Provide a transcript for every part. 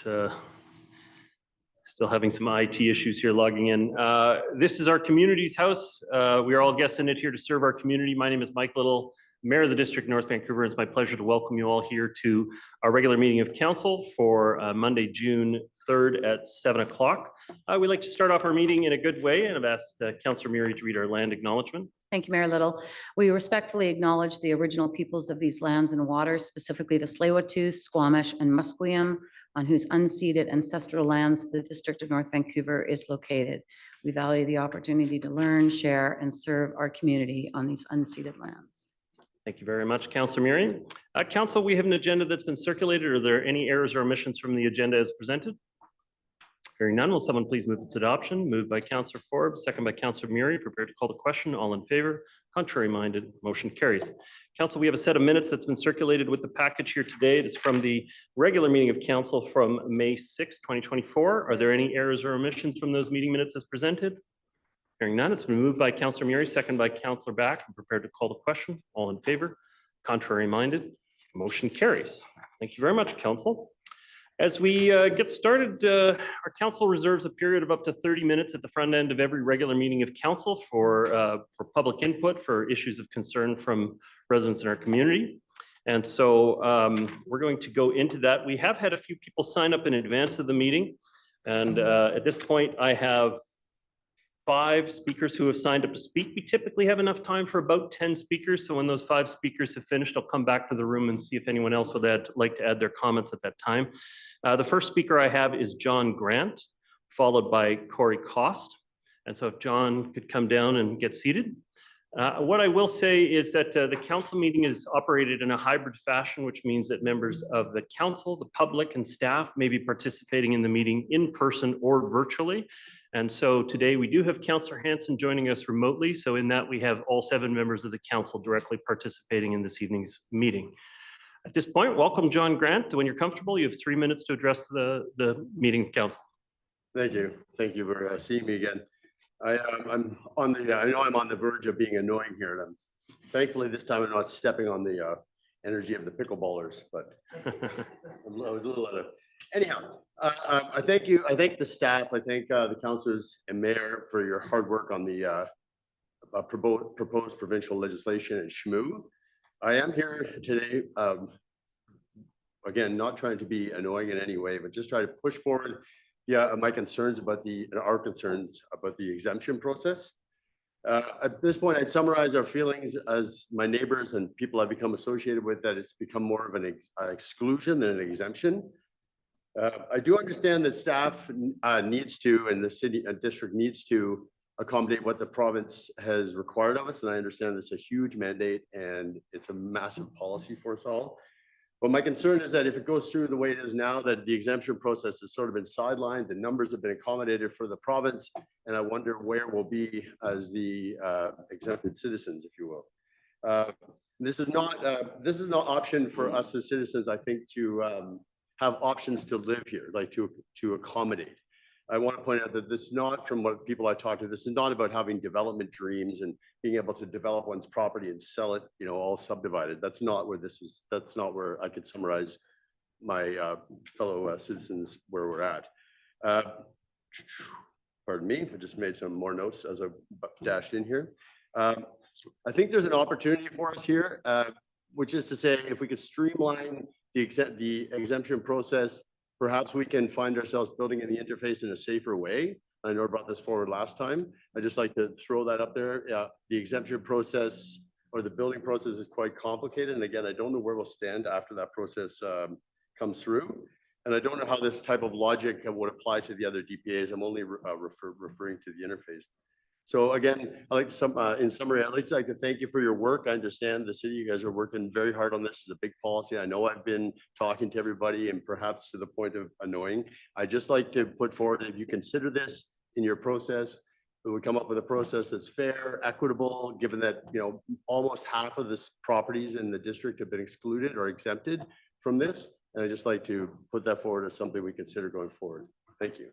Still having some IT issues here logging in. This is our community's house. We are all guests in it here to serve our community. My name is Mike Little, Mayor of the District of North Vancouver. It's my pleasure to welcome you all here to our regular meeting of council for Monday, June 3rd at 7 o'clock. We'd like to start off our meeting in a good way, and I've asked Councillor Murray to read our land acknowledgement. Thank you, Mayor Little. We respectfully acknowledge the original peoples of these lands and waters, specifically the Tsleil-Waututh, Squamish, and Musqueam, on whose unceded ancestral lands the District of North Vancouver is located. We value the opportunity to learn, share, and serve our community on these unceded lands. Thank you very much, Councillor Murray. Council, we have an agenda that's been circulated. Are there any errors or omissions from the agenda as presented? Hearing none, will someone please move its adoption? Moved by Councillor Forbes, second by Councillor Murray. Prepared to call the question. All in favor? Contrary minded? Motion carries. Council, we have a set of minutes that's been circulated with the package here today. It is from the regular meeting of council from May 6, 2024. Are there any errors or omissions from those meeting minutes as presented? Hearing none, it's been moved by Councillor Murray, second by Councillor Back. I'm prepared to call the question. All in favor? Contrary minded? Motion carries. Thank you very much, Council. As we get started, our council reserves a period of up to 30 minutes at the front end of every regular meeting of council for public input for issues of concern from residents in our community. And so we're going to go into that. We have had a few people sign up in advance of the meeting. And at this point, I have 5 speakers who have signed up to speak. We typically have enough time for about 10 speakers. So when those 5 speakers have finished, I'll come back to the room and see if anyone else would like to add their comments at that time. The first speaker I have is John Grant, followed by Corey Cost. And so if John could come down and get seated. What I will say is that the council meeting is operated in a hybrid fashion, which means that members of the council, the public, and staff may be participating in the meeting in person or virtually. And so today we do have Councillor Hanson joining us remotely. So in that we have all 7 members of the council directly participating in this evening's meeting. At this point, welcome John Grant. When you're comfortable, you have 3 minutes to address the meeting council. Thank you. Thank you for seeing me again. I know I'm on the verge of being annoying here, and thankfully this time I'm not stepping on the energy of the pickleballers, but I was a little out of. Anyhow, I thank you. I thank the staff. I thank the councillors and mayor for your hard work on the proposed provincial legislation and SHMU. I am here today, again, not trying to be annoying in any way, but just try to push forward my concerns about our concerns about the exemption process. At this point, I'd summarize our feelings as my neighbors and people I've become associated with, that it's become more of an exclusion than an exemption. I do understand that staff needs to, and the city and district needs to, accommodate what the province has required of us. And I understand it's a huge mandate and it's a massive policy for us all. But my concern is that if it goes through the way it is now, that the exemption process has sort of been sidelined, the numbers have been accommodated for the province, and I wonder where we'll be as the exempted citizens, if you will. This is not an option for us as citizens, I think, to have options to live here, like to accommodate. I want to point out that this is not, from what people I talk to, this is not about having development dreams and being able to develop one's property and sell it, you know, all subdivided. That's not where this is. That's not where I could summarize my fellow citizens where we're at. Pardon me, I just made some more notes as I dashed in here. I think there's an opportunity for us here, which is to say, if we could streamline the exemption process, perhaps we can find ourselves building in the interface in a safer way. I know I brought this forward last time. I just like to throw that up there. The exemption process or the building process is quite complicated. And again, I don't know where we'll stand after that process comes through. And I don't know how this type of logic would apply to the other DPAs. I'm only referring to the interface. So again, I like to in summary, I'd like to thank you for your work. I understand the city, you guys are working very hard on this. It's a big policy. I know I've been talking to everybody and perhaps to the point of annoying. I just like to put forward, if you consider this in your process, we would come up with a process that's fair, equitable, given that, you know, almost half of the properties in the district have been excluded or exempted from this. And I just like to put that forward as something we consider going forward. Thank you.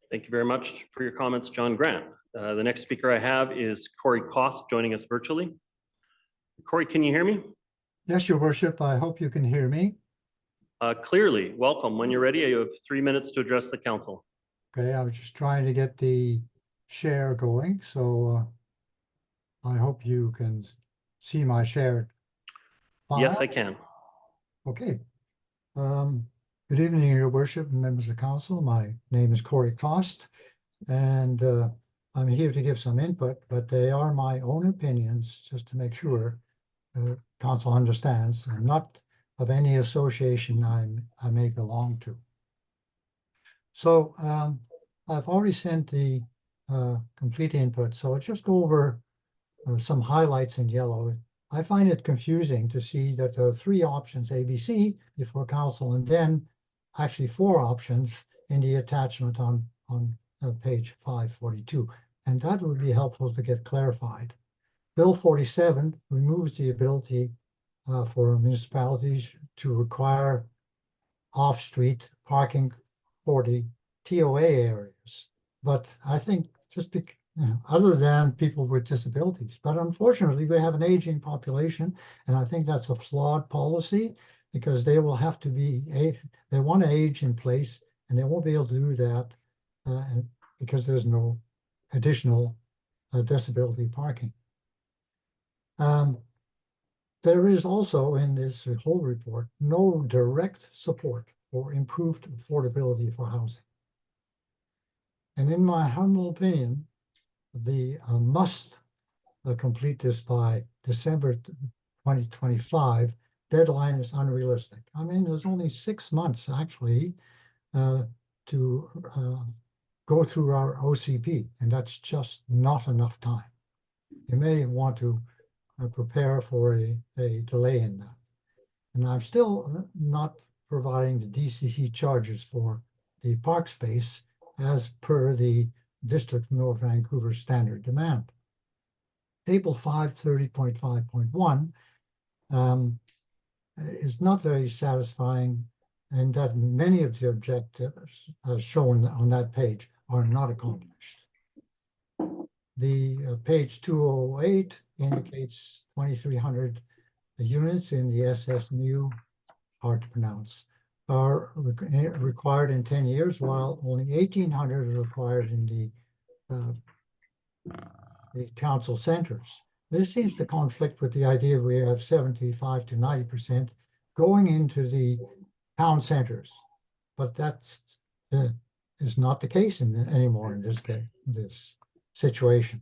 Thank you very much for your comments, John Grant. The next speaker I have is Corey Cost joining us virtually. Corey, can you hear me? Yes, Your Worship. I hope you can hear me. Clearly, welcome. When you're ready, you have 3 minutes to address the council. Okay, I was just trying to get the share going, so I hope you can see my shared Yes, file. I can. Okay. Good evening, Your Worship and members of council. My name is Corey Cost, and I'm here to give some input, but they are my own opinions, just to make sure council understands. I'm not of any association I may belong to. So I've already sent the complete input, so I'll just go over some highlights in yellow. I find it confusing to see that there are 3 options, ABC, before council, and then actually 4 options in the attachment on page 542. And that would be helpful to get clarified. Bill 47 removes the ability for municipalities to require off-street parking for the TOA areas. But I think just other than people with disabilities, but unfortunately we have an aging population, and I think that's a flawed policy because they will have to they want to age in place, and they won't be able to do that and because there's no additional disability parking. There is also in this whole report no direct support for improved affordability for housing. And in my humble opinion, the must complete this by December 2025 deadline is unrealistic. I mean, there's only 6 months actually to go through our OCP, and that's just not enough time. You may want to prepare for a delay in that. And I'm still not providing the DCC charges for the park space as per the District of North Vancouver standard demand. Table 530.5.1 is not very satisfying, and that many of the objectives shown on that page are not accomplished. The page 208 indicates 2,300 units in the SS new, hard to pronounce, are required in 10 years, while only 1,800 are required in the council centers. This seems to conflict with the idea we have 75 to 90% going into the town centers, but that's is not the case anymore in this situation,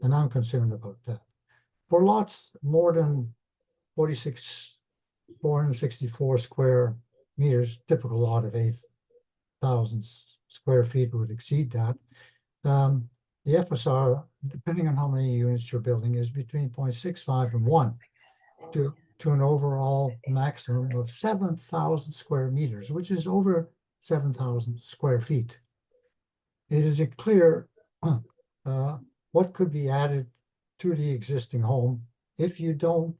and I'm concerned about that. For lots more than 464 square meters, typical lot of 8,000 square feet would exceed that. The FSR, depending on how many units you're building, is between 0.65 and 1 to an overall maximum of 7,000 square meters, which is over 7,000 square feet. It is clear what could be added to the existing home if you don't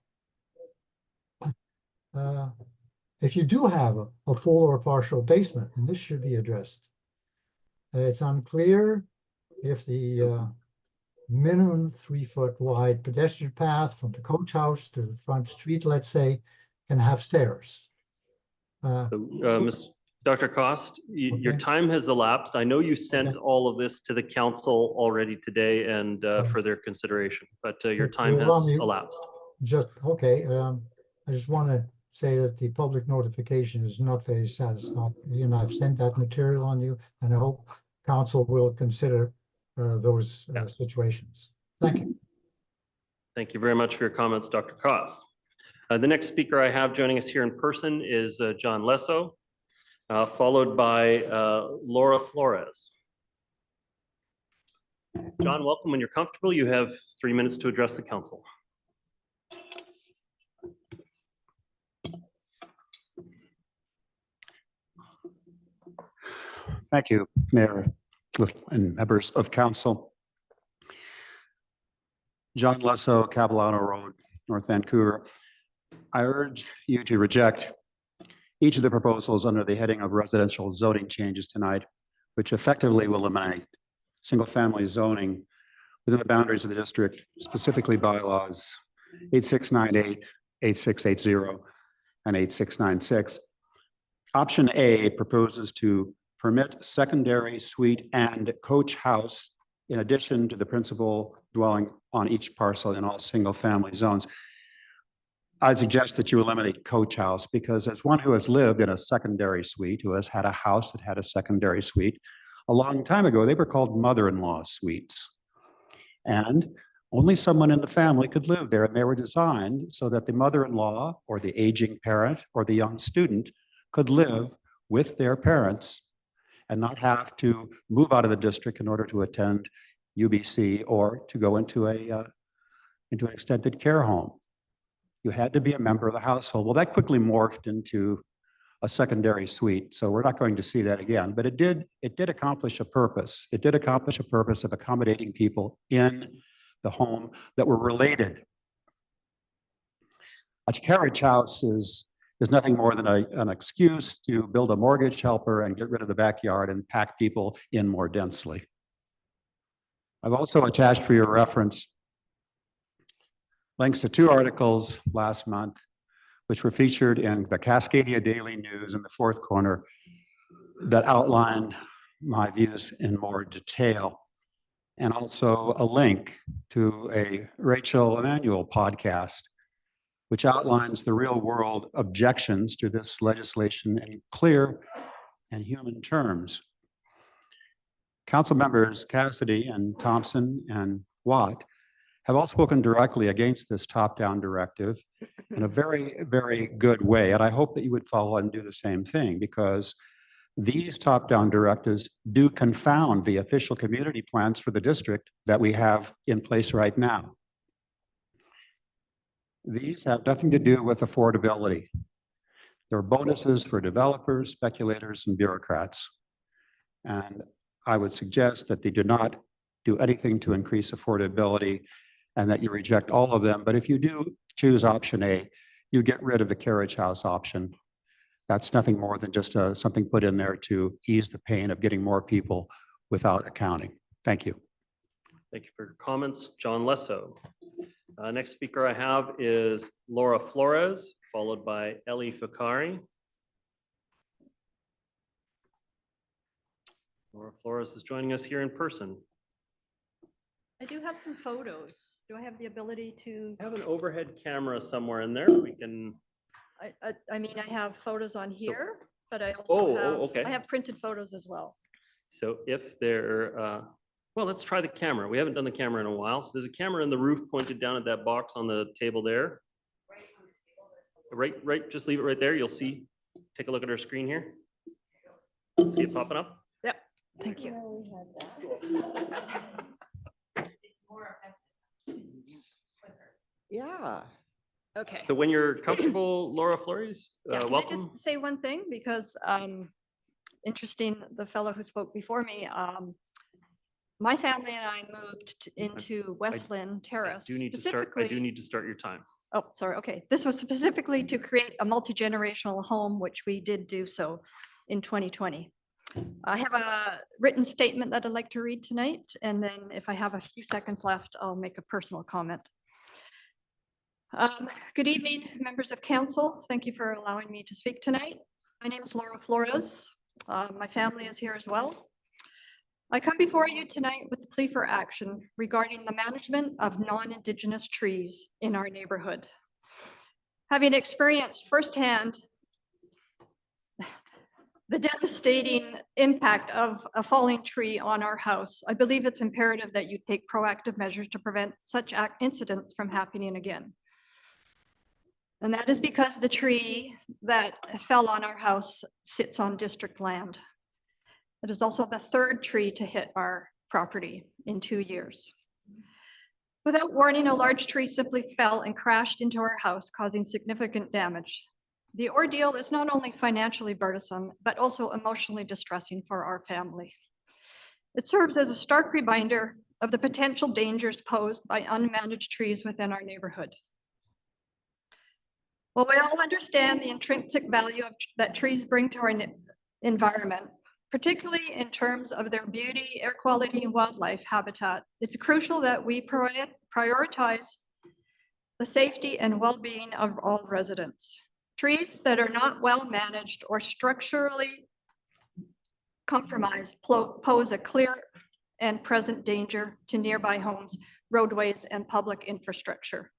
if you do have a full or partial basement, and this should be addressed. It's unclear if the minimum 3-foot wide pedestrian path from the coach house to the front street, let's say, can have stairs. Dr. Cost, your time has elapsed. I know you sent all of this to the council already today and for their consideration, but your time has elapsed. Just, okay, I just want to say that the public notification is not very satisfactory, and I've sent that material on you, and I hope council will consider those situations. Thank you. Thank you very much for your comments, Dr. Cost. The next speaker I have joining us here in person is John Lesso, followed by Laura Flores. John, welcome. When you're comfortable, you have 3 minutes to address the council. Thank you, Mayor and members of council. John Lesso, Capilano Road, North Vancouver. I urge you to reject each of the proposals under the heading of residential zoning changes tonight, which effectively will eliminate single-family zoning within the boundaries of the district, specifically bylaws 8698, 8680, and 8696. Option A proposes to permit secondary suite and coach house in addition to the principal dwelling on each parcel in all single-family zones. I'd suggest that you eliminate coach house because as one who has lived in a secondary suite, who has had a house that had a secondary suite, a long time ago, they were called mother-in-law suites. And only someone in the family could live there, and they were designed so that the mother-in-law or the aging parent or the young student could live with their parents and not have to move out of the district in order to attend UBC or to go into an extended care home. You had to be a member of the household. Well, that quickly morphed into a secondary suite, so we're not going to see that again. But it did accomplish a purpose. It did accomplish a purpose of accommodating people in the home that were related. A carriage house is nothing more than an excuse to build a mortgage helper and get rid of the backyard and pack people in more densely. I've also attached for your reference links to 2 articles last month, which were featured in the Cascadia Daily News in the 4th corner that outline my views in more detail. And also a link to a Rachel Emanuel podcast, which outlines the real world objections to this legislation in clear and human terms. Council members Cassidy and Thompson and Watt have all spoken directly against this top-down directive in a very, very good way. And I hope that you would follow and do the same thing, because these top-down directives do confound the official community plans for the district that we have in place right now. These have nothing to do with affordability. They're bonuses for developers, speculators, and bureaucrats. And I would suggest that they do not do anything to increase affordability and that you reject all of them. But if you do choose option A, you get rid of the carriage house option. That's nothing more than just something put in there to ease the pain of getting more people without accounting. Thank you. Thank you for your comments. John Lesso. Next speaker I have is Laura Flores, followed by Ellie Fakari. Laura Flores is joining us here in person. I do have some photos. Do I have the ability to? I have an overhead camera somewhere in there. We can. I mean, I have photos on here, but I also have, okay. I have printed photos as well. So if there, well, let's try the camera. We haven't done the camera in a while. So there's a camera in the roof pointed down at that box on the table there. Right, just leave it right there. You'll see, take a look at our screen here. See it popping up? Yep, thank you. Yeah. Okay. So when you're comfortable, Laura Flores, Yeah, can I welcome. just say one thing? Because interesting, the fellow who spoke before me, my family and I moved into Westland Terrace. I do need to start your time. Oh, sorry. Okay. This was specifically to create a multi-generational home, which we did do so in 2020. I have a written statement that I'd like to read tonight, and then if I have a few seconds left, I'll make a personal comment. Good evening, members of council. Thank you for allowing me to speak tonight. My name is Laura Flores. My family is here as well. I come before you tonight with the plea for action regarding the management of non-Indigenous trees in our neighborhood. Having experienced firsthand the devastating impact of a falling tree on our house, I believe it's imperative that you take proactive measures to prevent such incidents from happening again. And that is because the tree that fell on our house sits on district land. It is also the 3rd tree to hit our property in 2 years. Without warning, a large tree simply fell and crashed into our house, causing significant damage. The ordeal is not only financially burdensome, but also emotionally distressing for our family. It serves as a stark reminder of the potential dangers posed by unmanaged trees within our neighborhood. While we all understand the intrinsic value that trees bring to our environment, particularly in terms of their beauty, air quality, and wildlife habitat, it's crucial that we prioritize the safety and well-being of all residents. Trees that are not well managed or structurally compromised pose a clear and present danger to nearby homes, roadways, and public infrastructure.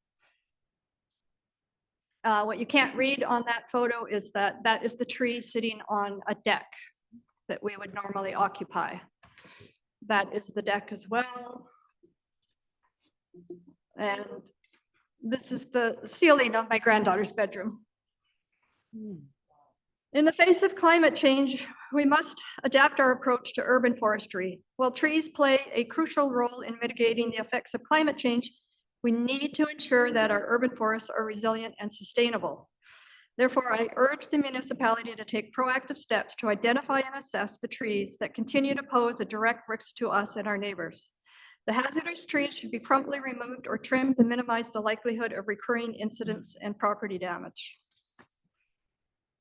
What you can't read on that photo is that that is the tree sitting on a deck that we would normally occupy. That is the deck as well. And this is the ceiling of my granddaughter's bedroom. In the face of climate change, we must adapt our approach to urban forestry. While trees play a crucial role in mitigating the effects of climate change, we need to ensure that our urban forests are resilient and sustainable. Therefore, I urge the municipality to take proactive steps to identify and assess the trees that continue to pose a direct risk to us and our neighbors. The hazardous trees should be promptly removed or trimmed to minimize the likelihood of recurring incidents and property damage.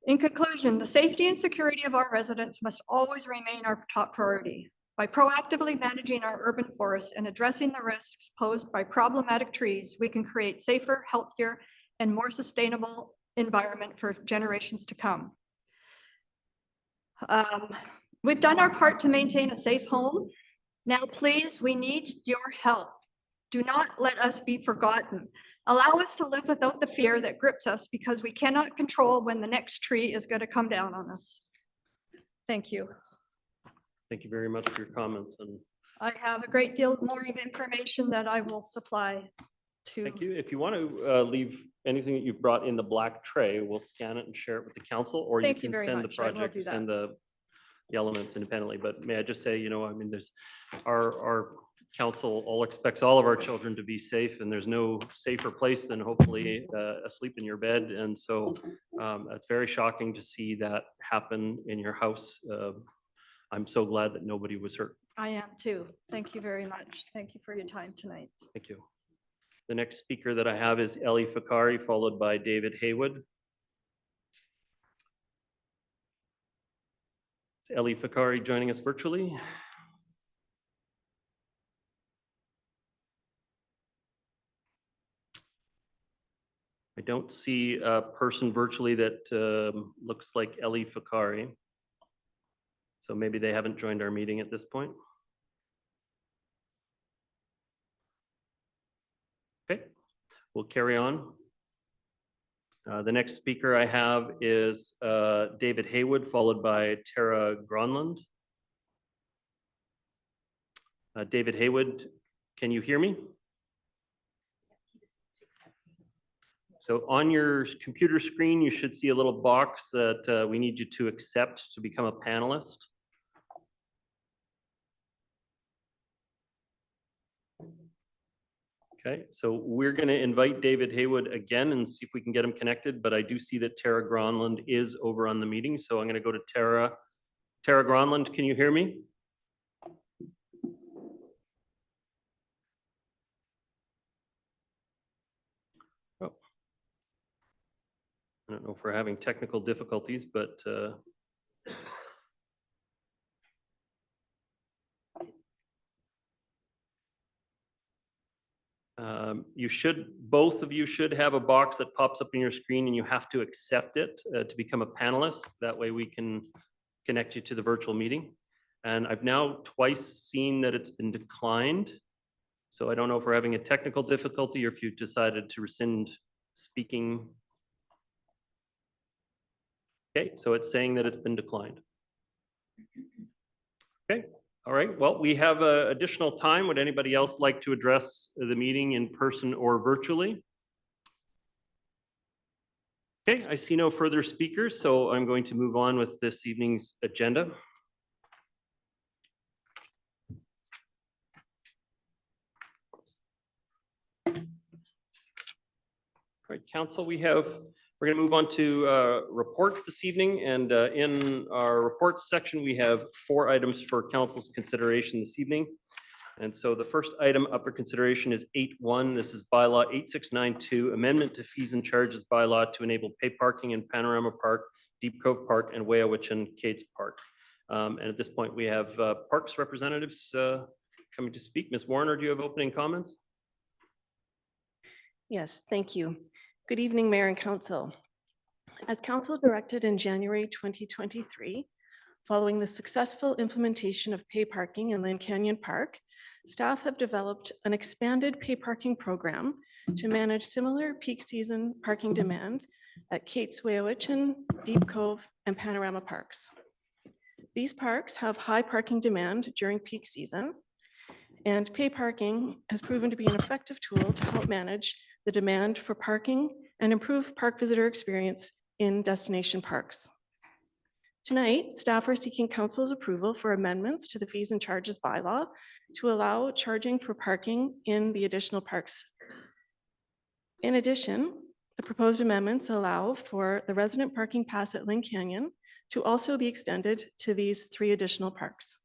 In conclusion, the safety and security of our residents must always remain our top priority. By proactively managing our urban forests and addressing the risks posed by problematic trees, we can create safer, healthier, and more sustainable environment for generations to come. We've done our part to maintain a safe home. Now, please, we need your help. Do not let us be forgotten. Allow us to live without the fear that grips us because we cannot control when the next tree is going to come down on us. Thank you. Thank you very much for your comments, and I have a great deal more of information that I will supply to. thank you. If you want to leave anything that you've brought in the black tray, we'll scan it and share it with the council, or you Thank you can very send the much. I will project, do that. send the elements independently. But may I just say, you know, I mean, there's our council all expects all of our children to be safe, and there's no safer place than hopefully asleep in your bed. And so it's very shocking to see that happen in your house. I'm so glad that nobody was hurt. I am too. Thank you very much. Thank you for your time tonight. Thank you. The next speaker that I have is Ellie Fakari, followed by David Haywood. Is Ellie Fakari joining us virtually? I don't see a person virtually that looks like Ellie Fakari. So maybe they haven't joined our meeting at this point. Okay, we'll carry on. The next speaker I have is David Haywood, followed by Tara Gronlund. David Haywood, can you hear me? So on your computer screen, you should see a little box that we need you to accept to become a panelist. Okay, so we're going to invite David Haywood again and see if we can get him connected, but I do see that Tara Gronlund is over on the meeting, so I'm going to go to Tara. Tara Gronlund, can you hear me? Oh. I don't know if we're having technical difficulties, but both of you should have a box that pops up on your screen, and you have to accept it to become a panelist. That way we can connect you to the virtual meeting. And I've now twice seen that it's been declined. So I don't know if we're having a technical difficulty or if you've decided to rescind speaking. Okay, so it's saying that it's been declined. Okay. All right, well, we have additional time. Would anybody else like to address the meeting in person or virtually? Okay, I see no further speakers, so I'm going to move on with this evening's agenda. All right, Council, we're going to move on to reports this evening, and in our reports section, we have 4 items for Council's consideration this evening. And so the first item up for consideration is 8.1. This is Bylaw 8692, Amendment to Fees and Charges Bylaw to enable pay parking in Panorama Park, Deep Cove Park, and Whey-ah-Wichen Kates Park. And at this point, we have Parks representatives coming to speak. Ms. Warner, do you have opening comments? Yes, thank you. Good evening, Mayor and Council. As council directed in January 2023, following the successful implementation of pay parking in Lynn Canyon Park, staff have developed an expanded pay parking program to manage similar peak season parking demand at Kate's Whey-ah-Wichen, Deep Cove, and Panorama parks. These parks have high parking demand during peak season, and pay parking has proven to be an effective tool to help manage the demand for parking and improve park visitor experience in destination parks. Tonight, staff are seeking council's approval for amendments to the fees and charges bylaw to allow charging for parking in the additional parks. In addition, the proposed amendments allow for the resident parking pass at Lynn Canyon to also be extended to these 3 additional parks.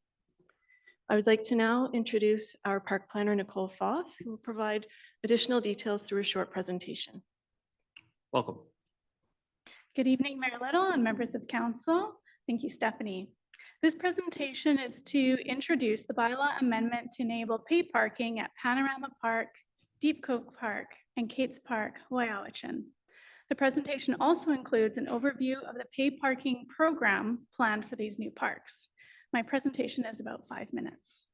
I would like to now introduce our park planner, Nicole Foth, who will provide additional details through a short presentation. Welcome. Good evening, Mayor Little and members of council. Thank you, Stephanie. This presentation is to introduce the bylaw amendment to enable pay parking at Panorama Park, Deep Cove Park, and Kate's Park, Whey-ah-Wichen. The presentation also includes an overview of the pay parking program planned for these new parks. My presentation is about 5 minutes.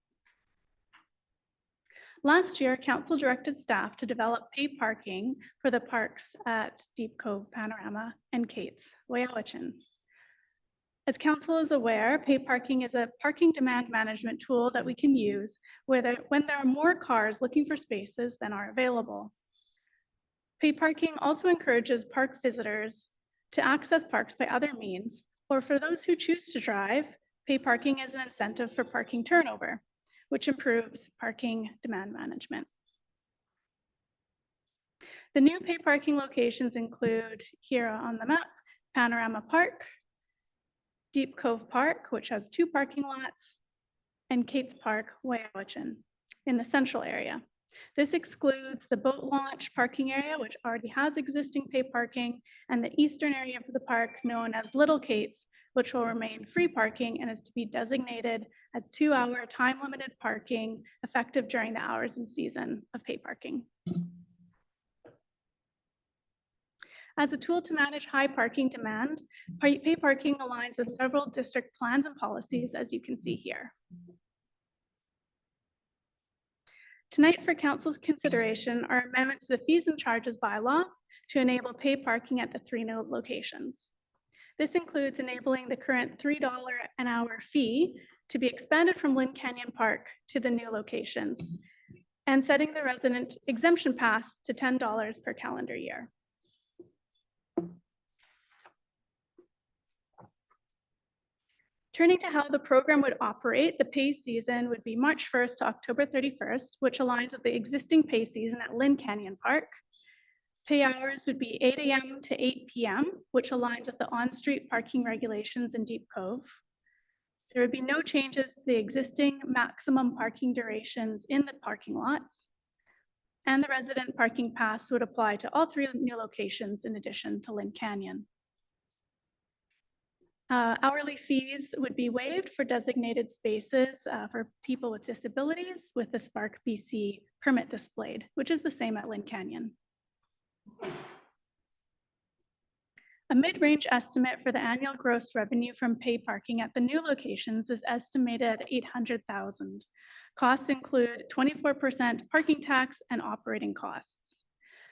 Last year, council directed staff to develop pay parking for the parks at Deep Cove, Panorama, and Kate's Whey-ah-Wichen. As council is aware, pay parking is a parking demand management tool that we can use when there are more cars looking for spaces than are available. Pay parking also encourages park visitors to access parks by other means, or for those who choose to drive, pay parking is an incentive for parking turnover, which improves parking demand management. The new pay parking locations include here on the map, Panorama Park, Deep Cove Park, which has 2 parking lots, and Kate's Park, Whey-ah-Wichen in the central area. This excludes the boat launch parking area, which already has existing pay parking, and the eastern area of the park known as Little Kate's, which will remain free parking and is to be designated as 2-hour time-limited parking effective during the hours and season of pay parking. As a tool to manage high parking demand, pay parking aligns with several district plans and policies, as you can see here. Tonight for council's consideration are amendments to the fees and charges bylaw to enable pay parking at the 3 new locations. This includes enabling the current $3 an hour fee to be expanded from Lynn Canyon Park to the new locations, and setting the resident exemption pass to $10 per calendar year. Turning to how the program would operate, the pay season would be March 1st to October 31st, which aligns with the existing pay season at Lynn Canyon Park. Pay hours would be 8 a.m. to 8 p.m., which aligns with the on-street parking regulations in Deep Cove. There would be no changes to the existing maximum parking durations in the parking lots. And the resident parking pass would apply to all 3 new locations in addition to Lynn Canyon. Hourly fees would be waived for designated spaces for people with disabilities with the Spark BC permit displayed, which is the same at Lynn Canyon. A mid-range estimate for the annual gross revenue from pay parking at the new locations is estimated at $800,000. Costs include 24% parking tax and operating costs.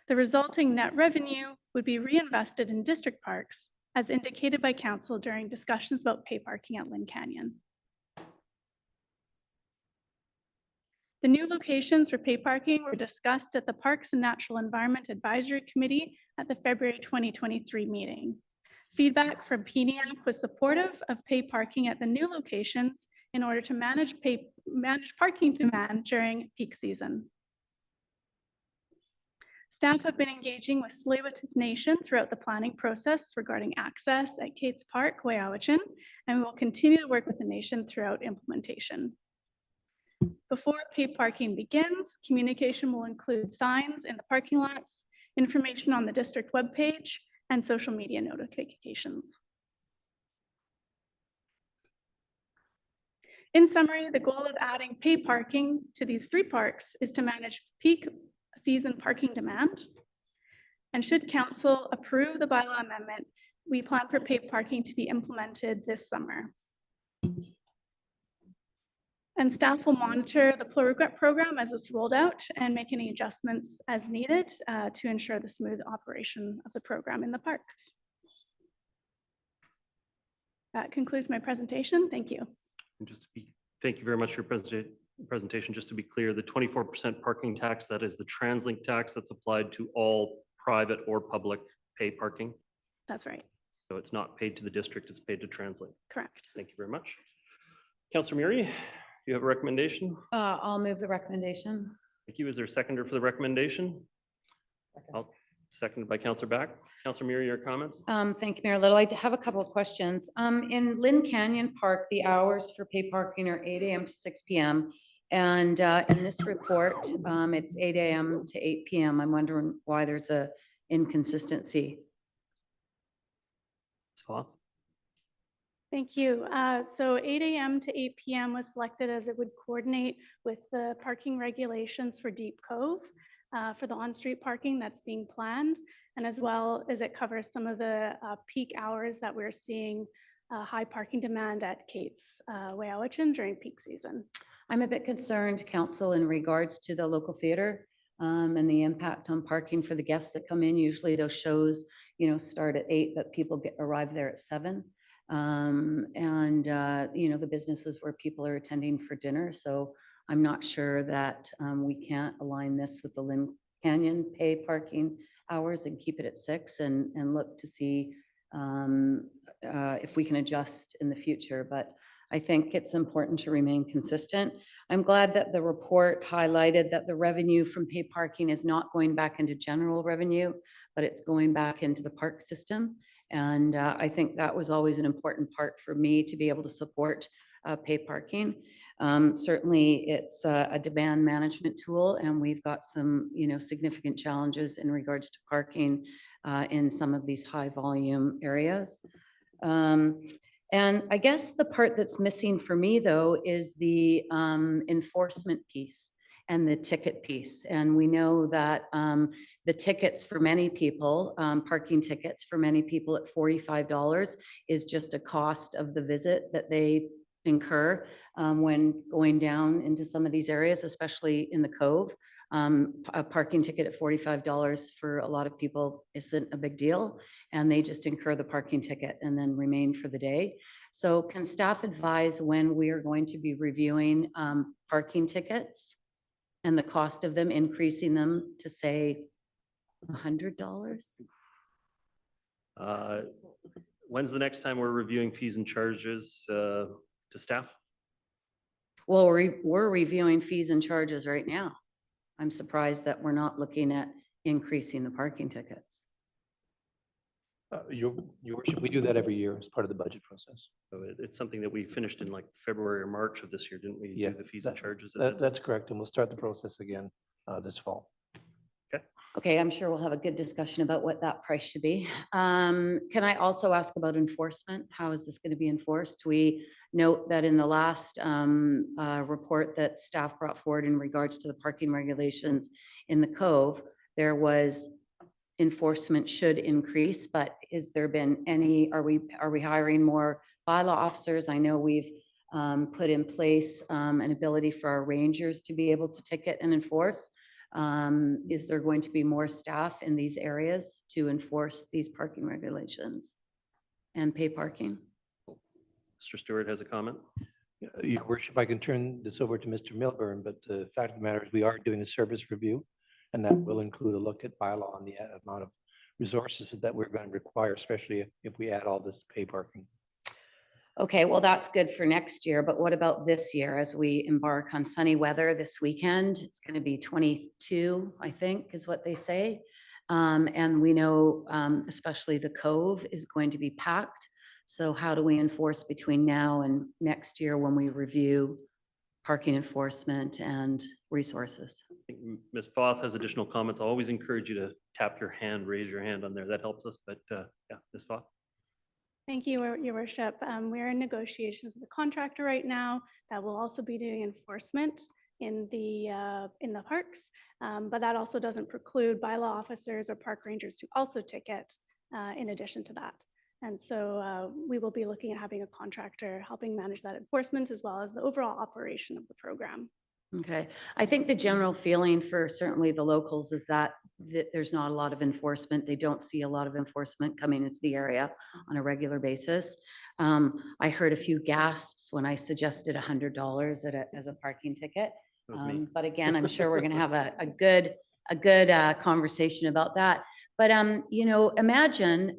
The resulting net revenue would be reinvested in district parks, as indicated by council during discussions about pay parking at Lynn Canyon. The new locations for pay parking were discussed at the Parks and Natural Environment Advisory Committee at the February 2023 meeting. Feedback from PNIAC was supportive of pay parking at the new locations in order to manage parking demand during peak season. Staff have been engaging with Tsleil-Waututh Nation throughout the planning process regarding access at Kate's Park, Whey-ah-Wichen, and we will continue to work with the nation throughout implementation. Before pay parking begins, communication will include signs in the parking lots, information on the district webpage, and social media notifications. In summary, the goal of adding pay parking to these 3 parks is to manage peak season parking demand. And should council approve the bylaw amendment, We plan for paid parking to be implemented this summer. And staff will monitor the pull regret program as it's rolled out and make any adjustments as needed to ensure the smooth operation of the program in the parks. That concludes my presentation. Thank you. And thank you very much for your presentation. Just to be clear, the 24% parking tax, that is the TransLink tax that's applied to all private or public pay parking. That's right. So it's not paid to the district, it's paid to TransLink. Correct. Thank you very much. Councillor Murray, you have a recommendation? I'll move the recommendation. Thank you. Is there a seconder for the recommendation? Seconded by Councillor Back. Councillor Murray, your comments? Thank you, Mayor Little. I have a couple of questions. In Lynn Canyon Park, the hours for paid parking are 8 a.m. to 6 p.m. And in this report, it's 8 a.m. to 8 p.m. I'm wondering why there's a inconsistency. Thank you. So 8 a.m. to 8 p.m. was selected as it would coordinate with the parking regulations for Deep Cove for the on-street parking that's being planned, and as well as it covers some of the peak hours that we're seeing high parking demand at Kate's Whey-ah-Wichen during peak season. I'm a bit concerned, Council, in regards to the local theater and the impact on parking for the guests that come in. Usually those shows, start at 8, but people arrive there at 7. The businesses where people are attending for dinner. So I'm not sure that we can't align this with the Lynn Canyon pay parking hours and keep it at 6 and look to see if we can adjust in the future. But I think it's important to remain consistent. I'm glad that the report highlighted that the revenue from pay parking is not going back into general revenue, but it's going back into the park system. And I think that was always an important part for me to be able to support pay parking. Certainly, it's a demand management tool, and we've got some, significant challenges in regards to parking in some of these high volume areas. And I guess the part that's missing for me, though, is the enforcement piece and the ticket piece. And we know that the tickets for many people, parking tickets for many people at $45 is just a cost of the visit that they incur when going down into some of these areas, especially in the Cove. A parking ticket at $45 for a lot of people isn't a big deal, and they just incur the parking ticket and then remain for the day. So can staff advise when we are going to be reviewing parking tickets and the cost of them, increasing them to say $100? When's the next time we're reviewing fees and charges to staff? Well, we're reviewing fees and charges right now. I'm surprised that we're not looking at increasing the parking tickets. Your worship, we do that every year as part of the budget process. So it's something that we finished in like February or March of this year, didn't we? Yeah, Do the fees and charges. That's correct. And we'll start the process again this fall. Okay, I'm sure we'll have a good discussion about what that price should be. Can I also ask about enforcement? How is this going to be enforced? We note that in the last report that staff brought forward in regards to the parking regulations in the Cove, there was enforcement should increase, but is there been any, are we hiring more bylaw officers? I know we've put in place an ability for our rangers to be able to ticket and enforce. Is there going to be more staff in these areas to enforce these parking regulations and pay parking? Mr. Stewart has a comment. Your worship, I can turn this over to Mr. Milburn, but the fact of the matter is we are doing a service review, and that will include a look at bylaw on the amount of resources that we're going to require, especially if we add all this pay parking. Okay, well, that's good for next year, but what about this year as we embark on sunny weather this weekend? It's going to be 22, I think, is what they say. And we know, especially the Cove is going to be packed. So how do we enforce between now and next year when we review parking enforcement and resources? I think Ms. Foth has additional comments. I always encourage you to tap your hand, raise your hand on there. That helps us. But yeah, Ms. Foth. Thank you, Your Worship. We're in negotiations with the contractor right now that will also be doing enforcement in the parks, but that also doesn't preclude bylaw officers or park rangers to also ticket in addition to that. And so we will be looking at having a contractor helping manage that enforcement as well as the overall operation of the program. Okay, I think the general feeling for certainly the locals is that there's not a lot of enforcement. They don't see a lot of enforcement coming into the area on a regular basis. I heard a few gasps when I suggested $100 as a parking ticket. That was me. But again, I'm sure we're going to have a good conversation about that. But you know, imagine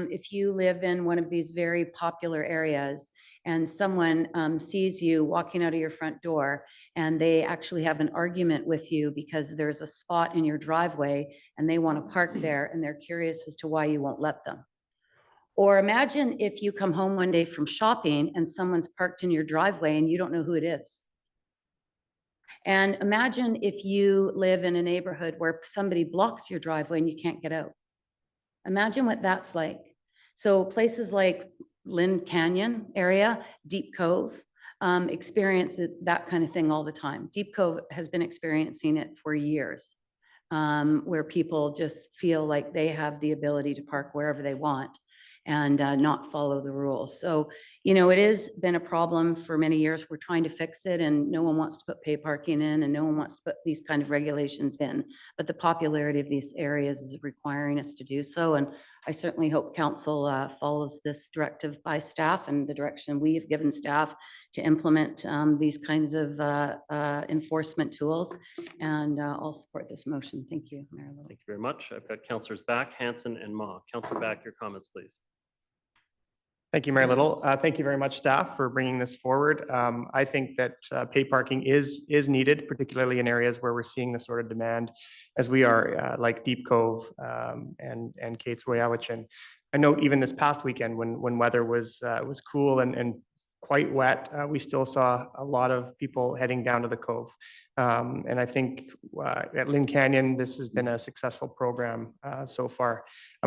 if you live in one of these very popular areas and someone sees you walking out of your front door and they actually have an argument with you because there's a spot in your driveway and they want to park there and they're curious as to why you won't let them. Or imagine if you come home one day from shopping and someone's parked in your driveway and you don't know who it is. And imagine if you live in a neighborhood where somebody blocks your driveway and you can't get out. Imagine what that's like. So places like Lynn Canyon area, Deep Cove, experience that kind of thing all the time. Deep Cove has been experiencing it for years, where people just feel like they have the ability to park wherever they want and not follow the rules. So, you know, it has been a problem for many years. We're trying to fix it and no one wants to put pay parking in and no one wants to put these kind of regulations in. But the popularity of these areas is requiring us to do so. And I certainly hope council follows this directive by staff and the direction we have given staff to implement these kinds of enforcement tools. And I'll support this motion. Thank you, Mayor Little. Thank you very much. I've got councillors Back, Hanson, and Ma. Councillor Back, your comments, please. Thank you, Mayor Little. Thank you very much, staff, for bringing this forward. I think that pay parking is needed, particularly in areas where we're seeing the sort of demand as we are, like Deep Cove and Kate's Whey-ah-Wichen. I know even this past weekend when weather was cool and quite wet, we still saw a lot of people heading down to the Cove. And I think at Lynn Canyon, this has been a successful program so far.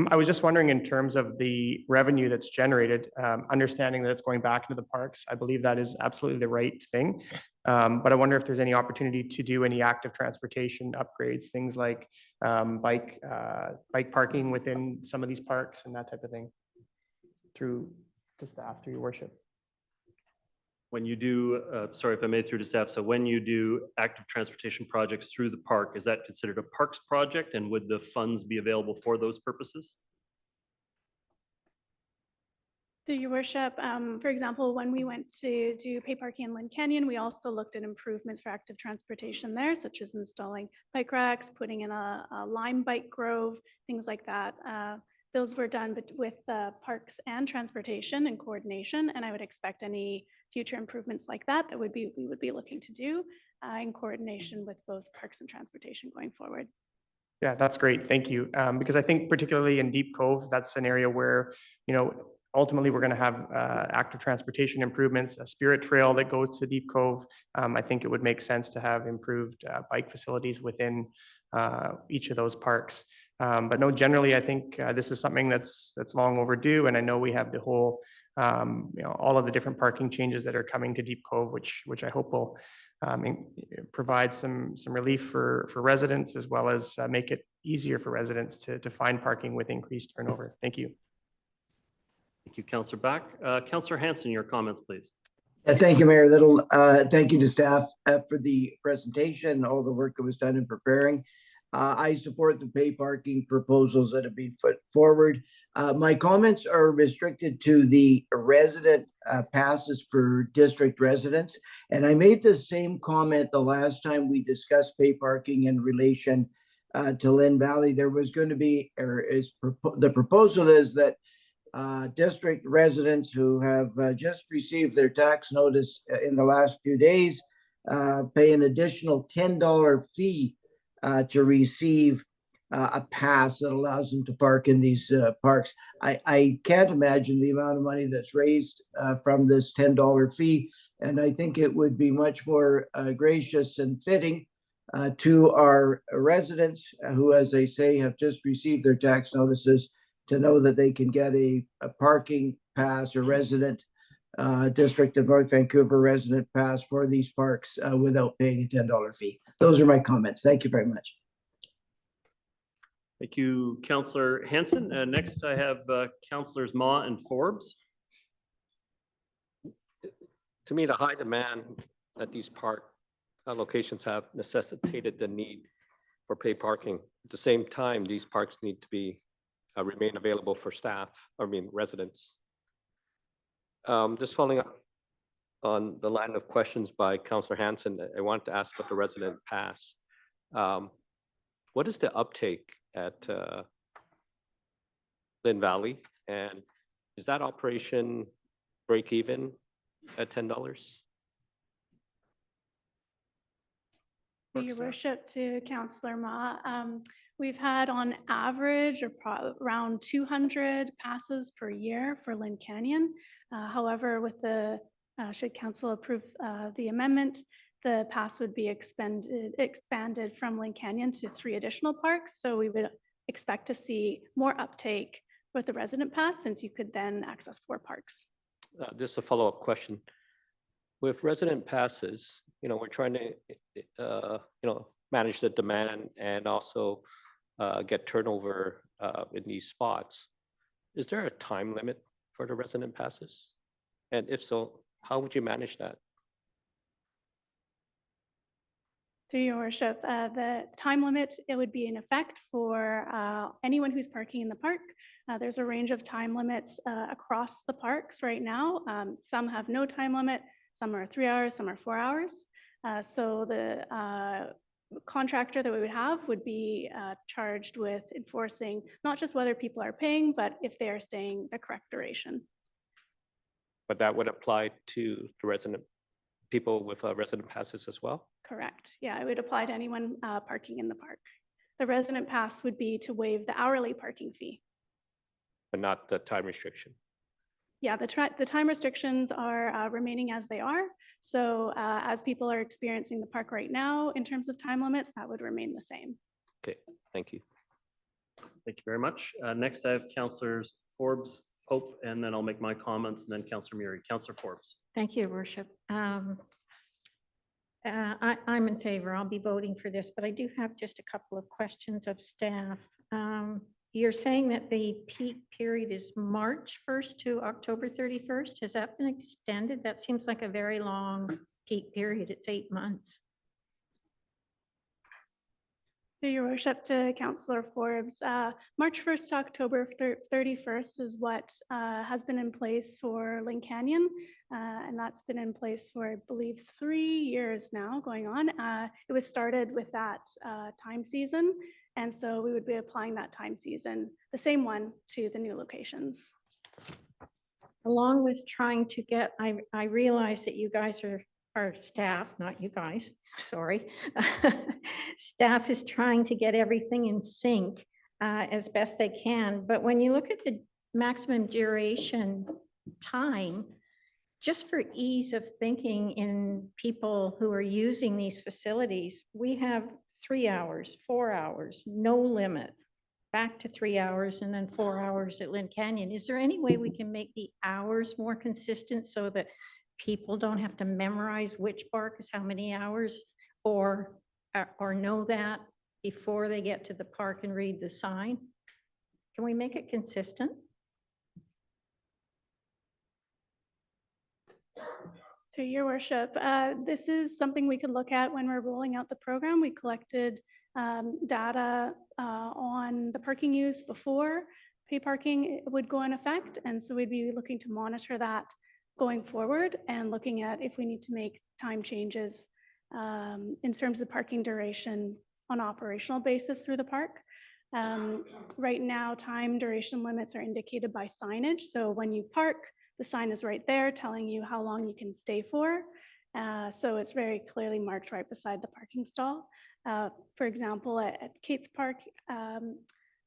I was just wondering, in terms of the revenue that's generated, understanding that it's going back into the parks, I believe that is absolutely the right thing. But I wonder if there's any opportunity to do any active transportation upgrades, things like bike parking within some of these parks and that type of thing, through to staff, through your worship. When you do, sorry if I made through to staff, so when you do active transportation projects through the park, is that considered a parks project, and would the funds be available for those purposes? Through your worship, for example, when we went to do pay parking in Lynn Canyon, we also looked at improvements for active transportation there, such as installing bike racks, putting in a lime bike grove, things like that. Those were done with parks and transportation in coordination, and I would expect any future improvements like that we would be looking to do in coordination with both parks and transportation going forward. Yeah, that's great. Thank you. Because I think particularly in Deep Cove, that's an area where, you know, ultimately we're going to have active transportation improvements, a spirit trail that goes to Deep Cove. I think it would make sense to have improved bike facilities within each of those parks. But no, generally, I think this is something that's long overdue. And I know we have the whole, you know, all of the different parking changes that are coming to Deep Cove, which I hope will provide some relief for residents, as well as make it easier for residents to find parking with increased turnover. Thank you. Thank you, Councillor Back. Councillor Hanson, your comments, please. Thank you, Mayor Little. Thank you to staff for the presentation, all the work that was done in preparing. I support the pay parking proposals that have been put forward. My comments are restricted to the resident passes for district residents. And I made the same comment the last time we discussed pay parking in relation to Lynn Valley. There was going to be, the proposal is that district residents who have just received their tax notice in the last few days pay an additional $10 fee to receive a pass that allows them to park in these parks. I can't imagine the amount of money that's raised from this $10 fee, and I think it would be much more gracious and fitting to our residents who, as I say, have just received their tax notices, to know that they can get a parking pass or resident District of North Vancouver resident pass for these parks without paying a $10 fee. Those are my comments. Thank you very much. Thank you, Councillor Hanson. Next, I have Councillors Ma and Forbes. To me, the high demand that these park locations have necessitated the need for paid parking. At the same time, these parks need to be remain available for staff, residents. Just following up on the line of questions by Councillor Hanson, I wanted to ask about the resident pass. What is the uptake at Lynn Valley, and is that operation break even at $10? Your worship, to Councillor Ma, we've had on average around 200 passes per year for Lynn Canyon. However, with the should council approve the amendment, the pass would be expanded from Lynn Canyon to 3 additional parks. So we would expect to see more uptake with the resident pass, since you could then access 4 parks. Just a follow-up question. With resident passes, we're trying to, manage the demand and also get turnover in these spots. Is there a time limit for the resident passes? And if so, how would you manage that? Through your worship, the time limit, it would be in effect for anyone who's parking in the park. There's a range of time limits across the parks right now. Some have no time limit, some are 3 hours, some are 4 hours. So the contractor that we would have would be charged with enforcing not just whether people are paying, but if they are staying the correct duration. But that would apply to the people with resident passes as well? Correct. Yeah, it would apply to anyone parking in the park. The resident pass would be to waive the hourly parking fee. But not the time restriction? Yeah, the time restrictions are remaining as they are. So as people are experiencing the park right now, in terms of time limits, that would remain the same. Okay, thank you. Thank you very much. Next, I have Councillors Forbes, Pope, and then I'll make my comments, and then Councillor Murray. Councillor Forbes. Thank you, Your Worship. I'm in favor. I'll be voting for this, but I do have just a couple of questions of staff. You're saying that the peak period is March 1st to October 31st. Has that been extended? That seems like a very long peak period. It's 8 months. Through your worship, to Councillor Forbes, March 1st to October 31st is what has been in place for Lynn Canyon. And that's been in place for, I believe, 3 years now going on. It was started with that time season. And so we would be applying that time season, the same one, to the new locations. Along with trying to get, I realize that you guys are staff, not you guys, sorry. Staff is trying to get everything in sync as best they can. But when you look at the maximum duration time, just for ease of thinking in people who are using these facilities, we have 3 hours, 4 hours, no limit, back to 3 hours, and then 4 hours at Lynn Canyon. Is there any way we can make the hours more consistent so that people don't have to memorize which park is how many hours, or know that before they get to the park and read the sign? Can we make it consistent? Through your worship, this is something we could look at when we're rolling out the program. We collected data on the parking use before pay parking would go in effect. And so we'd be looking to monitor that going forward and looking at if we need to make time changes in terms of parking duration on an operational basis through the park. Right now, time duration limits are indicated by signage. So when you park, the sign is right there telling you how long you can stay for. So it's very clearly marked right beside the parking stall. For example, at Kate's Park,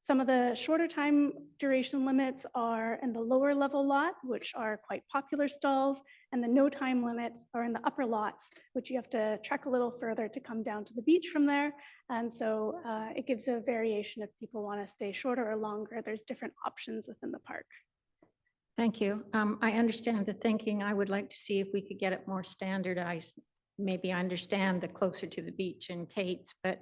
some of the shorter time duration limits are in the lower level lot, which are quite popular stalls, and the no time limits are in the upper lots, which you have to trek a little further to come down to the beach from there. And so it gives a variation if people want to stay shorter or longer. There's different options within the park. Thank you. I understand the thinking. I would like to see if we could get it more standardized. Maybe I understand the closer to the beach and Kate's, but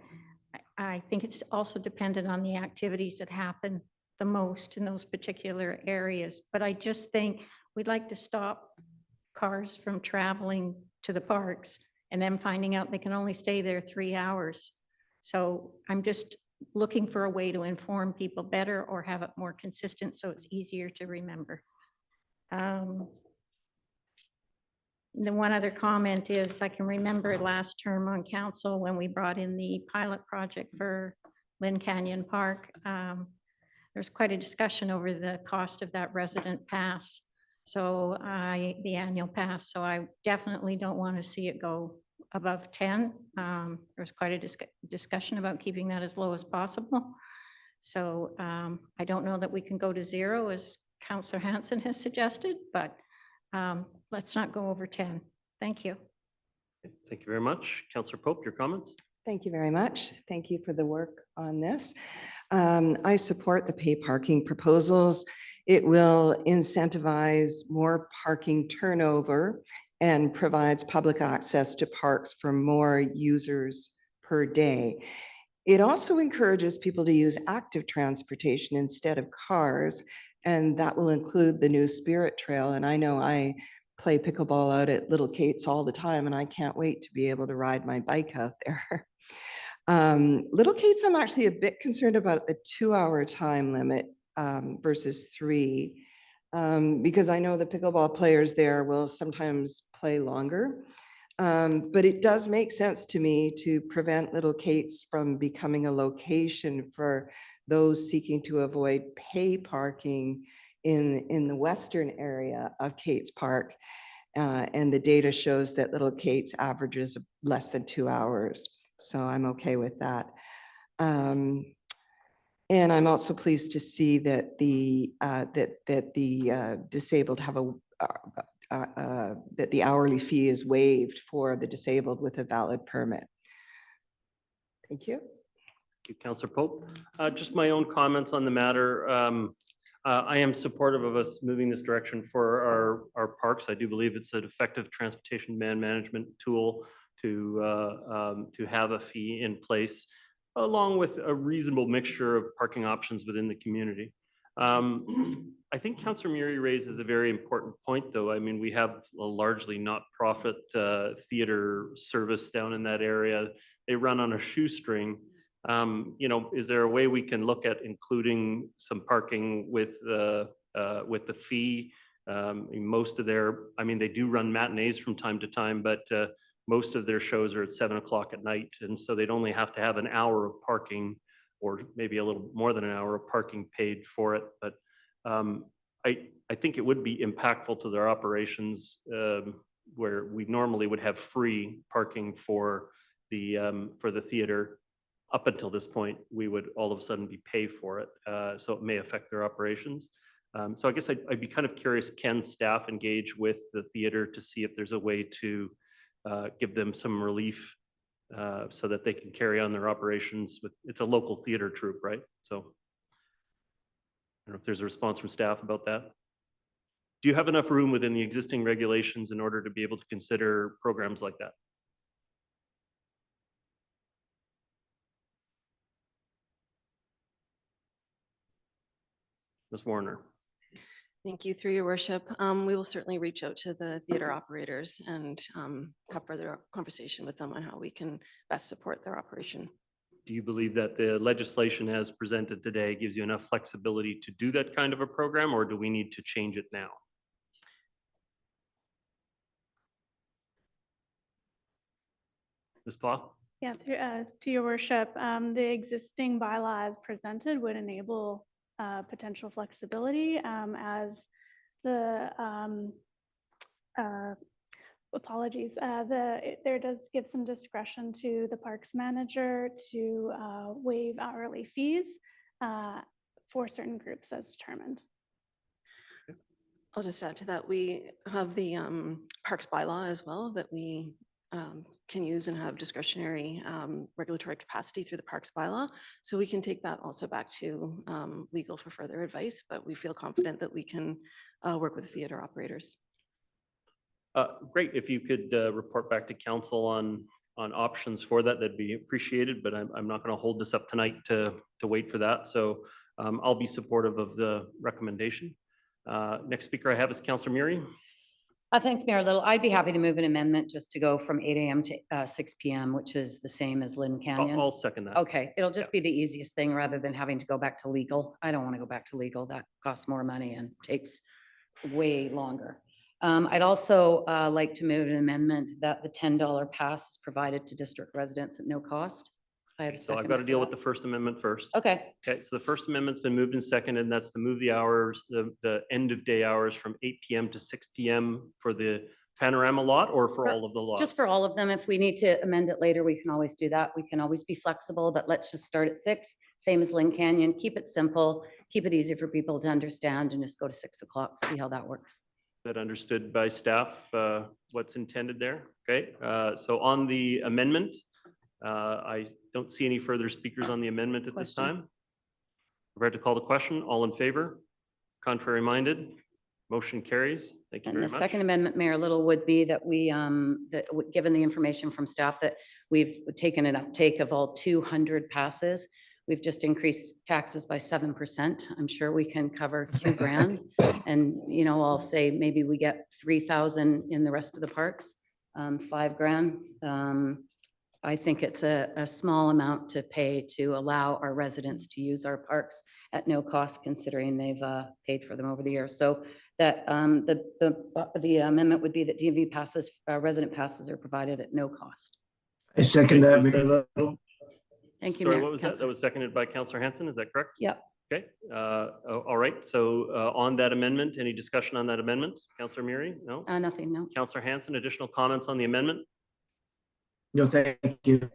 I think it's also dependent on the activities that happen the most in those particular areas. But I just think we'd like to stop cars from traveling to the parks and then finding out they can only stay there 3 hours. So I'm just looking for a way to inform people better or have it more consistent so it's easier to remember. The one other comment is I can remember last term on council when we brought in the pilot project for Lynn Canyon Park. There's quite a discussion over the cost of that resident pass. So the annual pass. So I definitely don't want to see it go above 10. There's quite a discussion about keeping that as low as possible. So I don't know that we can go to 0 as Councillor Hanson has suggested, but let's not go over 10. Thank you. Thank you very much. Councillor Pope, your comments? Thank you very much. Thank you for the work on this. I support the pay parking proposals. It will incentivize more parking turnover and provides public access to parks for more users per day. It also encourages people to use active transportation instead of cars, and that will include the new Spirit Trail. And I know I play pickleball out at Little Kate's all the time, and I can't wait to be able to ride my bike out there. Little Kate's, I'm actually a bit concerned about the 2-hour time limit versus 3, because I know the pickleball players there will sometimes play longer. But it does make sense to me to prevent Little Kate's from becoming a location for those seeking to avoid pay parking in the western area of Kate's Park. And the data shows that Little Kate's averages less than 2 hours. So I'm okay with that. And I'm also pleased to see that the disabled have that the hourly fee is waived for the disabled with a valid permit. Thank you. Thank you, Councillor Pope. Just my own comments on the matter. I am supportive of us moving this direction for our parks. I do believe it's an effective transportation demand management tool to have a fee in place, along with a reasonable mixture of parking options within the community. I think Councillor Murray raises a very important point, though. I mean, we have a largely not-profit theater service down in that area. They run on a shoestring. You know, is there a way we can look at including some parking with the fee? Most of their, I mean, they do run matinees from time to time, but most of their shows are at 7 o'clock at night, and so they'd only have to have an hour of parking, or maybe a little more than an hour of parking paid for it. But I think it would be impactful to their operations, where we normally would have free parking for the theater. Up until this point, we would all of a sudden be paid for it, so it may affect their operations. So I guess I'd be kind of curious, can staff engage with the theater to see if there's a way to give them some relief so that they can carry on their operations with, it's a local theater troupe, right? So I don't know if there's a response from staff about that. Do you have enough room within the existing regulations in order to be able to consider programs like that? Ms. Warner. Thank you, through your worship. We will certainly reach out to the theater operators and have further conversation with them on how we can best support their operation. Do you believe that the legislation as presented today gives you enough flexibility to do that kind of a program, or do we need to change it now? Ms. Cloth? Yeah, to your worship, the existing bylaw as presented would enable potential flexibility as the apologies. There does give some discretion to the parks manager to waive hourly fees for certain groups as determined. I'll just add to that. We have the parks bylaw as well that we can use and have discretionary regulatory capacity through the parks bylaw. So we can take that also back to legal for further advice, but we feel confident that we can work with the theater operators. Great. If you could report back to council on options for that, that'd be appreciated, but I'm not going to hold this up tonight to wait for that. So I'll be supportive of the recommendation. Next speaker I have is Councillor Murray. I think Mayor Little, I'd be happy to move an amendment just to go from 8 a.m. to 6 p.m., which is the same as Lynn Canyon. I'll second that. Okay, it'll just be the easiest thing rather than having to go back to legal. I don't want to go back to legal. That costs more money and takes way longer. I'd also like to move an amendment that the $10 pass is provided to district residents at no cost. So I've got to deal with the First Amendment first. Okay, Okay, so the First Amendment's been moved and seconded, and that's to move the hours, the end of day hours from 8 p.m. to 6 p.m. for the Panorama lot or for all of the lots? just for all of them. If we need to amend it later, we can always do that. We can always be flexible, but let's just start at 6, same as Lynn Canyon. Keep it simple, keep it easy for people to understand, and just go to 6 o'clock, see how that works. That understood by staff, what's intended there. Okay, so on the amendment, I don't see any further speakers on the amendment at this time. Prepared to call the question. All in favor? Contrary minded? Motion carries. Thank you And very the much. second amendment, Mayor Little, would be that we, given the information from staff that we've taken an uptake of all 200 passes. We've just increased taxes by 7%. I'm sure we can cover $2 grand. And, you know, I'll say maybe we get 3,000 in the rest of the parks, $5 grand. I think it's a small amount to pay to allow our residents to use our parks at no cost, considering they've paid for them over the years. So that the amendment would be that DMV passes, resident passes are provided at no cost. I second that, Mayor Little. Thank you, Sorry, Mayor. what was that? That Councillor. was seconded by Councillor Hanson. Is that correct? Yep. Okay. All right. So on that amendment, any discussion on that amendment? Councillor Murray? No? Nothing, no. Councillor Hanson, additional comments on the amendment? No, thank you.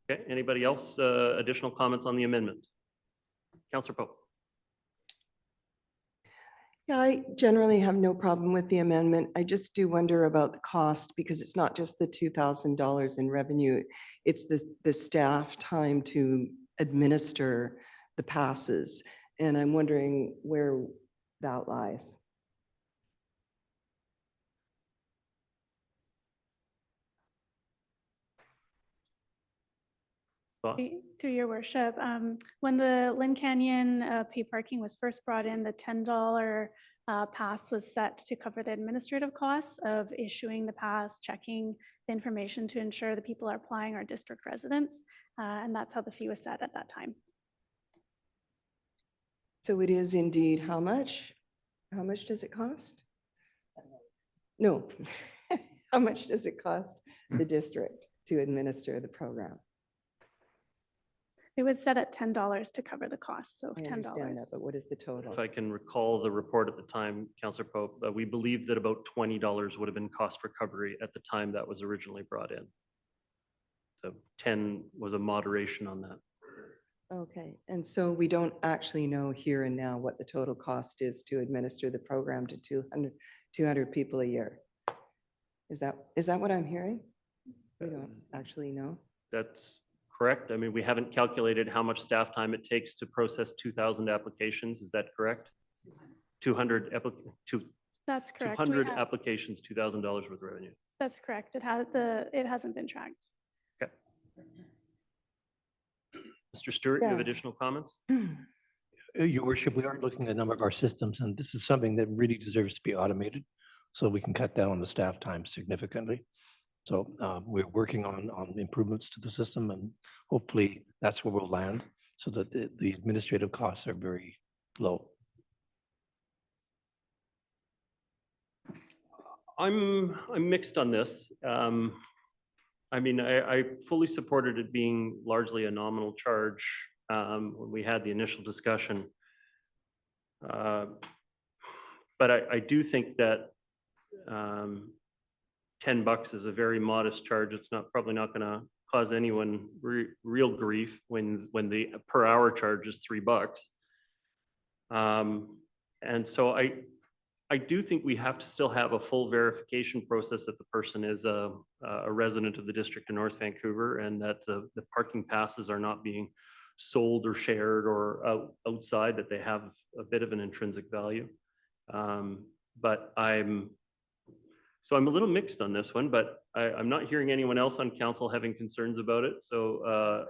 Okay. Anybody else? Additional comments on the amendment? Councillor Pope. Yeah, I generally have no problem with the amendment. I just do wonder about the cost because it's not just the $2,000 in revenue. It's the staff time to administer the passes. And I'm wondering where that lies. Through your worship, when the Lynn Canyon pay parking was first brought in, the $10 pass was set to cover the administrative costs of issuing the pass, checking the information to ensure the people are applying are district residents. And that's how the fee was set at that time. So it is indeed how much? How much does it cost? No. How much does it cost the district to administer the program? It was set at $10 to cover the cost, so I $10. understand that, but what is the total? If I can recall the report at the time, Councillor Pope, we believed that about $20 would have been cost recovery at the time that was originally brought in. So 10 was a moderation on that. Okay, and so we don't actually know here and now what the total cost is to administer the program to 200 people a year. Is that what I'm hearing? We don't actually know. That's correct. I mean, we haven't calculated how much staff time it takes to process 2,000 applications. Is that correct? 200 That's correct. 200 applications, $2,000 worth of revenue. That's correct. It hasn't been tracked. Okay. Mr. Stewart, you have Yeah. additional comments? Your worship, we are looking at a number of our systems, and this is something that really deserves to be automated so we can cut down on the staff time significantly. So we're working on improvements to the system, and hopefully that's where we'll land so that the administrative costs are very low. I'm mixed on this. I mean, I fully supported it being largely a nominal charge when we had the initial discussion. But I do think that $10 is a very modest charge. It's probably not going to cause anyone real grief when the per hour charge is $3. And so I do think we have to still have a full verification process that the person is a resident of the District of North Vancouver and that the parking passes are not being sold or shared or outside, that they have a bit of an intrinsic value. But So I'm a little mixed on this one, but I'm not hearing anyone else on council having concerns about it. So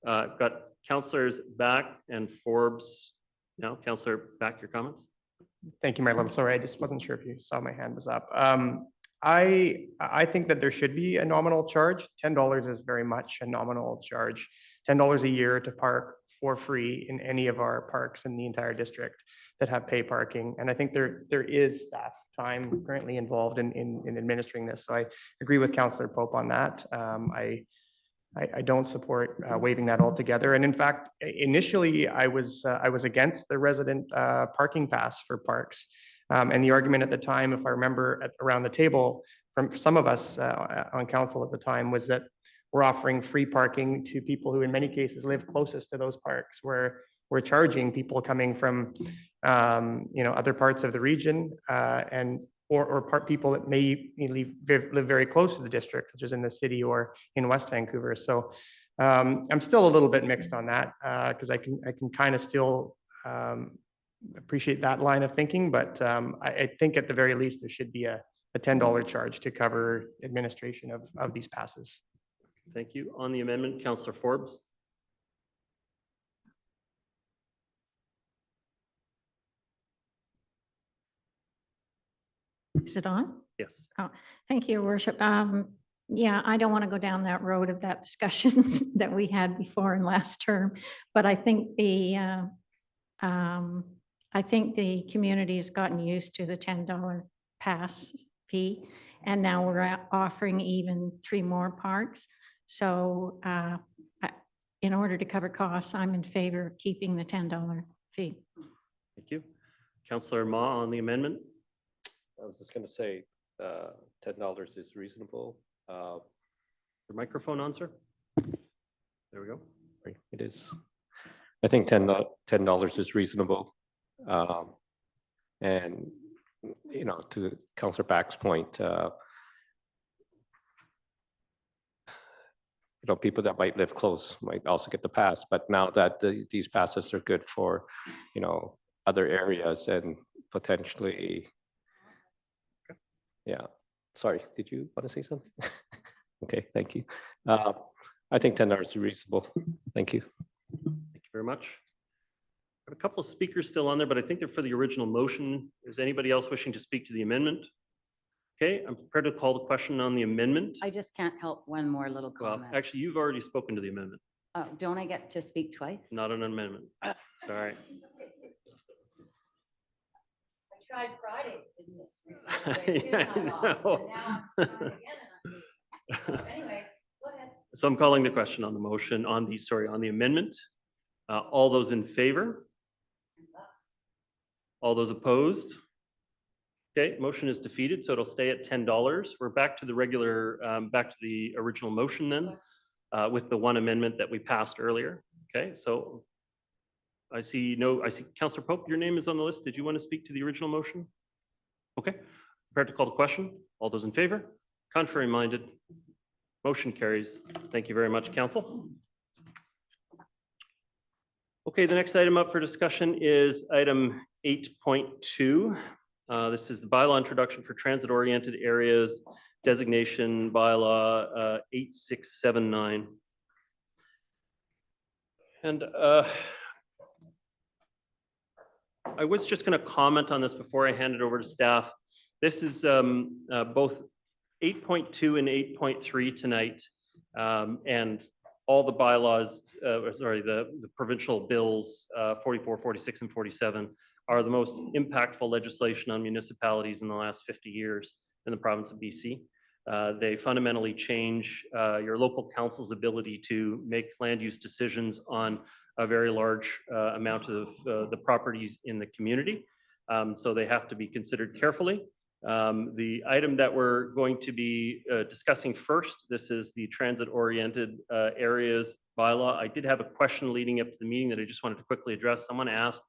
I've got councillors Back and Forbes. Now, Councillor Back, your comments? Thank you, Mayor Little. Sorry, I just wasn't sure if you saw my hand was up. I think that there should be a nominal charge. $10 is very much a nominal charge. $10 a year to park for free in any of our parks in the entire district that have pay parking. And I think there is staff time currently involved in administering this. So I agree with Councillor Pope on that. I don't support waiving that altogether. And in fact, initially I was against the resident parking pass for parks. And the argument at the time, if I remember around the table from some of us on council at the time, was that we're offering free parking to people who in many cases live closest to those parks, where we're charging people coming from other parts of the region or people that may live very close to the district, such as in the city or in West Vancouver. So I'm still a little bit mixed on that because I can kind of still appreciate that line of thinking, but I think at the very least there should be a $10 charge to cover administration of these passes. Thank you. On the amendment, Councillor Forbes. Is it on? Yes. Oh, thank you, Your Worship. Yeah, I don't want to go down that road of that discussions that we had before in last term, but I think the community has gotten used to the $10 pass fee, and now we're offering even 3 more parks. So in order to cover costs, I'm in favor of keeping the $10 fee. Thank you. Councillor Ma on the amendment. I was just going to say $10 is reasonable. Your microphone on, sir. There we go. It is. I think $10 is reasonable. And, to Councillor Back's point, people that might live close might also get the pass. But now that these passes are good for, other areas and potentially, yeah. Sorry, did you want to say something? Okay, thank you. I think $10 is reasonable. Thank you. Thank you very much. Got a couple of speakers still on there, but I think they're for the original motion. Is anybody else wishing to speak to the amendment? Okay, I'm prepared to call the question on the amendment. I just can't help one more little Well, comment. actually, you've already spoken to the amendment, Oh, don't I get to speak twice? not an amendment. Sorry. I tried Friday in this. Yeah, I know. Anyway, go ahead. So I'm calling the question on the motion on the amendment. All those in favor? All those opposed? Okay, motion is defeated, so it'll stay at $10. We're back to the regular, back to the original motion then, with the one amendment that we passed earlier. Okay, so I see Councillor Pope, your name is on the list. Did you want to speak to the original motion? Okay, prepared to call the question. All those in favor? Contrary minded? Motion carries. Thank you very much, Council. Okay, the next item up for discussion is item 8.2. This is the bylaw introduction for transit-oriented areas, designation bylaw 8679. And I was just going to comment on this before I hand it over to staff. This is both 8.2 and 8.3 tonight, and all the bylaws, the provincial bills 44, 46, and 47 are the most impactful legislation on municipalities in the last 50 years in the province of BC. They fundamentally change your local council's ability to make land use decisions on a very large amount of the properties in the community. So they have to be considered carefully. The item that we're going to be discussing first, this is the transit-oriented areas bylaw. I did have a question leading up to the meeting that I just wanted to quickly address. Someone asked,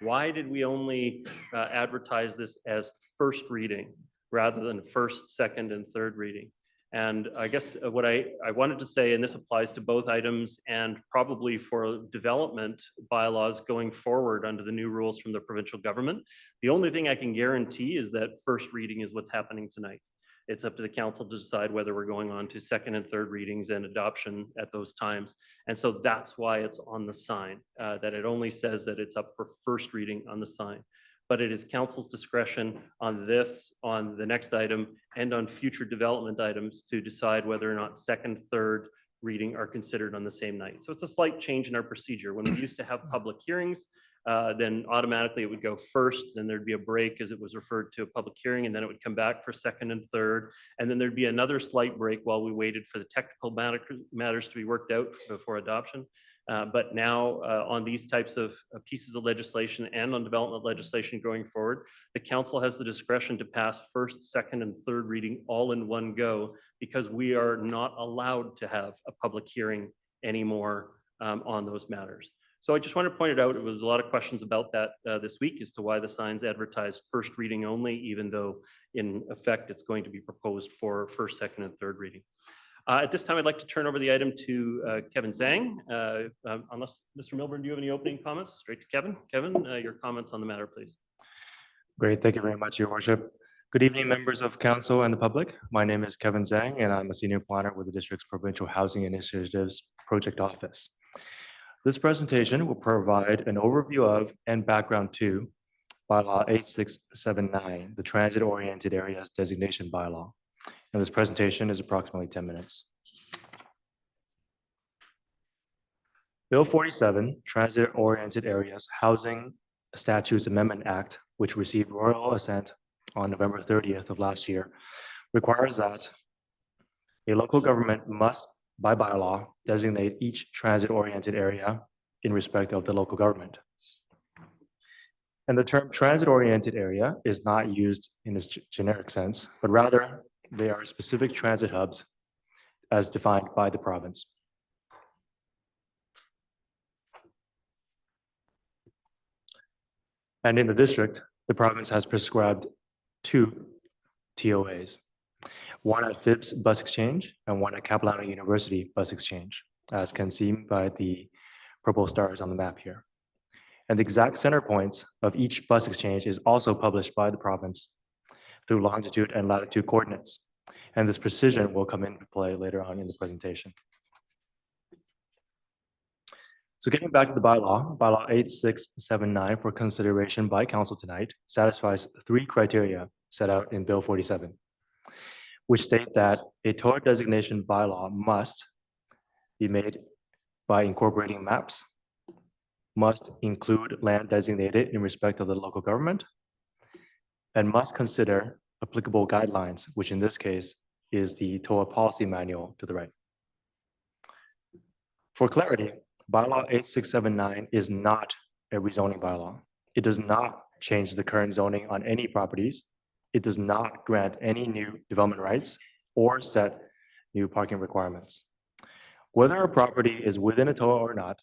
why did we only advertise this as first reading rather than first, second, and third reading? And I guess what I wanted to say, and this applies to both items and probably for development bylaws going forward under the new rules from the provincial government. The only thing I can guarantee is that first reading is what's happening tonight. It's up to the council to decide whether we're going on to second and third readings and adoption at those times. And so that's why it's on the sign, that it only says that it's up for first reading on the sign. But it is council's discretion on this, on the next item, and on future development items to decide whether or not second, third reading are considered on the same night. So it's a slight change in our procedure. When we used to have public hearings, then automatically it would go first, then there'd be a break as it was referred to a public hearing, and then it would come back for second and third, and then there'd be another slight break while we waited for the technical matters to be worked out before adoption. But now on these types of pieces of legislation and on development legislation going forward, the council has the discretion to pass first, second, and third reading all in one go, because we are not allowed to have a public hearing anymore on those matters. So I just want to point it out. It was a lot of questions about that this week as to why the signs advertised first reading only, even though in effect it's going to be proposed for first, second, and third reading. At this time, I'd like to turn over the item to Kevin Zhang. Unless Mr. Milburn, do you have any opening comments? Straight to Kevin. Kevin, your comments on the matter, please. Great. Thank you very much, Your Worship. Good evening, members of council and the public. My name is Kevin Zhang, and I'm a senior planner with the district's Provincial Housing Initiatives Project Office. This presentation will provide an overview of and background to Bylaw 8679, the Transit-Oriented Areas Designation Bylaw. And this presentation is approximately 10 minutes. Bill 47, Transit-Oriented Areas Housing Statutes Amendment Act, which received royal assent on November 30th of last year, requires that a local government must, by bylaw, designate each transit-oriented area in respect of the local government. And the term transit-oriented area is not used in its generic sense, but rather they are specific transit hubs as defined by the province. And in the district, the province has prescribed 2 TOAs, one at Phipps Bus Exchange and one at Capilano University Bus Exchange, as can see by the purple stars on the map here. And the exact center points of each bus exchange is also published by the province through longitude and latitude coordinates. And this precision will come into play later on in the presentation. So getting back to the bylaw, Bylaw 8679 for consideration by council tonight satisfies 3 criteria set out in Bill 47, which state that a TOA designation bylaw must be made by incorporating maps, must include land designated in respect of the local government, and must consider applicable guidelines, which in this case is the TOA policy manual to the right. For clarity, Bylaw 8679 is not a rezoning bylaw. It does not change the current zoning on any properties. It does not grant any new development rights or set new parking requirements. Whether a property is within a TOA or not,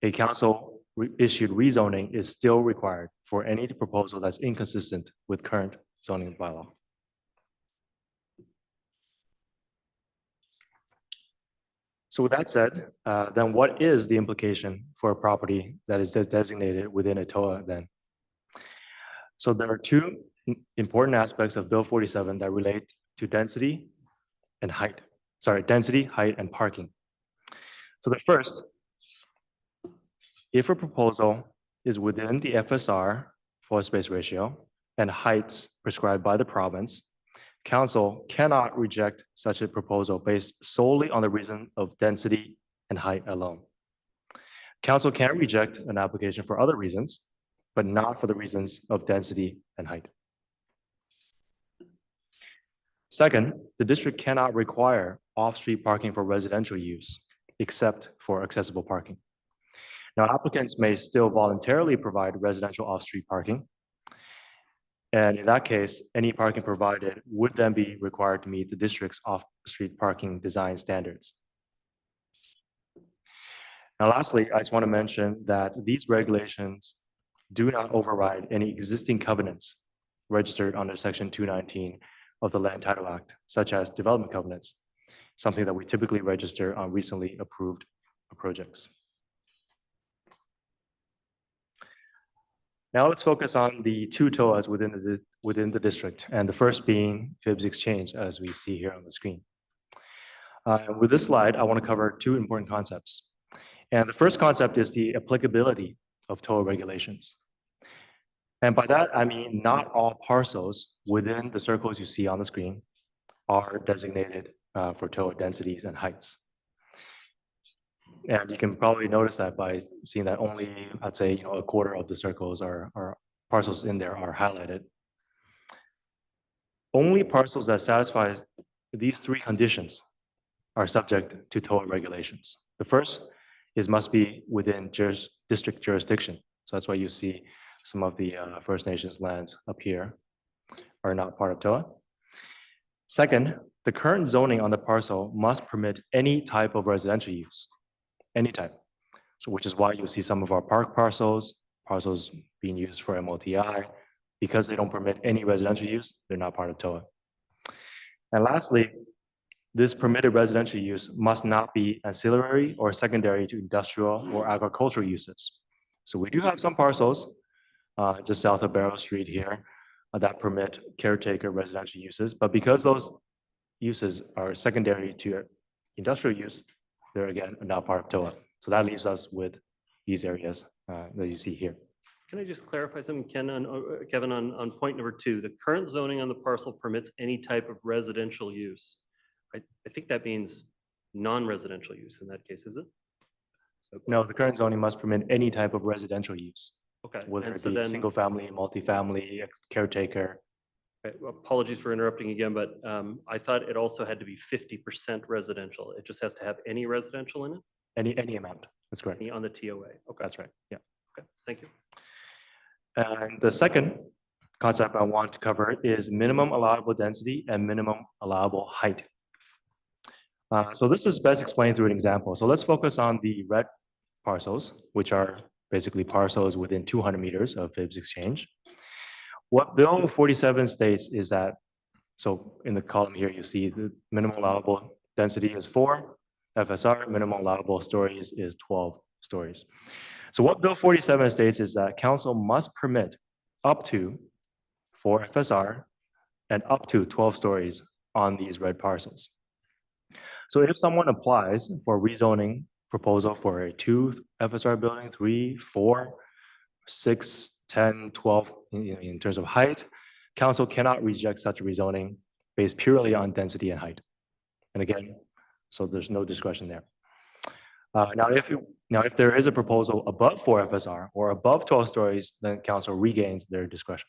a council issued rezoning is still required for any proposal that's inconsistent with current zoning bylaw. So with that said, then what is the implication for a property that is designated within a TOA then? So there are 2 important aspects of Bill 47 that relate to density and height. Sorry, density, height, and parking. So the first, if a proposal is within the FSR floor space ratio and heights prescribed by the province, council cannot reject such a proposal based solely on the reason of density and height alone. Council can reject an application for other reasons, but not for the reasons of density and height. Second, the district cannot require off-street parking for residential use, except for accessible parking. Now, applicants may still voluntarily provide residential off-street parking. And in that case, any parking provided would then be required to meet the district's off-street parking design standards. Now, lastly, I just want to mention that these regulations do not override any existing covenants registered under Section 219 of the Land Title Act, such as development covenants, something that we typically register on recently approved projects. Now let's focus on the two TOAs within the district, and the first being FIBS Exchange, as we see here on the screen. With this slide, I want to cover two important concepts. And the first concept is the applicability of TOA regulations. And by that, I mean not all parcels within the circles you see on the screen are designated for TOA densities and heights. And you can probably notice that by seeing that only, I'd say, a quarter of the circles are parcels in there are highlighted. Only parcels that satisfy these three conditions are subject to TOA regulations. The first is must be within district jurisdiction. So that's why you see some of the First Nations lands up here are not part of TOA. Second, the current zoning on the parcel must permit any type of residential use, any type. So which is why you see some of our park parcels being used for MOTI. Because they don't permit any residential use, they're not part of TOA. And lastly, this permitted residential use must not be ancillary or secondary to industrial or agricultural uses. So we do have some parcels just south of Barrow Street here that permit caretaker residential uses, but because those uses are secondary to industrial use, they're again not part of TOA. So that leaves us with these areas that you see here. Can I just clarify something, Kevin, on point number 2? The current zoning on the parcel permits any type of residential use. I think that means non-residential use in that case, is it? So, no, the current zoning must permit any type of residential use. Okay. Whether and it so be then, single family, multifamily, caretaker. okay, apologies for interrupting again, but I thought it also had to be 50% residential. It just has to have any residential in it? Any amount, that's correct. On the TOA, okay. That's right, yeah. Okay, thank you. And the second concept I want to cover is minimum allowable density and minimum allowable height. So this is best explained through an example. So let's focus on the red parcels, which are basically parcels within 200 meters of FIBS Exchange. What Bill 47 states is that, so in the column here, you see the minimum allowable density is 4 FSR, minimum allowable stories is 12 stories. So what Bill 47 states is that council must permit up to 4 FSR and up to 12 stories on these red parcels. So if someone applies for rezoning proposal for a 2 FSR building, 3, 4, 6, 10, 12 in terms of height, council cannot reject such rezoning based purely on density and height. And again, so there's no discretion there. Now, if there is a proposal above 4 FSR or above 12 stories, then council regains their discretion.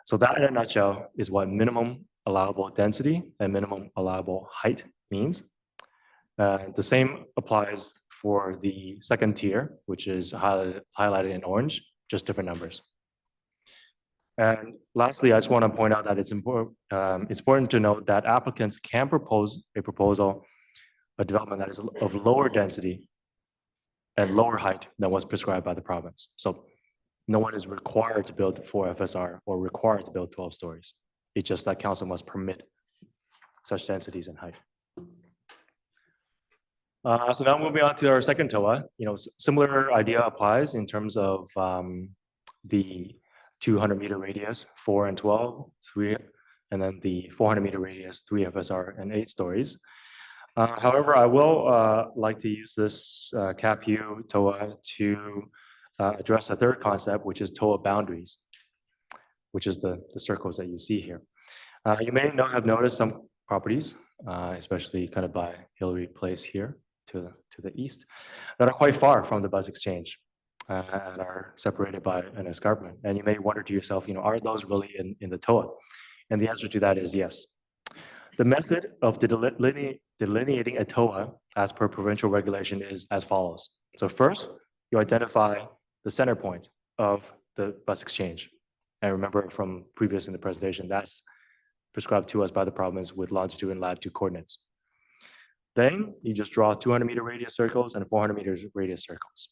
So that in a nutshell is what minimum allowable density and minimum allowable height means. The same applies for the second tier, which is highlighted in orange, just different numbers. And lastly, I just want to point out that it's important to note that applicants can propose a development that is of lower density and lower height than what's prescribed by the province. So no one is required to build 4 FSR or required to build 12 stories. It's just that council must permit such densities and height. So now moving on to our second TOA, similar idea applies in terms of the 200-meter radius, 4 and 12, 3, and then the 400-meter radius, 3 FSR and 8 stories. However, I will like to use this CAPU TOA to address a third concept, which is TOA boundaries, which is the circles that you see here. You may not have noticed some properties, especially kind of by Hillary Place here to the east, that are quite far from the bus exchange and are separated by an escarpment. And you may wonder to yourself, are those really in the TOA? And the answer to that is yes. The method of delineating a TOA as per provincial regulation is as follows. So first, you identify the center point of the bus exchange. And remember from previous in the presentation, that's prescribed to us by the province with longitude and latitude coordinates. Then you just draw 200-meter radius circles and 400-meter radius circles.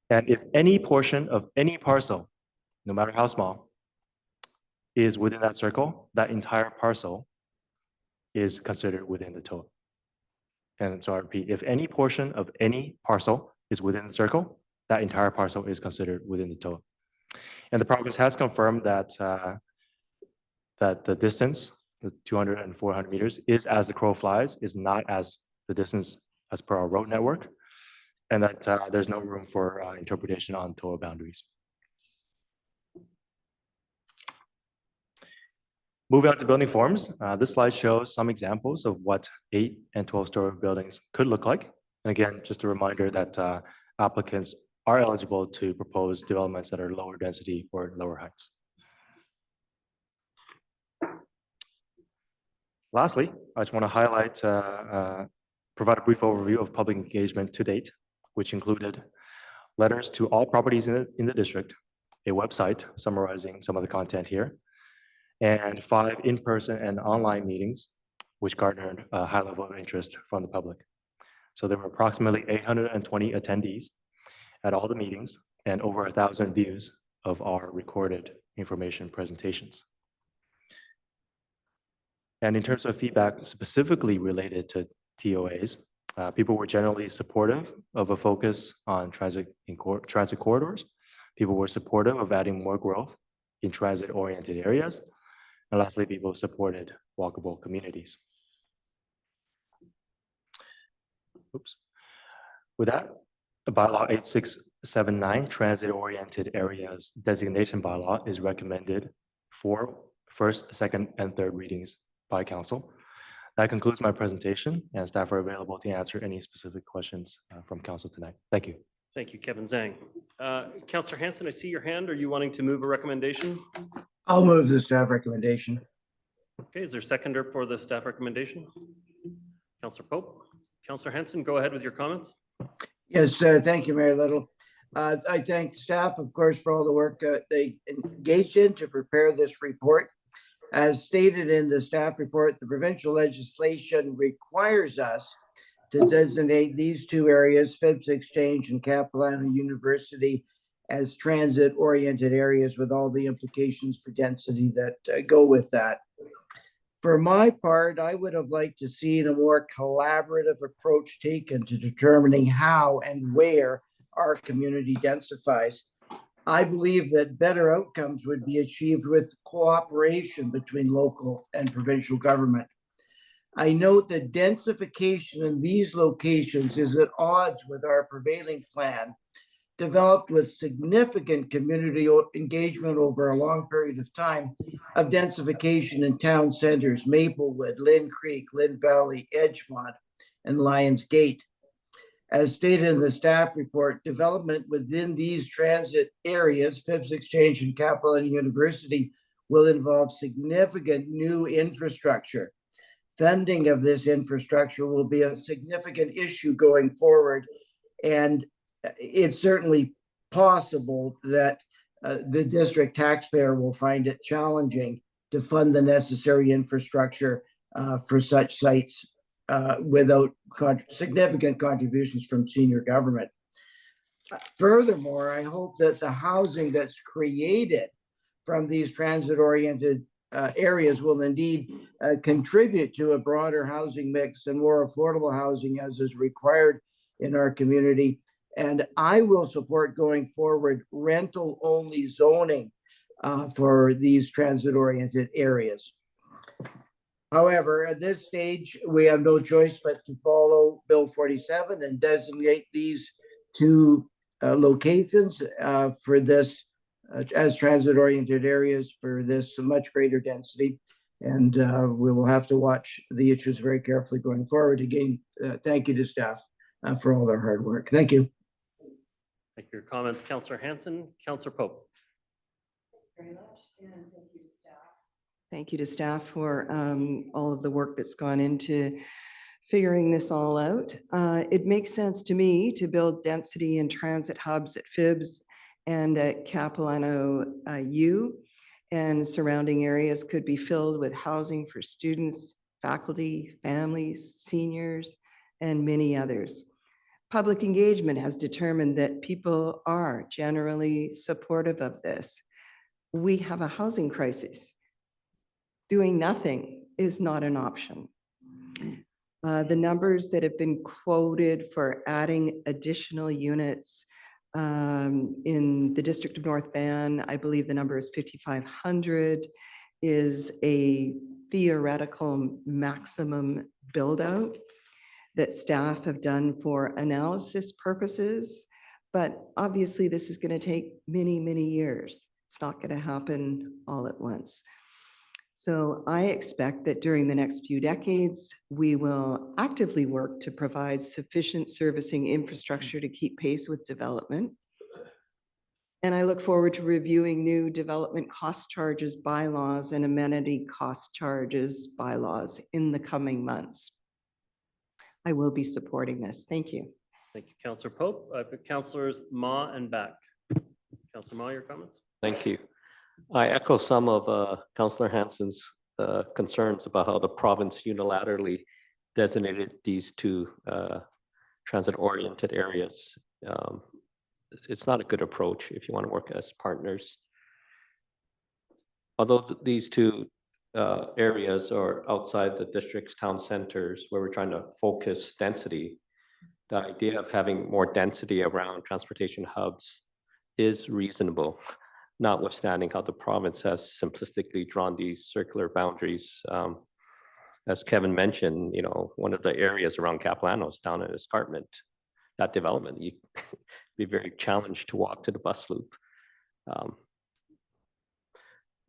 And if any portion of any parcel, no matter how small, is within that circle, that entire parcel is considered within the TOA. And so I repeat, if any portion of any parcel is within the circle, that entire parcel is considered within the TOA. And the province has confirmed that that the distance, the 200 and 400 meters, is as the crow flies, is not as the distance as per our road network, and that there's no room for interpretation on TOA boundaries. Moving on to building forms, this slide shows some examples of what 8 and 12-story buildings could look like. And again, just a reminder that applicants are eligible to propose developments that are lower density or lower heights. Lastly, I just want to highlight, provide a brief overview of public engagement to date, which included letters to all properties in the district, a website summarizing some of the content here, and 5 in-person and online meetings, which garnered a high level of interest from the public. So there were approximately 820 attendees at all the meetings and over 1,000 views of our recorded information presentations. And in terms of feedback specifically related to TOAs, people were generally supportive of a focus on transit corridors. People were supportive of adding more growth in transit-oriented areas. And lastly, people supported walkable communities. Oops. With that, Bylaw 8679, transit-oriented areas designation bylaw, is recommended for first, second, and third readings by council. That concludes my presentation, and staff are available to answer any specific questions from council tonight. Thank you. Thank you, Kevin Zhang. Councillor Hanson, I see your hand. Are you wanting to move a recommendation? I'll move the staff recommendation. Okay, is there a seconder for the staff recommendation? Councillor Pope. Councillor Hanson, go ahead with your comments. Yes, thank you, Mayor Little. I thank staff, of course, for all the work they engaged in to prepare this report. As stated in the staff report, the provincial legislation requires us to designate these 2 areas, Phibbs Exchange and Capilano University, as transit-oriented areas with all the implications for density that go with that. For my part, I would have liked to see a more collaborative approach taken to determining how and where our community densifies. I believe that better outcomes would be achieved with cooperation between local and provincial government. I note that densification in these locations is at odds with our prevailing plan, developed with significant community engagement over a long period of time, of densification in town centers, Maplewood, Lynn Creek, Lynn Valley, Edgemont, and Lions Gate. As stated in the staff report, development within these transit areas, Phibbs Exchange and Capilano University, will involve significant new infrastructure. Funding of this infrastructure will be a significant issue going forward, and it's certainly possible that the district taxpayer will find it challenging to fund the necessary infrastructure for such sites without significant contributions from senior government. Furthermore, I hope that the housing that's created from these transit-oriented areas will indeed contribute to a broader housing mix and more affordable housing as is required in our community. And I will support going forward rental-only zoning for these transit-oriented areas. However, at this stage, we have no choice but to follow Bill 47 and designate these 2 locations for this as transit-oriented areas for this much greater density. And we will have to watch the issues very carefully going forward. Again, thank you to staff for all their hard work. Thank you. Thank you for your comments, Councillor Hanson. Councillor Pope. Very much, and thank you to staff. Thank you to staff for all of the work that's gone into figuring this all out. It makes sense to me to build density and transit hubs at Phibbs and at Capilano U, and surrounding areas could be filled with housing for students, faculty, families, seniors, and many others. Public engagement has determined that people are generally supportive of this. We have a housing crisis. doing nothing is not an option. The numbers that have been quoted for adding additional units in the District of North Van, I believe the number is 5,500, is a theoretical maximum build out that staff have done for analysis purposes. But obviously this is going to take many, many years. It's not going to happen all at once. So I expect that during the next few decades, we will actively work to provide sufficient servicing infrastructure to keep pace with development. And I look forward to reviewing new development cost charges bylaws and amenity cost charges bylaws in the coming months. I will be supporting this. Thank you. Thank you, Councillor Pope. I've got Councillors Ma and Back. Councillor Ma, your comments? Thank you. I echo some of Councillor Hansen's concerns about how the province unilaterally designated these two transit-oriented areas. It's not a good approach if you want to work as partners. Although these two areas are outside the district's town centers where we're trying to focus density, the idea of having more density around transportation hubs is reasonable, notwithstanding how the province has simplistically drawn these circular boundaries. As Kevin mentioned, you know, one of the areas around Capilano is down in Escarpment. That development, you be very challenged to walk to the bus loop.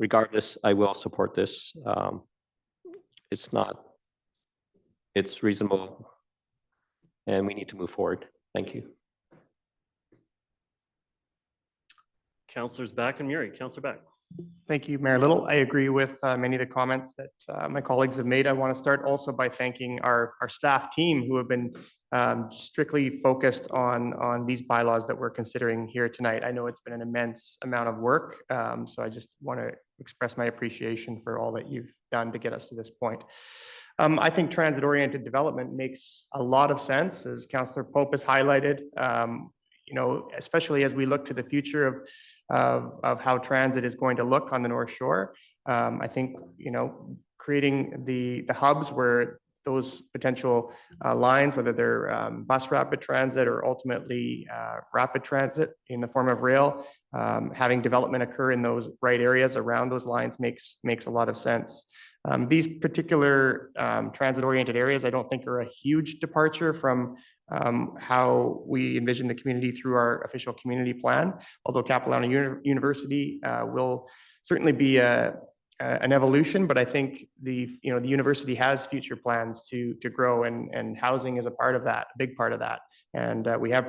Regardless, I will support this. It's reasonable and we need to move forward. Thank you. Councillors Back and Murray. Councillor Back. Thank you, Mayor Little. I agree with many of the comments that my colleagues have made. I want to start also by thanking our staff team who have been strictly focused on these bylaws that we're considering here tonight. I know it's been an immense amount of work, so I just want to express my appreciation for all that you've done to get us to this point. I think transit-oriented development makes a lot of sense, as Councillor Pope has highlighted. You know, especially as we look to the future of how transit is going to look on the North Shore. I think, you know, creating the hubs where those potential lines, whether they're bus rapid transit or ultimately rapid transit in the form of rail, having development occur in those right areas around those lines makes a lot of sense. These particular transit-oriented areas, I don't think are a huge departure from how we envision the community through our official community plan, although Capilano University will certainly be an evolution, but I think the university has future plans to grow, and housing is a part of that, a big part of that. And we have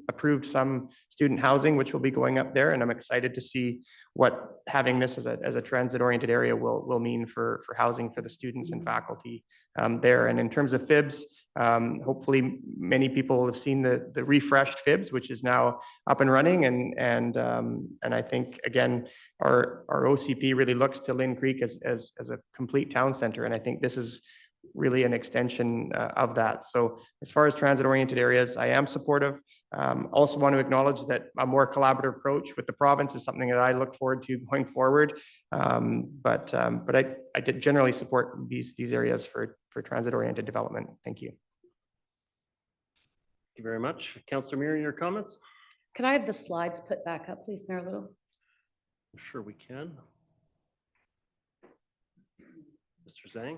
approved some student housing, which will be going up there, and I'm excited to see what having this as a transit-oriented area will mean for housing for the students and faculty there. And in terms of FIBS, hopefully many people have seen the refreshed FIBS, which is now up and running, and I think again our OCP really looks to Lynn Creek as a complete town center, and I think this is really an extension of that. So as far as transit-oriented areas, I am supportive. Also want to acknowledge that a more collaborative approach with the province is something that I look forward to going forward. But I did generally support these areas for transit-oriented development. Thank you. Thank you very much. Councillor Murray, your comments? Could I have the slides put back up, please, Mayor Little? Sure we can. Mr. Zhang.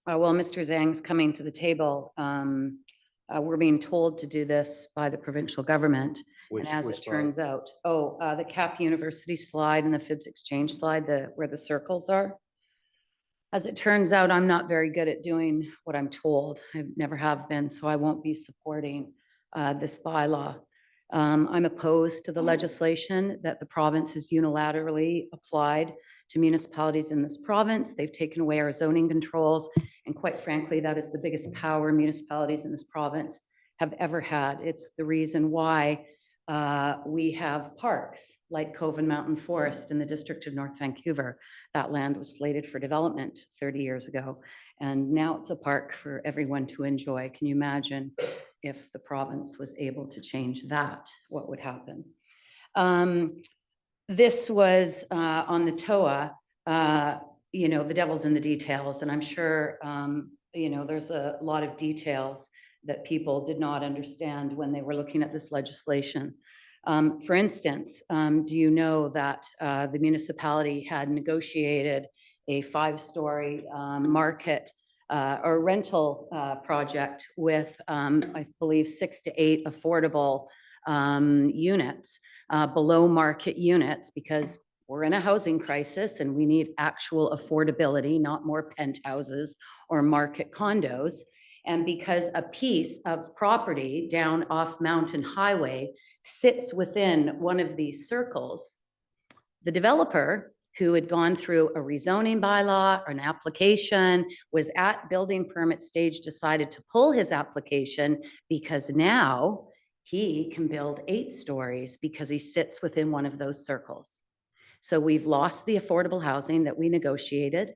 Well, Mr. Zhang's coming to the table. We're being told to do this by the provincial government. And as it turns out, the Cap University slide and the FIBS exchange slide, where the circles are. As it turns out, I'm not very good at doing what I'm told. I never have been, so I won't be supporting this bylaw. I'm opposed to the legislation that the province has unilaterally applied to municipalities in this province. They've taken away our zoning controls, and quite frankly, that is the biggest power municipalities in this province have ever had. It's the reason why we have parks like Cove and Mountain Forest in the district of North Vancouver. That land was slated for development 30 years ago, and now it's a park for everyone to enjoy. Can you imagine if the province was able to change that, what would happen? This was on the TOA. you know, the devil's in the details, and I'm sure, you know, there's a lot of details that people did not understand when they were looking at this legislation. For instance, do you know that the municipality had negotiated a 5-story market or rental project with, I believe, 6 to 8 affordable units, below market units, because we're in a housing crisis and we need actual affordability, not more penthouses or market condos. And because a piece of property down off Mountain Highway sits within one of these circles, the developer, who had gone through a rezoning bylaw or an application, was at building permit stage, decided to pull his application because now he can build 8 stories because he sits within one of those circles. So we've lost the affordable housing that we negotiated.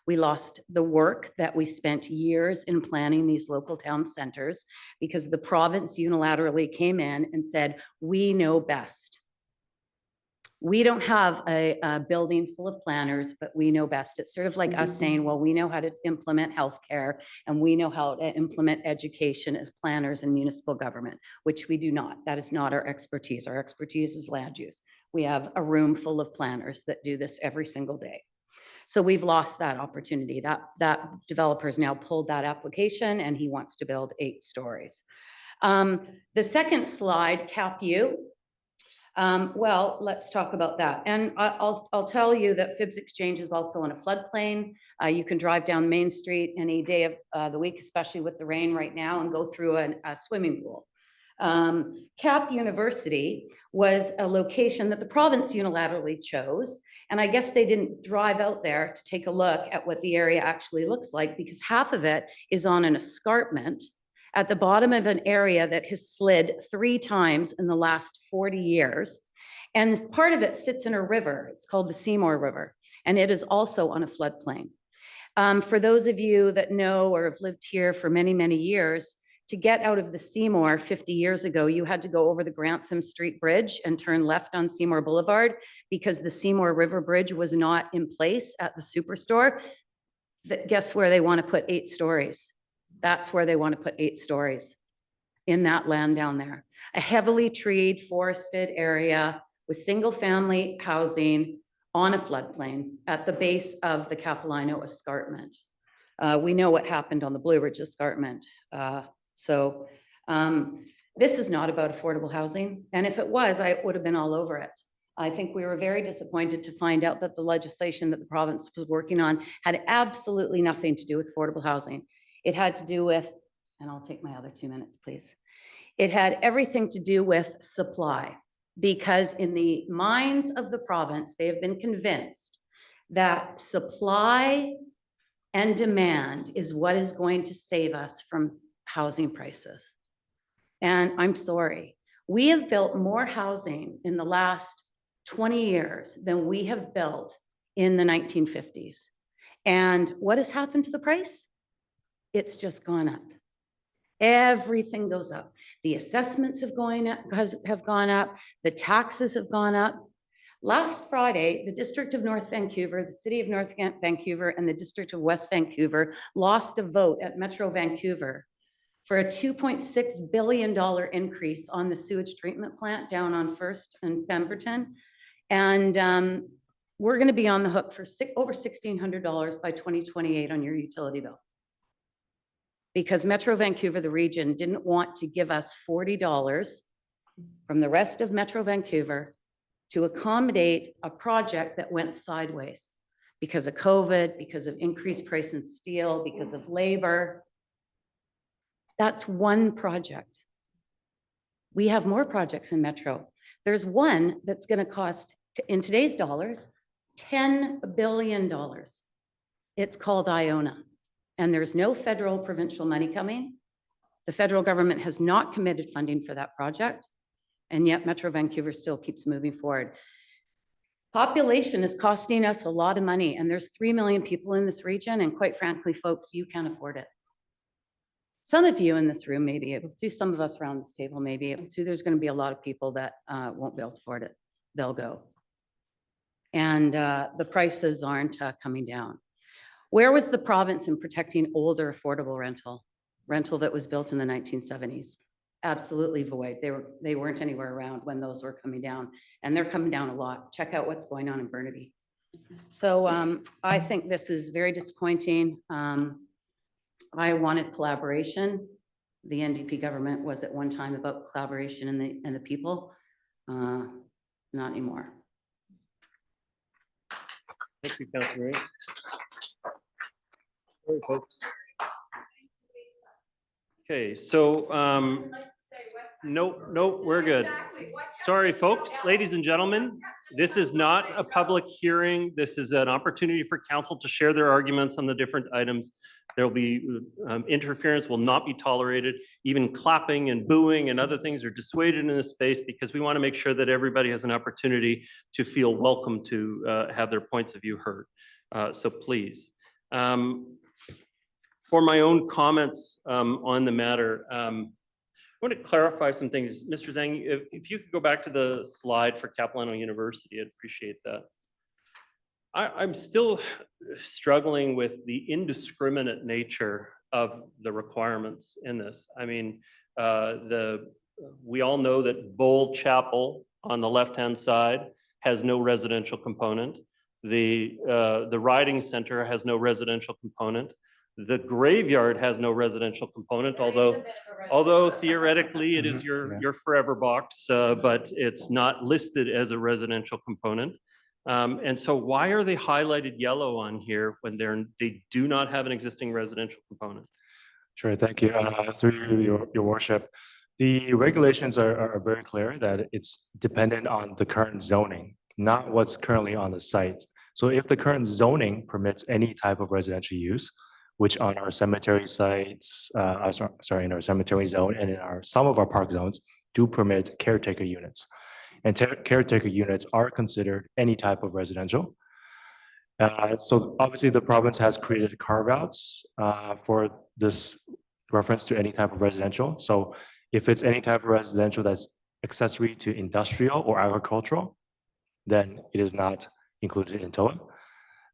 We lost the work that we spent years in planning these local town centers because the province unilaterally came in and said, we know best. We don't have a building full of planners, but we know best. It's sort of like us saying, well, we know how to implement healthcare and we know how to implement education as planners in municipal government, which we do not. That is not our expertise. Our expertise is land use. We have a room full of planners that do this every single day. So we've lost that opportunity. That developer's now pulled that application and he wants to build 8 stories. The second slide, Cap U. Well, let's talk about that. And I'll tell you that Phibbs Exchange is also on a floodplain. You can drive down Main Street any day of the week, especially with the rain right now, and go through a swimming pool. Cap University was a location that the province unilaterally chose. And I guess they didn't drive out there to take a look at what the area actually looks like, because half of it is on an escarpment at the bottom of an area that has slid 3 times in the last 40 years. And part of it sits in a river. It's called the Seymour River, and it is also on a floodplain. For those of you that know or have lived here for many, many years, to get out of the Seymour 50 years ago, you had to go over the Grantham Street Bridge and turn left on Seymour Boulevard because the Seymour River Bridge was not in place at the Superstore. Guess where they want to put 8 stories? That's where they want to put 8 stories, in that land down there. A heavily treed, forested area with single-family housing on a floodplain at the base of the Capilano Escarpment. We know what happened on the Blue Ridge Escarpment. This is not about affordable housing. And if it was, I would have been all over it. I think we were very disappointed to find out that the legislation that the province was working on had absolutely nothing to do with affordable housing. It had to do with, and I'll take my other 2 minutes, please. It had everything to do with supply, because in the minds of the province, they have been convinced that supply and demand is what is going to save us from housing prices. And I'm sorry, we have built more housing in the last 20 years than we have built in the 1950s. And what has happened to the price? It's just gone up. Everything goes up. The assessments have gone up. The taxes have gone up. Last Friday, the District of North Vancouver, the City of North Vancouver, and the District of West Vancouver lost a vote at Metro Vancouver for a $2.6 billion increase on the sewage treatment plant down on First and Pemberton. And we're going to be on the hook for over $1,600 by 2028 on your utility bill. Because Metro Vancouver, the region, didn't want to give us $40 from the rest of Metro Vancouver to accommodate a project that went sideways because of COVID, because of increased price in steel, because of labor. That's one project. We have more projects in Metro. There's one that's going to cost, in today's dollars, $10 billion. It's called Iona. And there's no federal provincial money coming. The federal government has not committed funding for that project. And yet Metro Vancouver still keeps moving forward. Population is costing us a lot of money, and there's 3 million people in this region. And quite frankly, folks, you can't afford it. Some of you in this room may be able to, some of us around this table may be able to. There's going to be a lot of people that won't be able to afford it. They'll go. and the prices aren't coming down. Where was the province in protecting older affordable rental that was built in the 1970s? Absolutely void. They weren't anywhere around when those were coming down, and they're coming down a lot. Check out what's going on in Burnaby. So I think this is very disappointing. I wanted collaboration. The NDP government was at one time about collaboration and the people. Not anymore. Thank you, Councilor. Sorry, folks. Okay, so no, we're good. Sorry, folks, ladies and gentlemen, this is not a public hearing. This is an opportunity for council to share their arguments on the different items. There will be interference will not be tolerated. Even clapping and booing and other things are dissuaded in this space because we want to make sure that everybody has an opportunity to feel welcome to have their points of view heard. So please. For my own comments on the matter, I want to clarify some things. Mr. Zhang, if you could go back to the slide for Capilano University, I'd appreciate that. I'm still struggling with the indiscriminate nature of the requirements in this. I mean, we all know that Bowl Chapel on the left-hand side has no residential component. The riding center has no residential component. The graveyard has no residential component, although theoretically it is your forever box, but it's not listed as a residential component. And so why are they highlighted yellow on here when they do not have an existing residential component? Sure, thank you. Through your worship, the regulations are very clear that it's dependent on the current zoning, not what's currently on the site. So if the current zoning permits any type of residential use, which on our cemetery sites, in our cemetery zone and in some of our park zones do permit caretaker units. And caretaker units are considered any type of residential. So obviously the province has created carve-outs for this reference to any type of residential. So if it's any type of residential that's accessory to industrial or agricultural, then it is not included in TOA.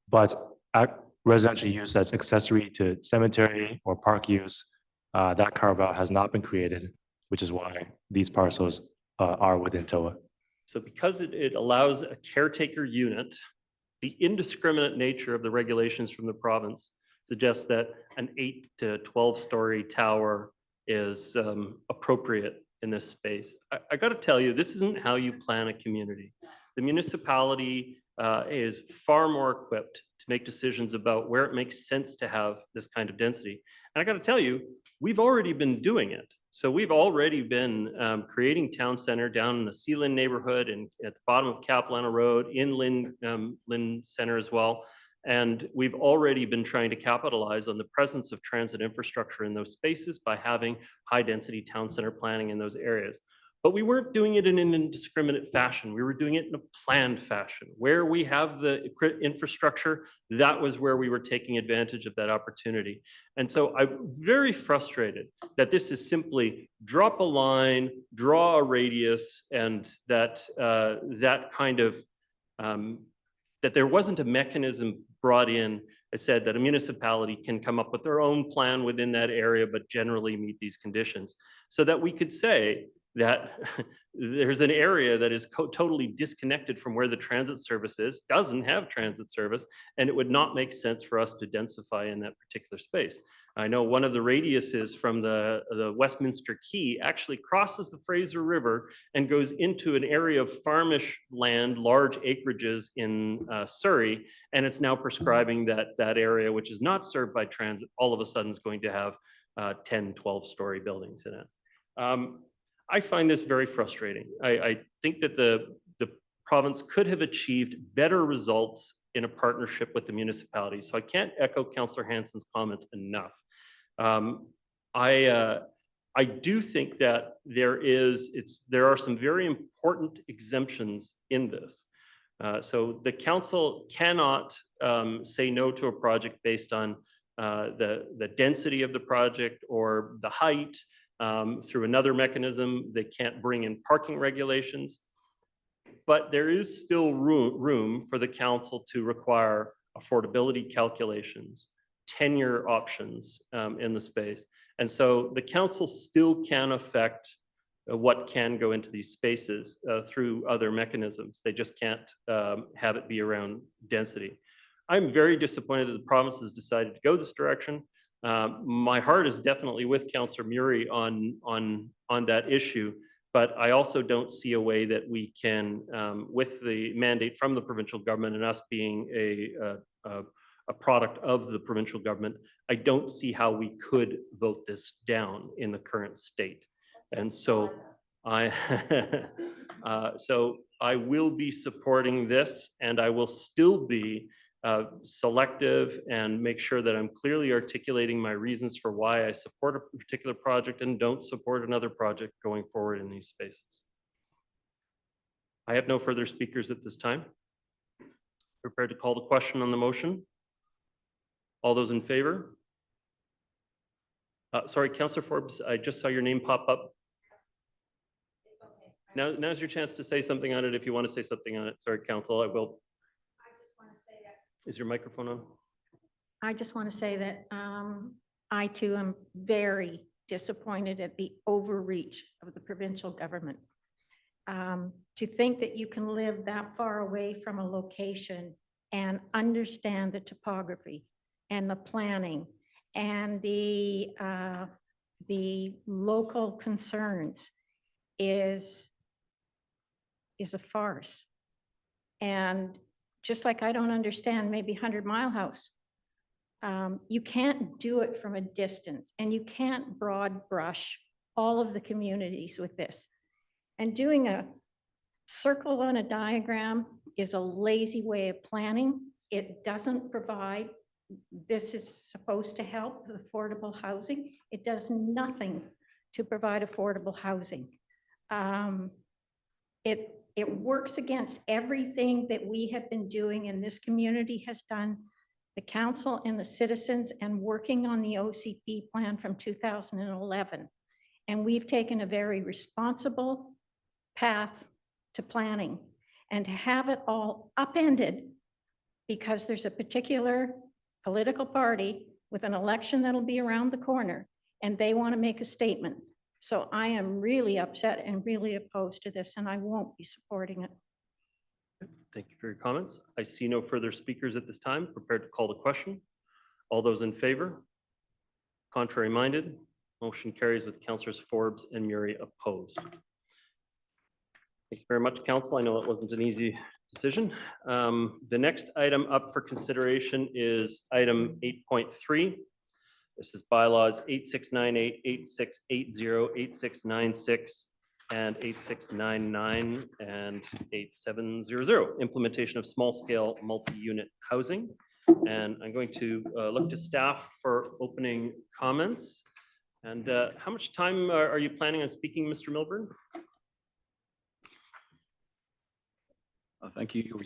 But residential use that's accessory to cemetery or park use, that carve-out has not been created, which is why these parcels are within TOA. So because it allows a caretaker unit, the indiscriminate nature of the regulations from the province suggests that an 8 to 12-story tower is appropriate in this space. I got to tell you, this isn't how you plan a community. The municipality is far more equipped to make decisions about where it makes sense to have this kind of density. And I got to tell you, we've already been doing it. So we've already been creating town center down in the Sealand neighborhood and at the bottom of Capilano Road in Lynn Center as well. And we've already been trying to capitalize on the presence of transit infrastructure in those spaces by having high density town center planning in those areas. But we weren't doing it in an indiscriminate fashion. We were doing it in a planned fashion. Where we have the infrastructure, that was where we were taking advantage of that opportunity. And so I'm very frustrated that this is simply drop a line, draw a radius, and that that there wasn't a mechanism brought in. I said that a municipality can come up with their own plan within that area, but generally meet these conditions, so that we could say that there's an area that is totally disconnected from where the transit service is, doesn't have transit service, and it would not make sense for us to densify in that particular space. I know one of the radiuses from the Westminster Quay actually crosses the Fraser River and goes into an area of farmish land, large acreages in Surrey, and it's now prescribing that that area, which is not served by transit, all of a sudden is going to have 10, 12-story buildings in it. I find this very frustrating. I think that the province could have achieved better results in a partnership with the municipality. So I can't echo Councillor Hansen's comments enough. I do think that there are some very important exemptions in this. So the council cannot say no to a project based on the density of the project or the height. Through another mechanism, they can't bring in parking regulations. but there is still room for the council to require affordability calculations, tenure options in the space. And so the council still can affect what can go into these spaces through other mechanisms. They just can't have it be around density. I'm very disappointed that the province has decided to go this direction. My heart is definitely with Councillor Murray on that issue, but I also don't see a way that we can, with the mandate from the provincial government and us being a product of the provincial government, I don't see how we could vote this down in the current state. And so so I will be supporting this, and I will still be selective and make sure that I'm clearly articulating my reasons for why I support a particular project and don't support another project going forward in these spaces. I have no further speakers at this time. Prepared to call the question on the motion. All those in favor? Sorry, Councillor Forbes, I just saw your name pop up. Now's your chance to say something on it if you want to say something on it. Sorry, Council, I will. I just want to say that. Is your microphone on? I just want to say that I too am very disappointed at the overreach of the provincial government. To think that you can live that far away from a location and understand the topography and the planning and the local concerns is a farce. And just like I don't understand maybe 100 Mile House, you can't do it from a distance, and you can't broad brush all of the communities with this. And doing a circle on a diagram is a lazy way of planning. It doesn't provide, this is supposed to help with affordable housing. It does nothing to provide affordable housing. It works against everything that we have been doing and this community has done, the council and the citizens, and working on the OCP plan from 2011. And we've taken a very responsible path to planning, and to have it all upended because there's a particular political party with an election that'll be around the corner and they want to make a statement. So I am really upset and really opposed to this, and I won't be supporting it. Thank you for your comments. I see no further speakers at this time. Prepared to call the question. All those in favor? Contrary minded? Motion carries with Councillors Forbes and Murray opposed. Thank you very much, Council. I know it wasn't an easy decision. The next item up for consideration is item 8.3. This is bylaws 8698, 8680, 8696, and 8699 and 8700, implementation of small scale multi-unit housing. And I'm going to look to staff for opening comments. And how much time are you planning on speaking, Mr. Milburn? Thank you,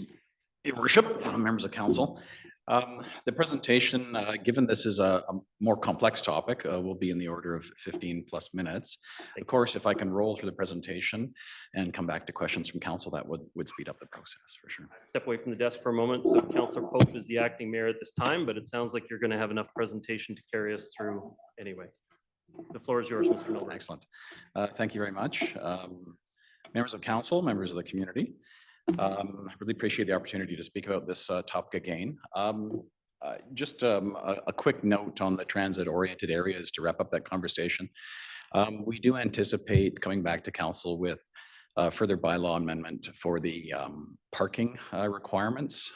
Your Worship, members of council. The presentation, given this is a more complex topic, will be in the order of 15+ minutes. Of course, if I can roll through the presentation and come back to questions from council, that would speed up the process for sure. Step away from the desk for a moment. So Councillor Pope is the acting mayor at this time, but it sounds like you're going to have enough presentation to carry us through anyway. The floor is yours, Mr. Milburn. Excellent. Thank you very much. Members of council, members of the community. I really appreciate the opportunity to speak about this topic again. Just a quick note on the transit-oriented areas to wrap up that conversation. We do anticipate coming back to council with further bylaw amendment for the parking requirements.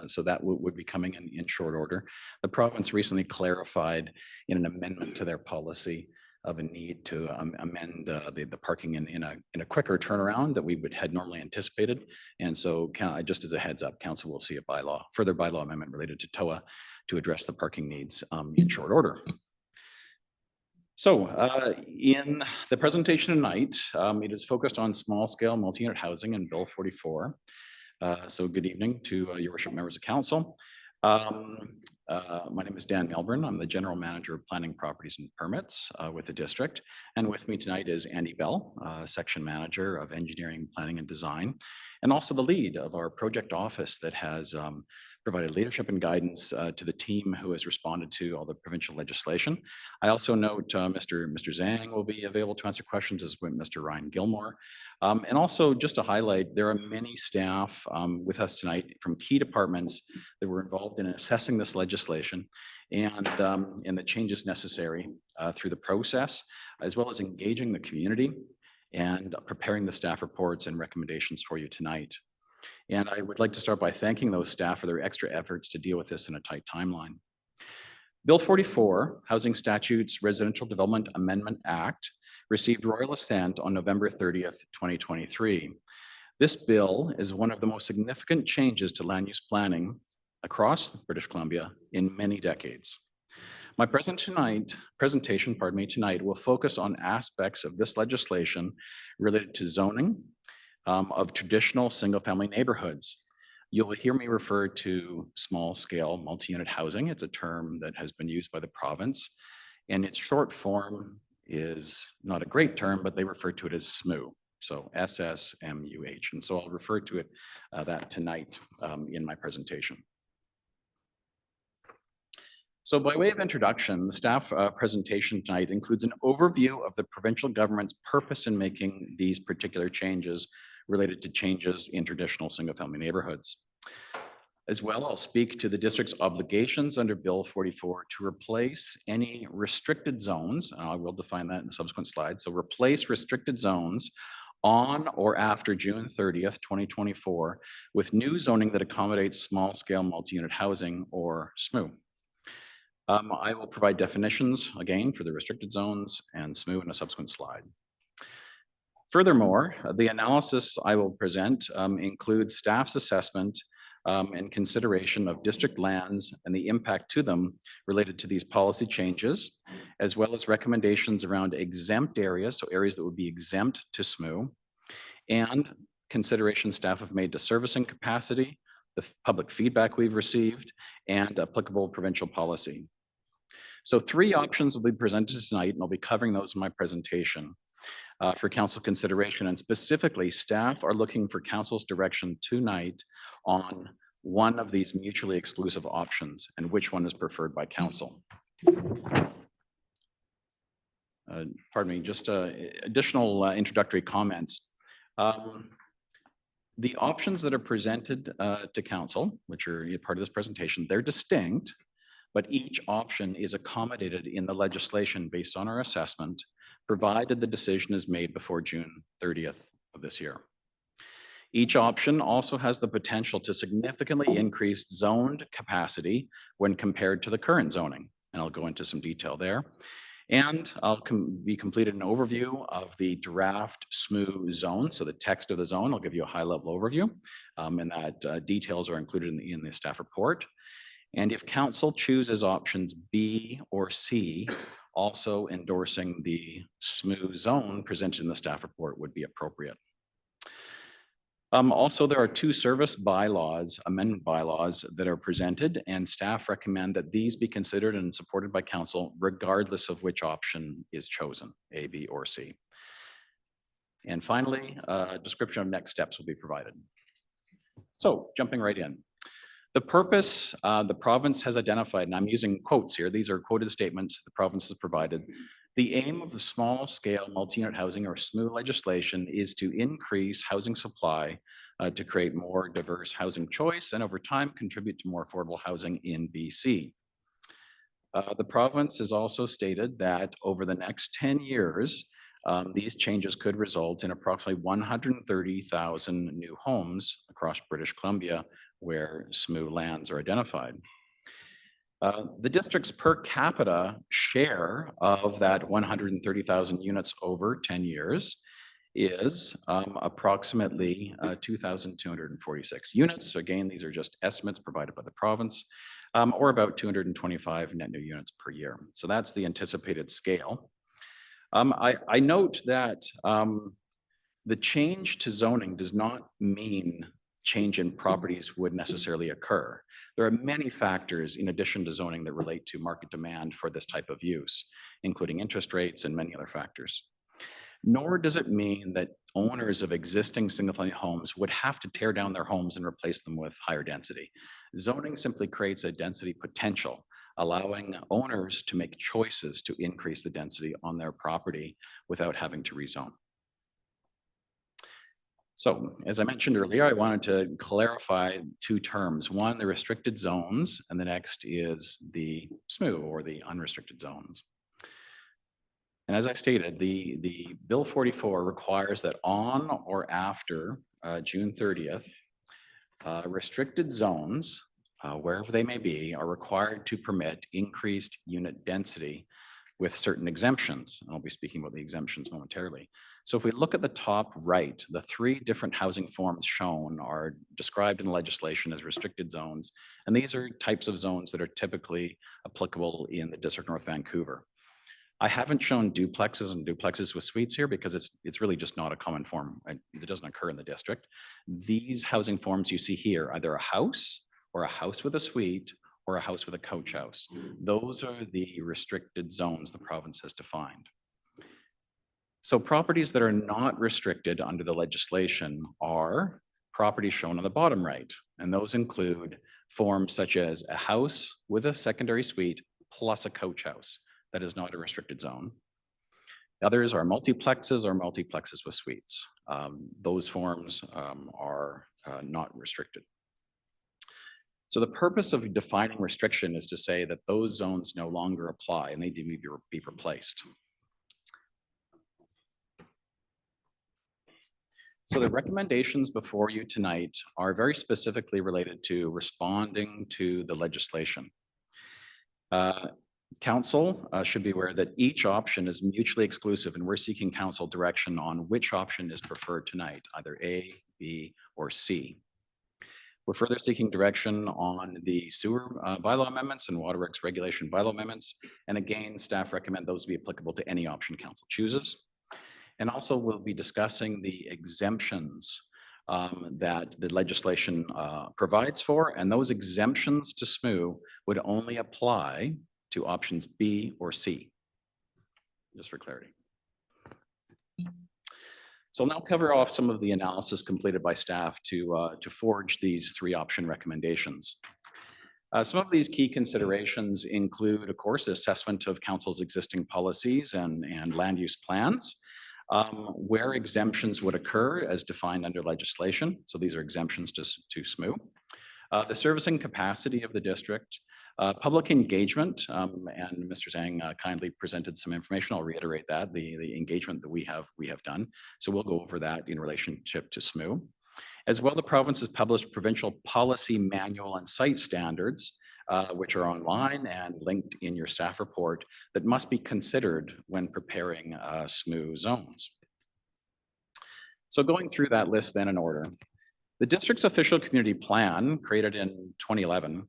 So that would be coming in short order. The province recently clarified in an amendment to their policy of a need to amend the parking in a quicker turnaround that we had normally anticipated. And so just as a heads up, council will see a further bylaw amendment related to TOA to address the parking needs in short order. So in the presentation tonight, it is focused on small scale multi-unit housing in Bill 44. So good evening to your worship, members of council. My name is Dan Melbourne. I'm the General Manager of Planning, Properties and Permits with the district. And with me tonight is Andy Bell, Section Manager of Engineering, Planning and Design, and also the lead of our project office that has provided leadership and guidance to the team who has responded to all the provincial legislation. I also note Mr. Zhang will be available to answer questions, as will Mr. Ryan Gilmore. And also just to highlight, there are many staff with us tonight from key departments that were involved in assessing this legislation and the changes necessary through the process, as well as engaging the community and preparing the staff reports and recommendations for you tonight. And I would like to start by thanking those staff for their extra efforts to deal with this in a tight timeline. Bill 44, Housing Statutes Residential Development Amendment Act, received royal assent on November 30th, 2023. This bill is one of the most significant changes to land use planning across British Columbia in many decades. My presentation tonight will focus on aspects of this legislation related to zoning of traditional single-family neighborhoods. You'll hear me refer to small-scale multi-unit housing. It's a term that has been used by the province, and its short form is not a great term, but they refer to it as SMUH. So SSMUH, and so I'll refer to it that tonight in my presentation. So by way of introduction, the staff presentation tonight includes an overview of the provincial government's purpose in making these particular changes related to changes in traditional single-family neighborhoods. As well, I'll speak to the district's obligations under Bill 44 to replace any restricted zones, and I will define that in a subsequent slide. So replace restricted zones on or after June 30th, 2024, with new zoning that accommodates small-scale multi-unit housing, or SMUH. I will provide definitions, again, for the restricted zones and SMUH in a subsequent slide. Furthermore, the analysis I will present includes staff's assessment and consideration of district lands and the impact to them related to these policy changes, as well as recommendations around exempt areas, so areas that would be exempt to SMUH, and consideration staff have made to servicing capacity, the public feedback we've received, and applicable provincial policy. So 3 options will be presented tonight, and I'll be covering those in my presentation for council consideration. And specifically, staff are looking for council's direction tonight on one of these mutually exclusive options and which one is preferred by council. Pardon me, just additional introductory comments. The options that are presented to council, which are part of this presentation, they're distinct, but each option is accommodated in the legislation based on our assessment, provided the decision is made before June 30th of this year. Each option also has the potential to significantly increase zoned capacity when compared to the current zoning, and I'll go into some detail there. And I'll be completed an overview of the draft SMUH zone. So the text of the zone, I'll give you a high-level overview, and that details are included in the staff report. And if council chooses options B or C, also endorsing the SMUH zone presented in the staff report would be appropriate. Also, there are 2 service bylaws, amendment bylaws, that are presented, and staff recommend that these be considered and supported by council regardless of which option is chosen, A, B, or C. And finally, a description of next steps will be provided. So jumping right in. The purpose the province has identified, and I'm using quotes here, these are quoted statements the province has provided. The aim of the small-scale multi-unit housing, or SMUH legislation, is to increase housing supply to create more diverse housing choice and over time contribute to more affordable housing in BC. The province has also stated that over the next 10 years, these changes could result in approximately 130,000 new homes across British Columbia where SMUH lands are identified. The district's per capita share of that 130,000 units over 10 years is approximately 2,246 units. So again, these are just estimates provided by the province, or about 225 net new units per year. So that's the anticipated scale. I note that the change to zoning does not mean change in properties would necessarily occur. There are many factors in addition to zoning that relate to market demand for this type of use, including interest rates and many other factors. Nor does it mean that owners of existing single-family homes would have to tear down their homes and replace them with higher density. Zoning simply creates a density potential, allowing owners to make choices to increase the density on their property without having to rezone. So, as I mentioned earlier, I wanted to clarify two terms. One, the restricted zones, and the next is the SMU, or the unrestricted zones. And as I stated, the Bill 44 requires that on or after June 30th, restricted zones, wherever they may be, are required to permit increased unit density with certain exemptions. And I'll be speaking about the exemptions momentarily. So if we look at the top right, the three different housing forms shown are described in legislation as restricted zones. And these are types of zones that are typically applicable in the District North Vancouver. I haven't shown duplexes and duplexes with suites here because it's really just not a common form. It doesn't occur in the district. These housing forms you see here, either a house or a house with a suite or a house with a coach house. Those are the restricted zones the province has defined. So properties that are not restricted under the legislation are properties shown on the bottom right. And those include forms such as a house with a secondary suite plus a coach house. That is not a restricted zone. Others are multiplexes or multiplexes with suites. Those forms are not restricted. So the purpose of defining restriction is to say that those zones no longer apply and they need to be replaced. So the recommendations before you tonight are very specifically related to responding to the legislation. Council should be aware that each option is mutually exclusive, and we're seeking council direction on which option is preferred tonight, either A, B, or C. We're further seeking direction on the sewer bylaw amendments and waterworks regulation bylaw amendments. And again, staff recommend those be applicable to any option council chooses. And also we'll be discussing the exemptions that the legislation provides for, and those exemptions to SMU would only apply to options B or C, just for clarity. So I'll now cover off some of the analysis completed by staff to forge these three option recommendations. Some of these key considerations include, of course, assessment of council's existing policies and land use plans, where exemptions would occur as defined under legislation. So these are exemptions to SMU. The servicing capacity of the district, public engagement, and Mr. Zhang kindly presented some information. I'll reiterate that, the engagement that we have done. So we'll go over that in relationship to SMU. As well, the province has published provincial policy manual and site standards, which are online and linked in your staff report, that must be considered when preparing SMU zones. So going through that list then in order. The district's official community plan, created in 2011,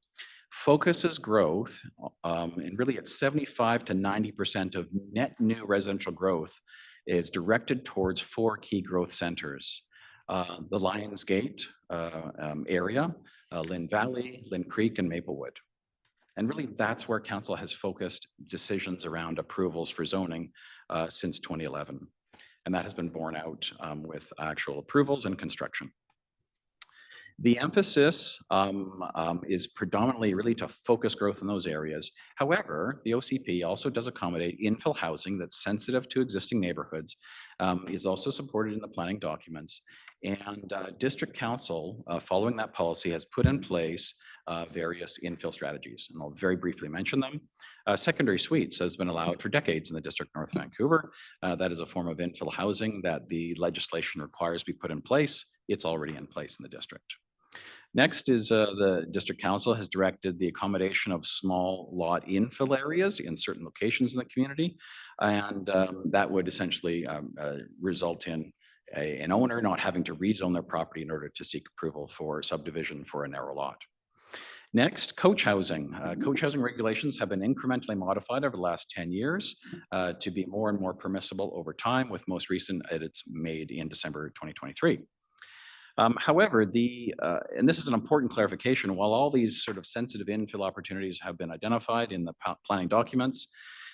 focuses growth, and really it's 75 to 90% of net new residential growth is directed towards four key growth centers. The Lions Gate area, Lynn Valley, Lynn Creek, and Maplewood. And really that's where council has focused decisions around approvals for zoning since 2011. And that has been borne out with actual approvals and construction. The emphasis is predominantly really to focus growth in those areas. However, the OCP also does accommodate infill housing that's sensitive to existing neighborhoods, is also supported in the planning documents. And district council, following that policy, has put in place various infill strategies, and I'll very briefly mention them. Secondary suites has been allowed for decades in the District North Vancouver. That is a form of infill housing that the legislation requires be put in place. It's already in place in the district. Next is the district council has directed the accommodation of small lot infill areas in certain locations in the community. And that would essentially result in an owner not having to rezone their property in order to seek approval for subdivision for a narrow lot. Next, coach housing. Coach housing regulations have been incrementally modified over the last 10 years to be more and more permissible over time, with most recent edits made in December 2023. However, and this is an important clarification, while all these sort of sensitive infill opportunities have been identified in the planning documents,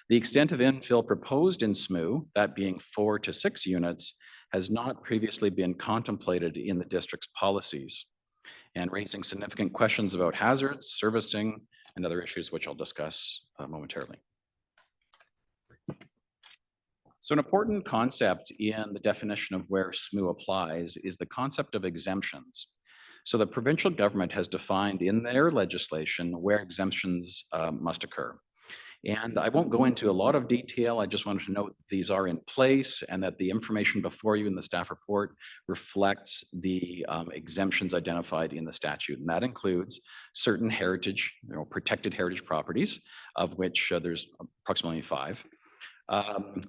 the extent of infill proposed in SMU, that being 4 to 6 units, has not previously been contemplated in the district's policies, and raising significant questions about hazards, servicing, and other issues which I'll discuss momentarily. So an important concept in the definition of where SMU applies is the concept of exemptions. So the provincial government has defined in their legislation where exemptions must occur. And I won't go into a lot of detail. I just wanted to note that these are in place and that the information before you in the staff report reflects the exemptions identified in the statute. And that includes certain heritage, protected heritage properties, of which there's approximately 5.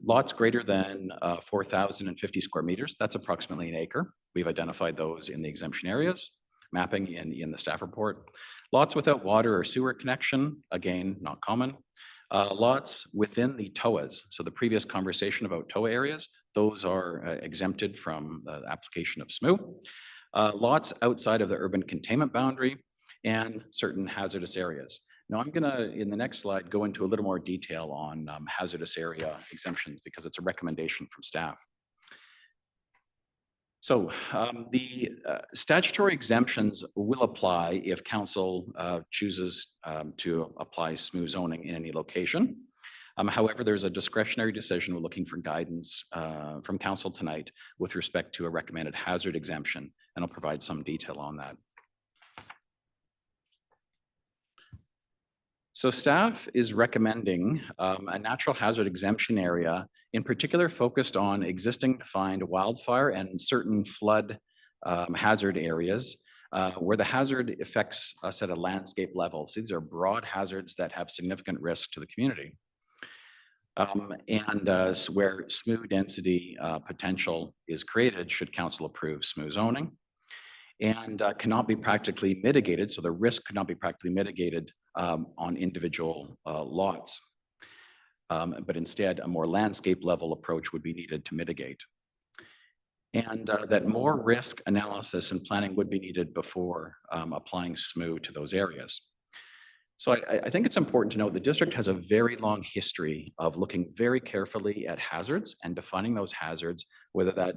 Lots greater than 4,050 square meters, that's approximately an acre. We've identified those in the exemption areas, mapping in the staff report. Lots without water or sewer connection, again, not common. Lots within the TOAs, so the previous conversation about TOA areas, those are exempted from the application of SMU. Lots outside of the urban containment boundary and certain hazardous areas. Now I'm gonna, in the next slide, go into a little more detail on hazardous area exemptions because it's a recommendation from staff. So the statutory exemptions will apply if council chooses to apply SMU zoning in any location. However, there's a discretionary decision. We're looking for guidance from council tonight with respect to a recommended hazard exemption, and I'll provide some detail on that. So staff is recommending a natural hazard exemption area, in particular focused on existing defined wildfire and certain flood hazard areas where the hazard affects us at a landscape level. So these are broad hazards that have significant risk to the community. Where SMU density potential is created should council approve SMU zoning, and cannot be practically mitigated. So the risk could not be practically mitigated on individual lots. But instead, a more landscape level approach would be needed to mitigate. And that more risk analysis and planning would be needed before applying SMU to those areas. So I think it's important to note the district has a very long history of looking very carefully at hazards and defining those hazards, whether that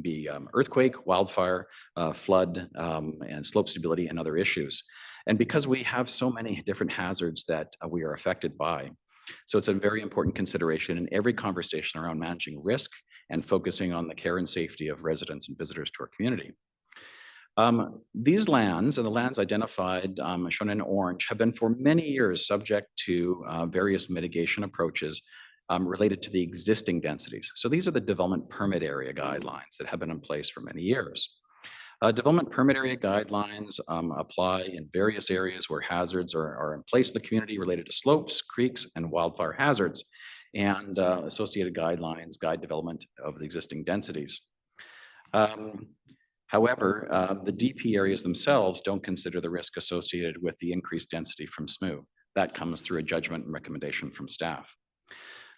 be earthquake, wildfire, flood, and slope stability and other issues. And because we have so many different hazards that we are affected by, so it's a very important consideration in every conversation around managing risk and focusing on the care and safety of residents and visitors to our community. These lands and the lands identified, shown in orange, have been for many years subject to various mitigation approaches related to the existing densities. So these are the development permit area guidelines that have been in place for many years. Development permit area guidelines apply in various areas where hazards are in place in the community related to slopes, creeks, and wildfire hazards, and associated guidelines guide development of the existing densities. However, the DP areas themselves don't consider the risk associated with the increased density from SMU. That comes through a judgment and recommendation from staff.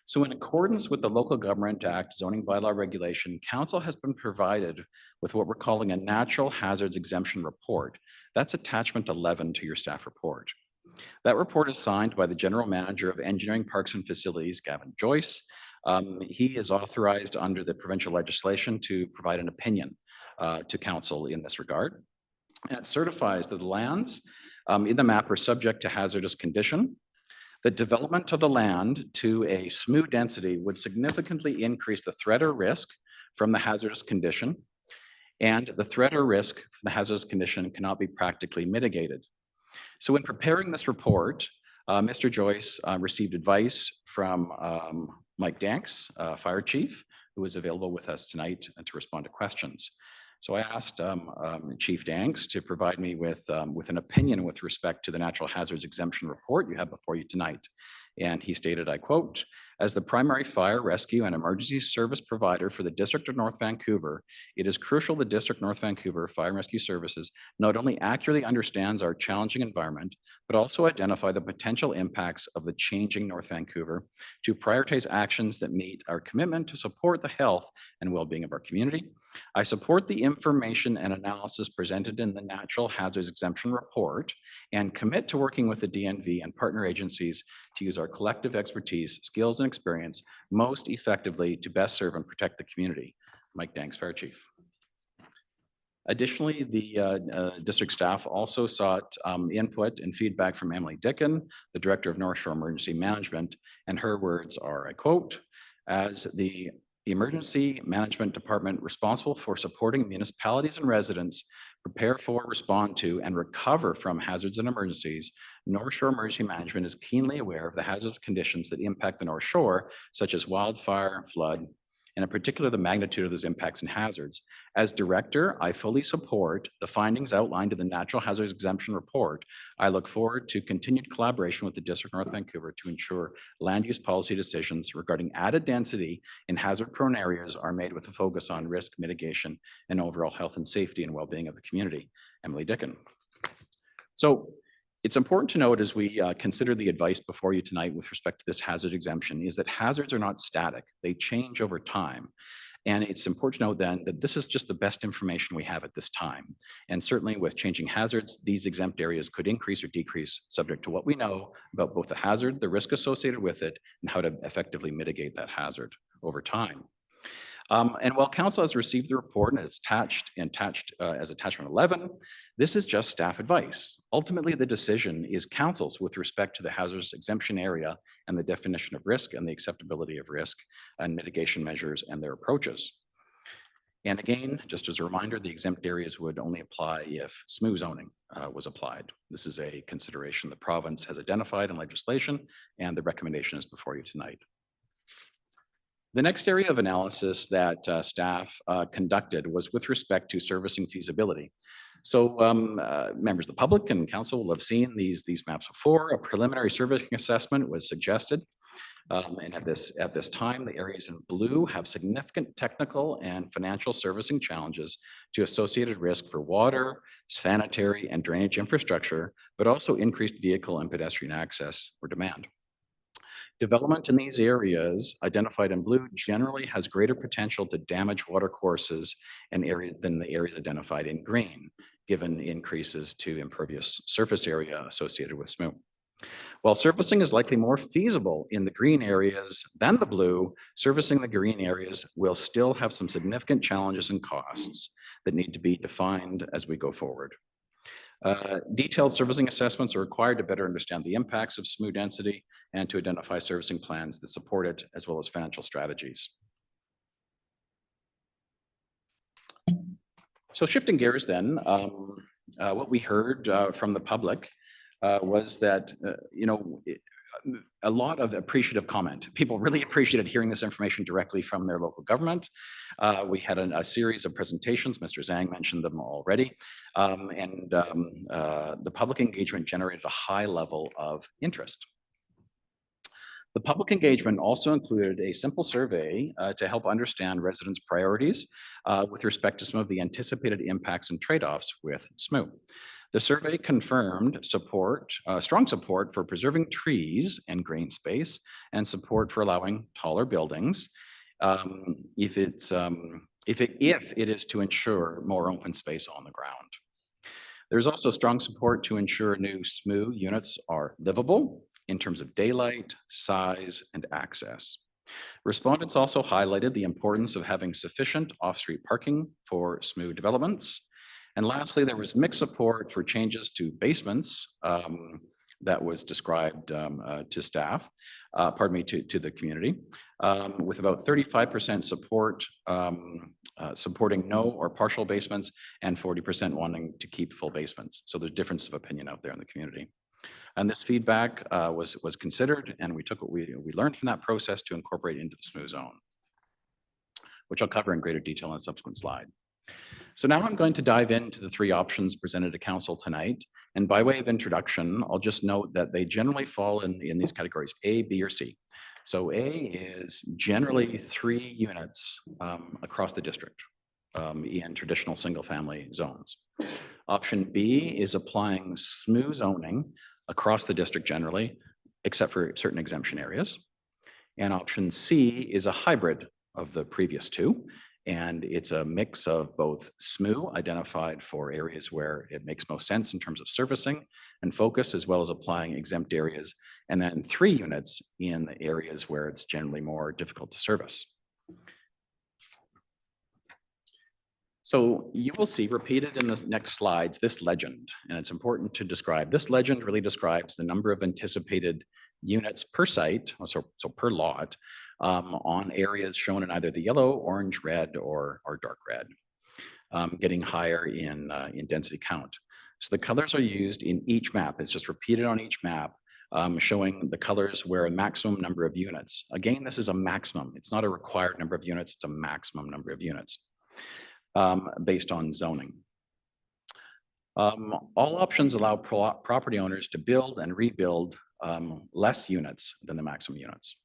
So in accordance with the Local Government Act zoning bylaw regulation, council has been provided with what we're calling a natural hazards exemption report. That's attachment 11 to your staff report. That report is signed by the General Manager of Engineering, Parks and Facilities, Gavin Joyce. He is authorized under the provincial legislation to provide an opinion to council in this regard. And it certifies that the lands in the map are subject to hazardous condition. The development of the land to a SMU density would significantly increase the threat or risk from the hazardous condition, and the threat or risk from the hazardous condition cannot be practically mitigated. So in preparing this report, Mr. Joyce received advice from Mike Danks, Fire Chief, who is available with us tonight to respond to questions. So I asked Chief Danks to provide me with an opinion with respect to the natural hazards exemption report you have before you tonight. And he stated, I quote, "As the primary fire, rescue, and emergency service provider for the District of North Vancouver, it is crucial the District North Vancouver Fire and Rescue Services not only accurately understands our challenging environment, but also identify the potential impacts of the changing North Vancouver to prioritize actions that meet our commitment to support the health and well-being of our community I support the information and analysis presented in the Natural Hazards Exemption Report and commit to working with the DNV and partner agencies to use our collective expertise, skills, and experience most effectively to best serve and protect the community. Mike Danks, Fire Chief. Additionally, the district staff also sought input and feedback from Emily Dickin, the Director of North Shore Emergency Management, and her words are, I quote, "As the Emergency Management Department responsible for supporting municipalities and residents prepare for, respond to, and recover from hazards and emergencies, North Shore Emergency Management is keenly aware of the hazardous conditions that impact the North Shore, such as wildfire, flood, and in particular, the magnitude of those impacts and hazards. As director, I fully support the findings outlined in the Natural Hazards Exemption Report. I look forward to continued collaboration with the District of North Vancouver to ensure land use policy decisions regarding added density in hazard-prone areas are made with a focus on risk mitigation and overall health and safety and well-being of the community." Emily Dickin. So it's important to note as we consider the advice before you tonight with respect to this hazard exemption is that hazards are not static. They change over time. And it's important to note then that this is just the best information we have at this time. And certainly with changing hazards, these exempt areas could increase or decrease subject to what we know about both the hazard, the risk associated with it, and how to effectively mitigate that hazard over time. And while council has received the report and it's attached as attachment 11, this is just staff advice. Ultimately, the decision is council's with respect to the hazardous exemption area and the definition of risk and the acceptability of risk and mitigation measures and their approaches. And again, just as a reminder, the exempt areas would only apply if SMU zoning was applied. This is a consideration the province has identified in legislation, and the recommendation is before you tonight. The next area of analysis that staff conducted was with respect to servicing feasibility. So members of the public and council will have seen these maps before. A preliminary servicing assessment was suggested. And at this time, the areas in blue have significant technical and financial servicing challenges to associated risk for water, sanitary, and drainage infrastructure, but also increased vehicle and pedestrian access or demand. Development in these areas identified in blue generally has greater potential to damage water courses and than the areas identified in green, given increases to impervious surface area associated with SMU. While servicing is likely more feasible in the green areas than the blue, servicing the green areas will still have some significant challenges and costs that need to be defined as we go forward. Detailed servicing assessments are required to better understand the impacts of SMU density and to identify servicing plans that support it, as well as financial strategies. So shifting gears then, what we heard from the public was that, a lot of appreciative comment. People really appreciated hearing this information directly from their local government. We had a series of presentations. Mr. Zhang mentioned them already. The public engagement generated a high level of interest. The public engagement also included a simple survey to help understand residents' priorities with respect to some of the anticipated impacts and trade-offs with SMU. The survey confirmed strong support for preserving trees and green space and support for allowing taller buildings if it is to ensure more open space on the ground. There's also strong support to ensure new SMU units are livable in terms of daylight, size, and access. Respondents also highlighted the importance of having sufficient off-street parking for SMU developments. And lastly, there was mixed support for changes to basements that was described to staff, to the community, with about 35% support supporting no or partial basements and 40% wanting to keep full basements. So there's difference of opinion out there in the community. And this feedback was considered, and we took what we learned from that process to incorporate into the SMU zone, which I'll cover in greater detail in a subsequent slide. So now I'm going to dive into the three options presented to council tonight. And by way of introduction, I'll just note that they generally fall in these categories, A, B, or C. So A is generally 3 units across the district in traditional single-family zones. Option B is applying SMU zoning across the district generally, except for certain exemption areas. And option C is a hybrid of the previous two. And it's a mix of both SMU identified for areas where it makes most sense in terms of servicing and focus, as well as applying exempt areas, and then 3 units in the areas where it's generally more difficult to service. So you will see repeated in the next slides this legend, and it's important to describe. This legend really describes the number of anticipated units per site, so per lot, on areas shown in either the yellow, orange, red, or dark red, getting higher in density count. So the colors are used in each map. It's just repeated on each map, showing the colors where a maximum number of units. Again, this is a maximum. It's not a required number of units. It's a maximum number of units based on zoning. All options allow property owners to build and rebuild less units than the maximum units.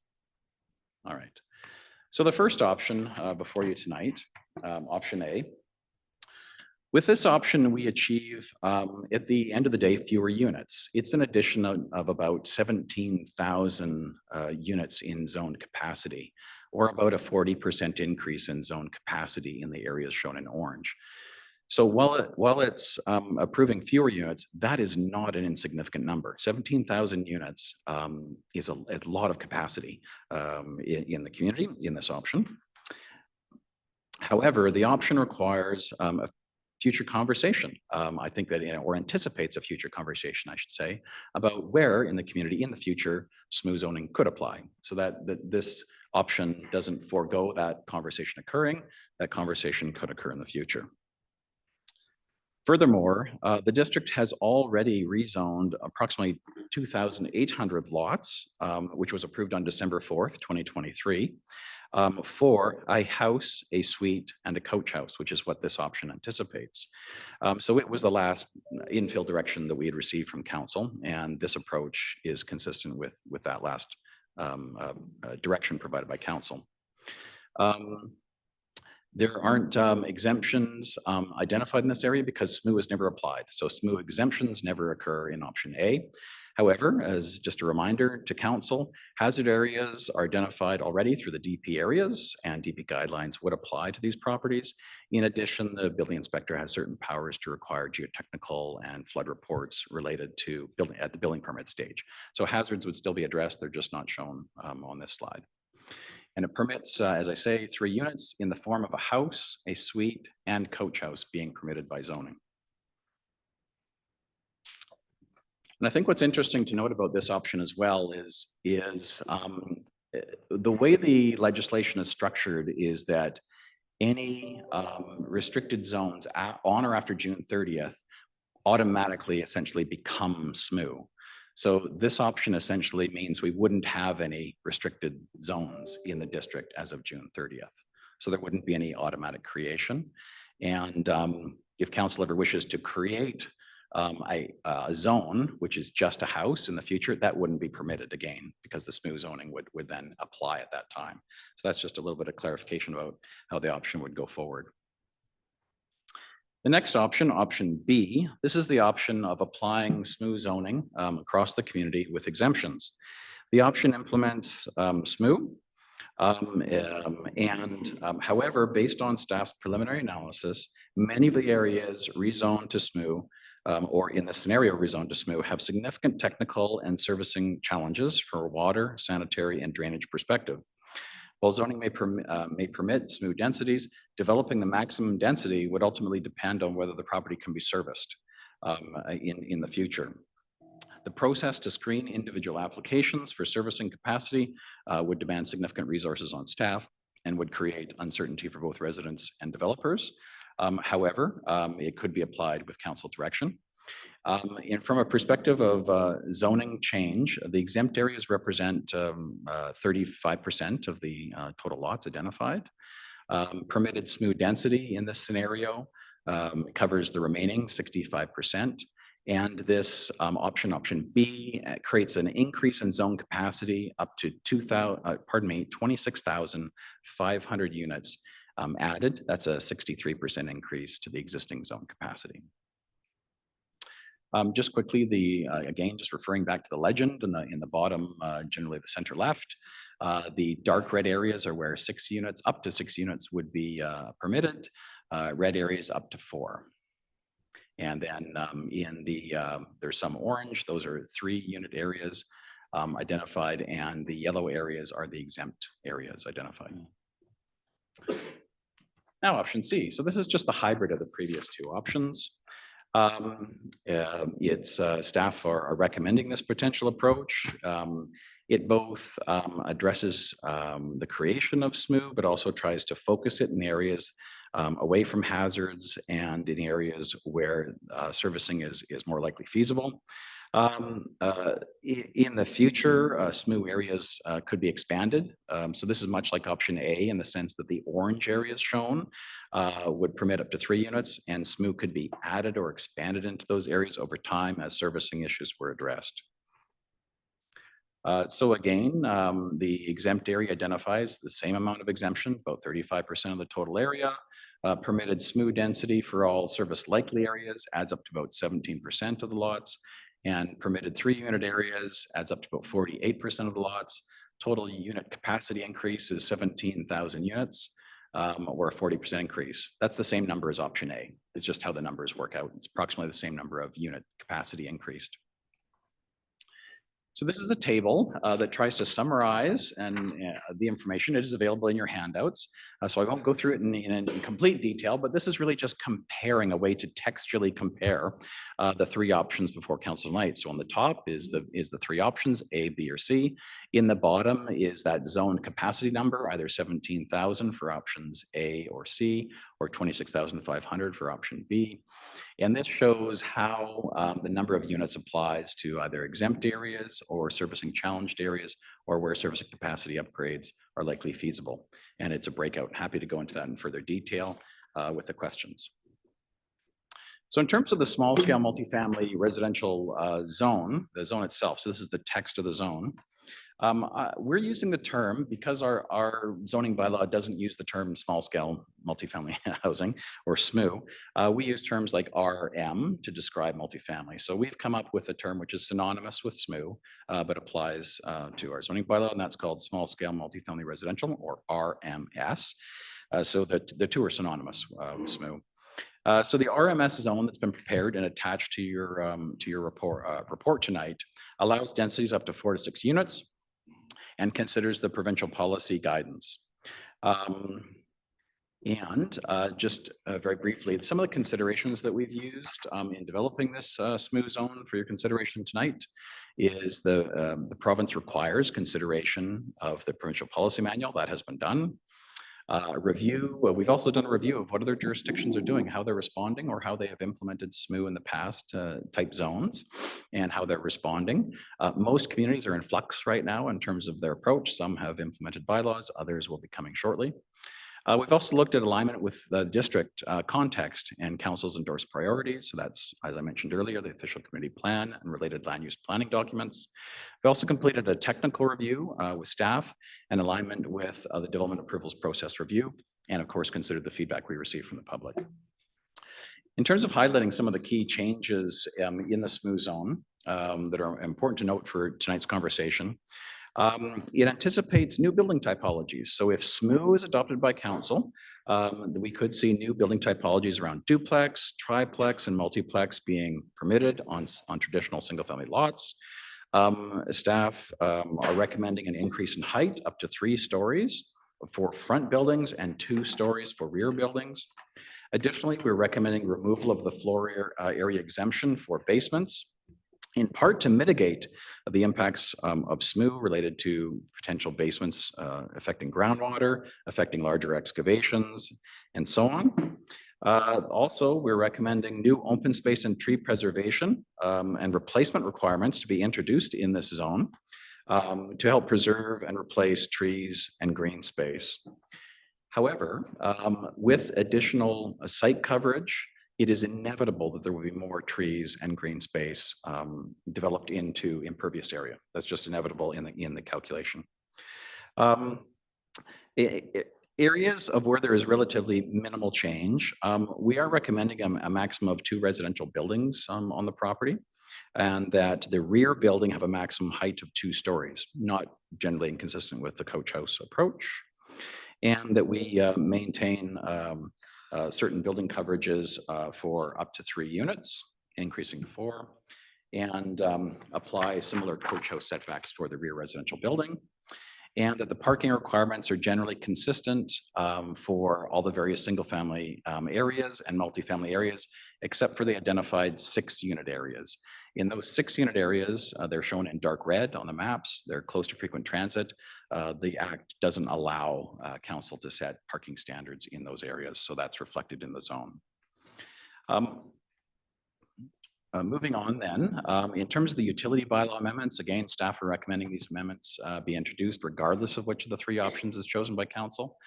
All right. So the first option before you tonight, option A. With this option, we achieve, at the end of the day, fewer units. It's an addition of about 17,000 units in zoned capacity, or about a 40% increase in zone capacity in the areas shown in orange. So while it's approving fewer units, that is not an insignificant number. 17,000 units is a lot of capacity in the community in this option. However, the option requires a future conversation. I think that, or anticipates a future conversation, I should say, about where in the community in the future SMU zoning could apply. So that this option doesn't forego that conversation occurring. That conversation could occur in the future. Furthermore, the district has already rezoned approximately 2,800 lots, which was approved on December 4th, 2023, for a house, a suite, and a coach house, which is what this option anticipates. So it was the last infill direction that we had received from council, and this approach is consistent with that last direction provided by council. There aren't exemptions identified in this area because SMU was never applied. So SMU exemptions never occur in option A. However, as just a reminder to council, hazard areas are identified already through the DP areas, and DP guidelines would apply to these properties. In addition, the building inspector has certain powers to require geotechnical and flood reports related to building at the building permit stage. So hazards would still be addressed. They're just not shown on this slide. And it permits, as I say, 3 units in the form of a house, a suite, and coach house being permitted by zoning. And I think what's interesting to note about this option as well is the way the legislation is structured is that any restricted zones on or after June 30th automatically essentially become SMU. So this option essentially means we wouldn't have any restricted zones in the district as of June 30th. So there wouldn't be any automatic creation. And if council ever wishes to create a zone, which is just a house in the future, that wouldn't be permitted again because the SMU zoning would then apply at that time. So that's just a little bit of clarification about how the option would go forward. The next option, option B, this is the option of applying SMU zoning across the community with exemptions. The option implements SMU, however, based on staff's preliminary analysis, many of the areas rezoned to SMU or in the scenario rezoned to SMU have significant technical and servicing challenges for water, sanitary, and drainage perspective. While zoning may permit SMU densities, developing the maximum density would ultimately depend on whether the property can be serviced in the future. The process to screen individual applications for servicing capacity would demand significant resources on staff and would create uncertainty for both residents and developers. However, it could be applied with council direction. And from a perspective of zoning change, the exempt areas represent 35% of the total lots identified. Permitted SMU density in this scenario covers the remaining 65%. And this option B, creates an increase in zone capacity up to 26,500 units added. That's a 63% increase to the existing zone capacity. Just quickly, again, just referring back to the legend in the bottom, generally the center left, The dark red areas are where 6 units, up to 6 units would be permitted. Red areas up to 4. And then there's some orange, those are 3-unit areas identified, and the yellow areas are the exempt areas identified. Now option C. So this is just the hybrid of the previous 2 options. Staff are recommending this potential approach. It both addresses the creation of SMU, but also tries to focus it in areas away from hazards and in areas where servicing is more likely feasible. In the future, SMU areas could be expanded. So this is much like option A in the sense that the orange areas shown would permit up to 3 units, and SMU could be added or expanded into those areas over time as servicing issues were addressed. So again, the exempt area identifies the same amount of exemption, about 35% of the total area. Permitted SMU density for all service likely areas adds up to about 17% of the lots, and permitted 3-unit areas adds up to about 48% of the lots. Total unit capacity increase is 17,000 units, or a 40% increase. That's the same number as option A. It's just how the numbers work out. It's approximately the same number of unit capacity increased. So this is a table that tries to summarize the information. It is available in your handouts. So I won't go through it in complete detail, but this is really just comparing, a way to textually compare the 3 options before council tonight. So on the top is the 3 options, A, B, or C. In the bottom is that zone capacity number, either 17,000 for options A or C, or 26,500 for option B. And this shows how the number of units applies to either exempt areas or servicing challenged areas, or where servicing capacity upgrades are likely feasible. And it's a breakout. Happy to go into that in further detail with the questions. So in terms of the small scale multifamily residential zone, the zone itself, so this is the text of the zone. We're using the term, because our zoning bylaw doesn't use the term small scale multifamily housing or SMU, we use terms like RM to describe multifamily. So we've come up with a term which is synonymous with SMU, but applies to our zoning bylaw, and that's called small scale multifamily residential, or RMS. So the 2 are synonymous with SMU. So the RMS zone that's been prepared and attached to your report tonight allows densities up to 4 to 6 units, and considers the provincial policy guidance. Just very briefly, some of the considerations that we've used in developing this SMU zone for your consideration tonight is the province requires consideration of the provincial policy manual. That has been done. Review, we've also done a review of what other jurisdictions are doing, how they're responding, or how they have implemented SMU in the past type zones, and how they're responding. Most communities are in flux right now in terms of their approach. Some have implemented bylaws, others will be coming shortly. We've also looked at alignment with the district context and council's endorsed priorities. So that's, as I mentioned earlier, the official community plan and related land use planning documents. We also completed a technical review with staff and alignment with the development approvals process review, and of course, considered the feedback we received from the public. In terms of highlighting some of the key changes in the SMU zone that are important to note for tonight's conversation, it anticipates new building typologies. So if SMU is adopted by council, we could see new building typologies around duplex, triplex, and multiplex being permitted on traditional single-family lots. Staff are recommending an increase in height up to 3 stories for front buildings and 2 stories for rear buildings. Additionally, we're recommending removal of the floor area exemption for basements, in part to mitigate the impacts of SMU related to potential basements affecting groundwater, affecting larger excavations, and so on. Also, we're recommending new open space and tree preservation and replacement requirements to be introduced in this zone to help preserve and replace trees and green space. However, with additional site coverage, it is inevitable that there will be more trees and green space developed into impervious area. That's just inevitable in the calculation. Areas of where there is relatively minimal change, we are recommending a maximum of 2 residential buildings on the property. and that the rear building have a maximum height of 2 stories, not generally inconsistent with the coach house approach. And that we maintain certain building coverages for up to 3 units, increasing to 4, and apply similar coach house setbacks for the rear residential building. And that the parking requirements are generally consistent for all the various single-family areas and multifamily areas, except for the identified 6-unit areas. In those 6-unit areas, they're shown in dark red on the maps. They're close to frequent transit. The Act doesn't allow council to set parking standards in those areas, so that's reflected in the zone. Moving on then, in terms of the utility bylaw amendments, again, staff are recommending these amendments be introduced regardless of which of the 3 options is chosen by council.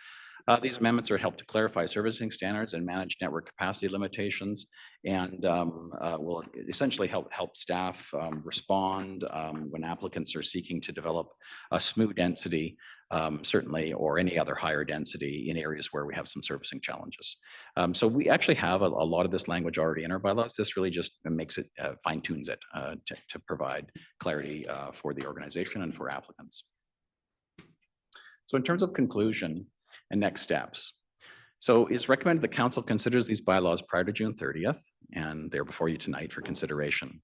These amendments are helped to clarify servicing standards and manage network capacity limitations, and will essentially help staff respond when applicants are seeking to develop a SMU density, certainly, or any other higher density in areas where we have some servicing challenges. So we actually have a lot of this language already in our bylaws. This really just makes it, fine tunes it to provide clarity for the organization and for applicants. So in terms of conclusion and next steps, so it's recommended the council considers these bylaws prior to June 30th, and they're before you tonight for consideration.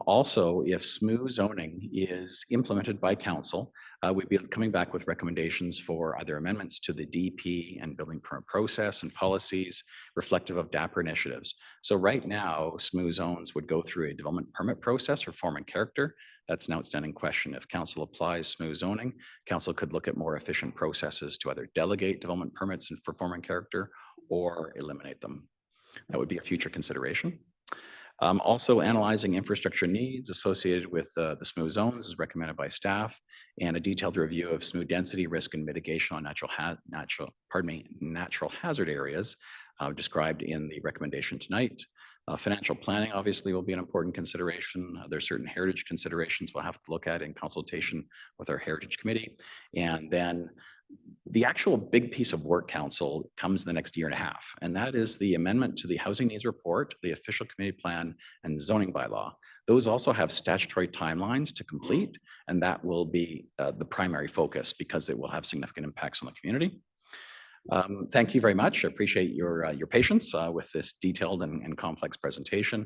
Also, if SMU zoning is implemented by council, we'd be coming back with recommendations for either amendments to the DP and building permit process and policies reflective of DAPR initiatives. So right now, SMU zones would go through a development permit process for form and character. That's an outstanding question. If council applies SMU zoning, council could look at more efficient processes to either delegate development permits and for form and character or eliminate them. That would be a future consideration. Also, analyzing infrastructure needs associated with the SMU zones is recommended by staff, and a detailed review of SMU density, risk, and mitigation on natural hazard areas described in the recommendation tonight. Financial planning obviously will be an important consideration. There's certain heritage considerations we'll have to look at in consultation with our heritage committee, and then the actual big piece of work, council, comes in the next 1.5 years, and that is the amendment to the housing needs report, the official committee plan, and zoning bylaw. Those also have statutory timelines to complete, and that will be the primary focus because it will have significant impacts on the community. Thank you very much. I appreciate your patience with this detailed and complex presentation.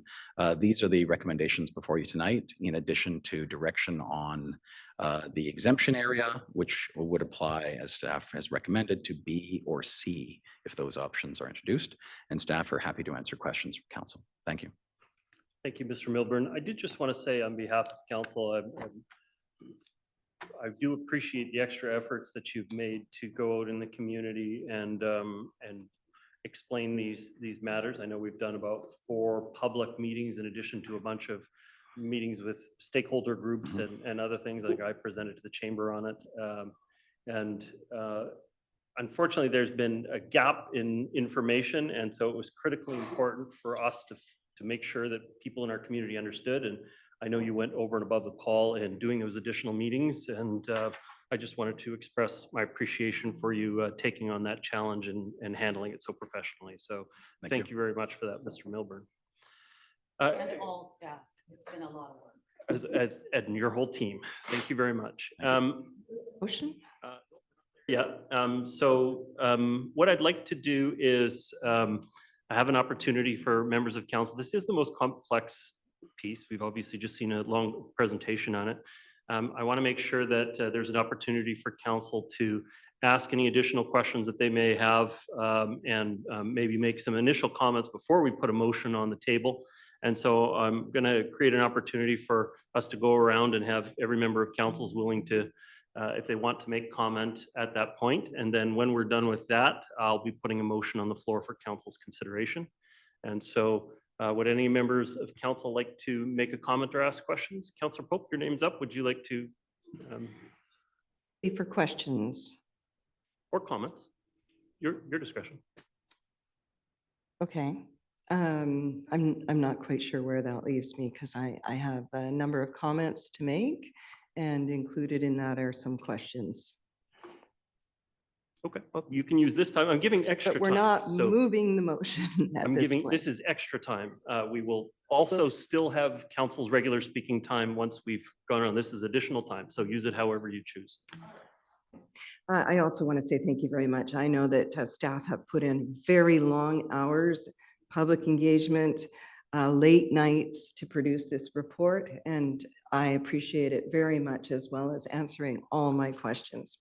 These are the recommendations before you tonight, in addition to direction on the exemption area, which would apply, as staff has recommended, to B or C if those options are introduced. And staff are happy to answer questions from council. Thank you. Thank you, Mr. Milburn. I did just want to say on behalf of council, I do appreciate the extra efforts that you've made to go out in the community and explain these matters. I know we've done about 4 public meetings in addition to a bunch of meetings with stakeholder groups and other things. Like I presented to the chamber on it. Unfortunately, there's been a gap in information. And so it was critically important for us to make sure that people in our community understood. And I know you went over and above the call in doing those additional meetings. And I just wanted to express my appreciation for you taking on that challenge and handling it so professionally. So thank you very much for that, Mr. Milburn. And all staff. It's been a lot of work. And your whole team. Thank you very much. Motion? Yeah. What I'd like to do is I have an opportunity for members of council. This is the most complex piece. We've obviously just seen a long presentation on it. I want to make sure that there's an opportunity for council to ask any additional questions that they may have and maybe make some initial comments before we put a motion on the table. And so I'm going to create an opportunity for us to go around and have every member of council is willing to, if they want to make comment at that point. And then when we're done with that, I'll be putting a motion on the floor for council's consideration. And so would any members of council like to make a comment or ask questions? Councillor Pope, your name's up. Would you like to? For questions. Or comments? Your discretion. Okay. I'm not quite sure where that leaves me because I have a number of comments to make, and included in that are some questions. Okay, well, you can use this time. I'm giving extra But time. we're not so moving the motion at I'm this giving, point. this is extra time. We will also still have council's regular speaking time once we've gone on. This is additional time, so use it however you choose. I also want to say thank you very much. I know that staff have put in very long hours, public engagement, late nights to produce this report, and I appreciate it very much, as well as answering all my questions.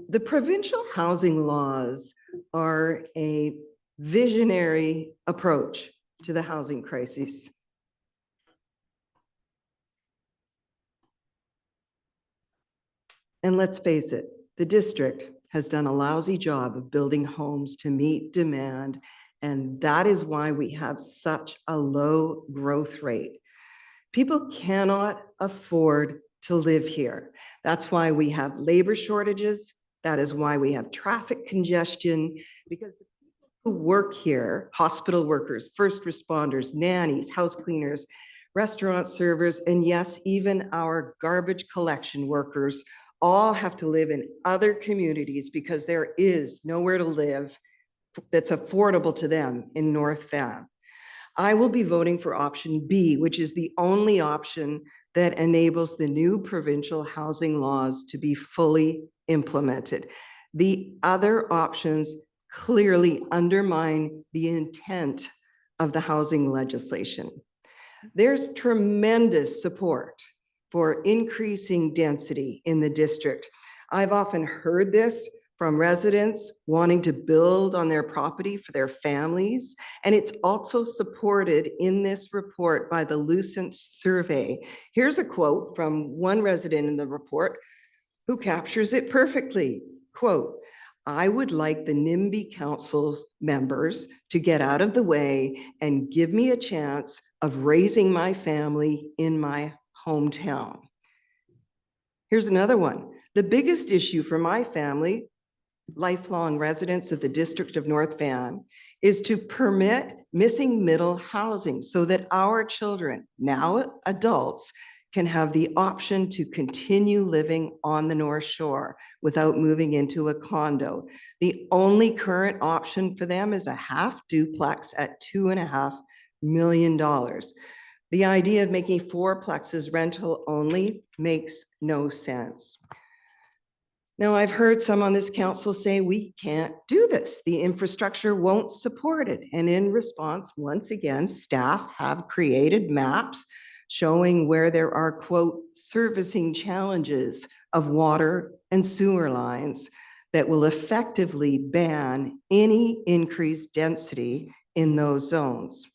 The provincial housing laws are a visionary approach to the housing crisis. And let's face it, the district has done a lousy job of building homes to meet demand, and that is why we have such a low growth rate. People cannot afford to live here. That's why we have labor shortages. That is why we have traffic congestion, because the people who work here, hospital workers, first responders, nannies, house cleaners, restaurant servers, and yes, even our garbage collection workers all have to live in other communities because there is nowhere to live that's affordable to them in North Van. I will be voting for option B, which is the only option that enables the new provincial housing laws to be fully implemented. The other options clearly undermine the intent of the housing legislation. There's tremendous support for increasing density in the district. I've often heard this from residents wanting to build on their property for their families. And it's also supported in this report by the Lucent survey. Here's a quote from one resident in the report who captures it perfectly. Quote, "I would like the NIMBY Council's members to get out of the way and give me a chance of raising my family in my hometown." Here's another one. "The biggest issue for my family, lifelong residents of the District of North Van, is to permit missing middle housing so that our children, now adults, can have the option to continue living on the North Shore without moving into a condo. The only current option for them is a half duplex at $2.5 million. The idea of making fourplexes rental only makes no sense." Now, I've heard some on this council say we can't do this. The infrastructure won't support it. And in response, once again, staff have created maps showing where there are, quote, servicing challenges of water and sewer lines that will effectively ban any increased density in those zones.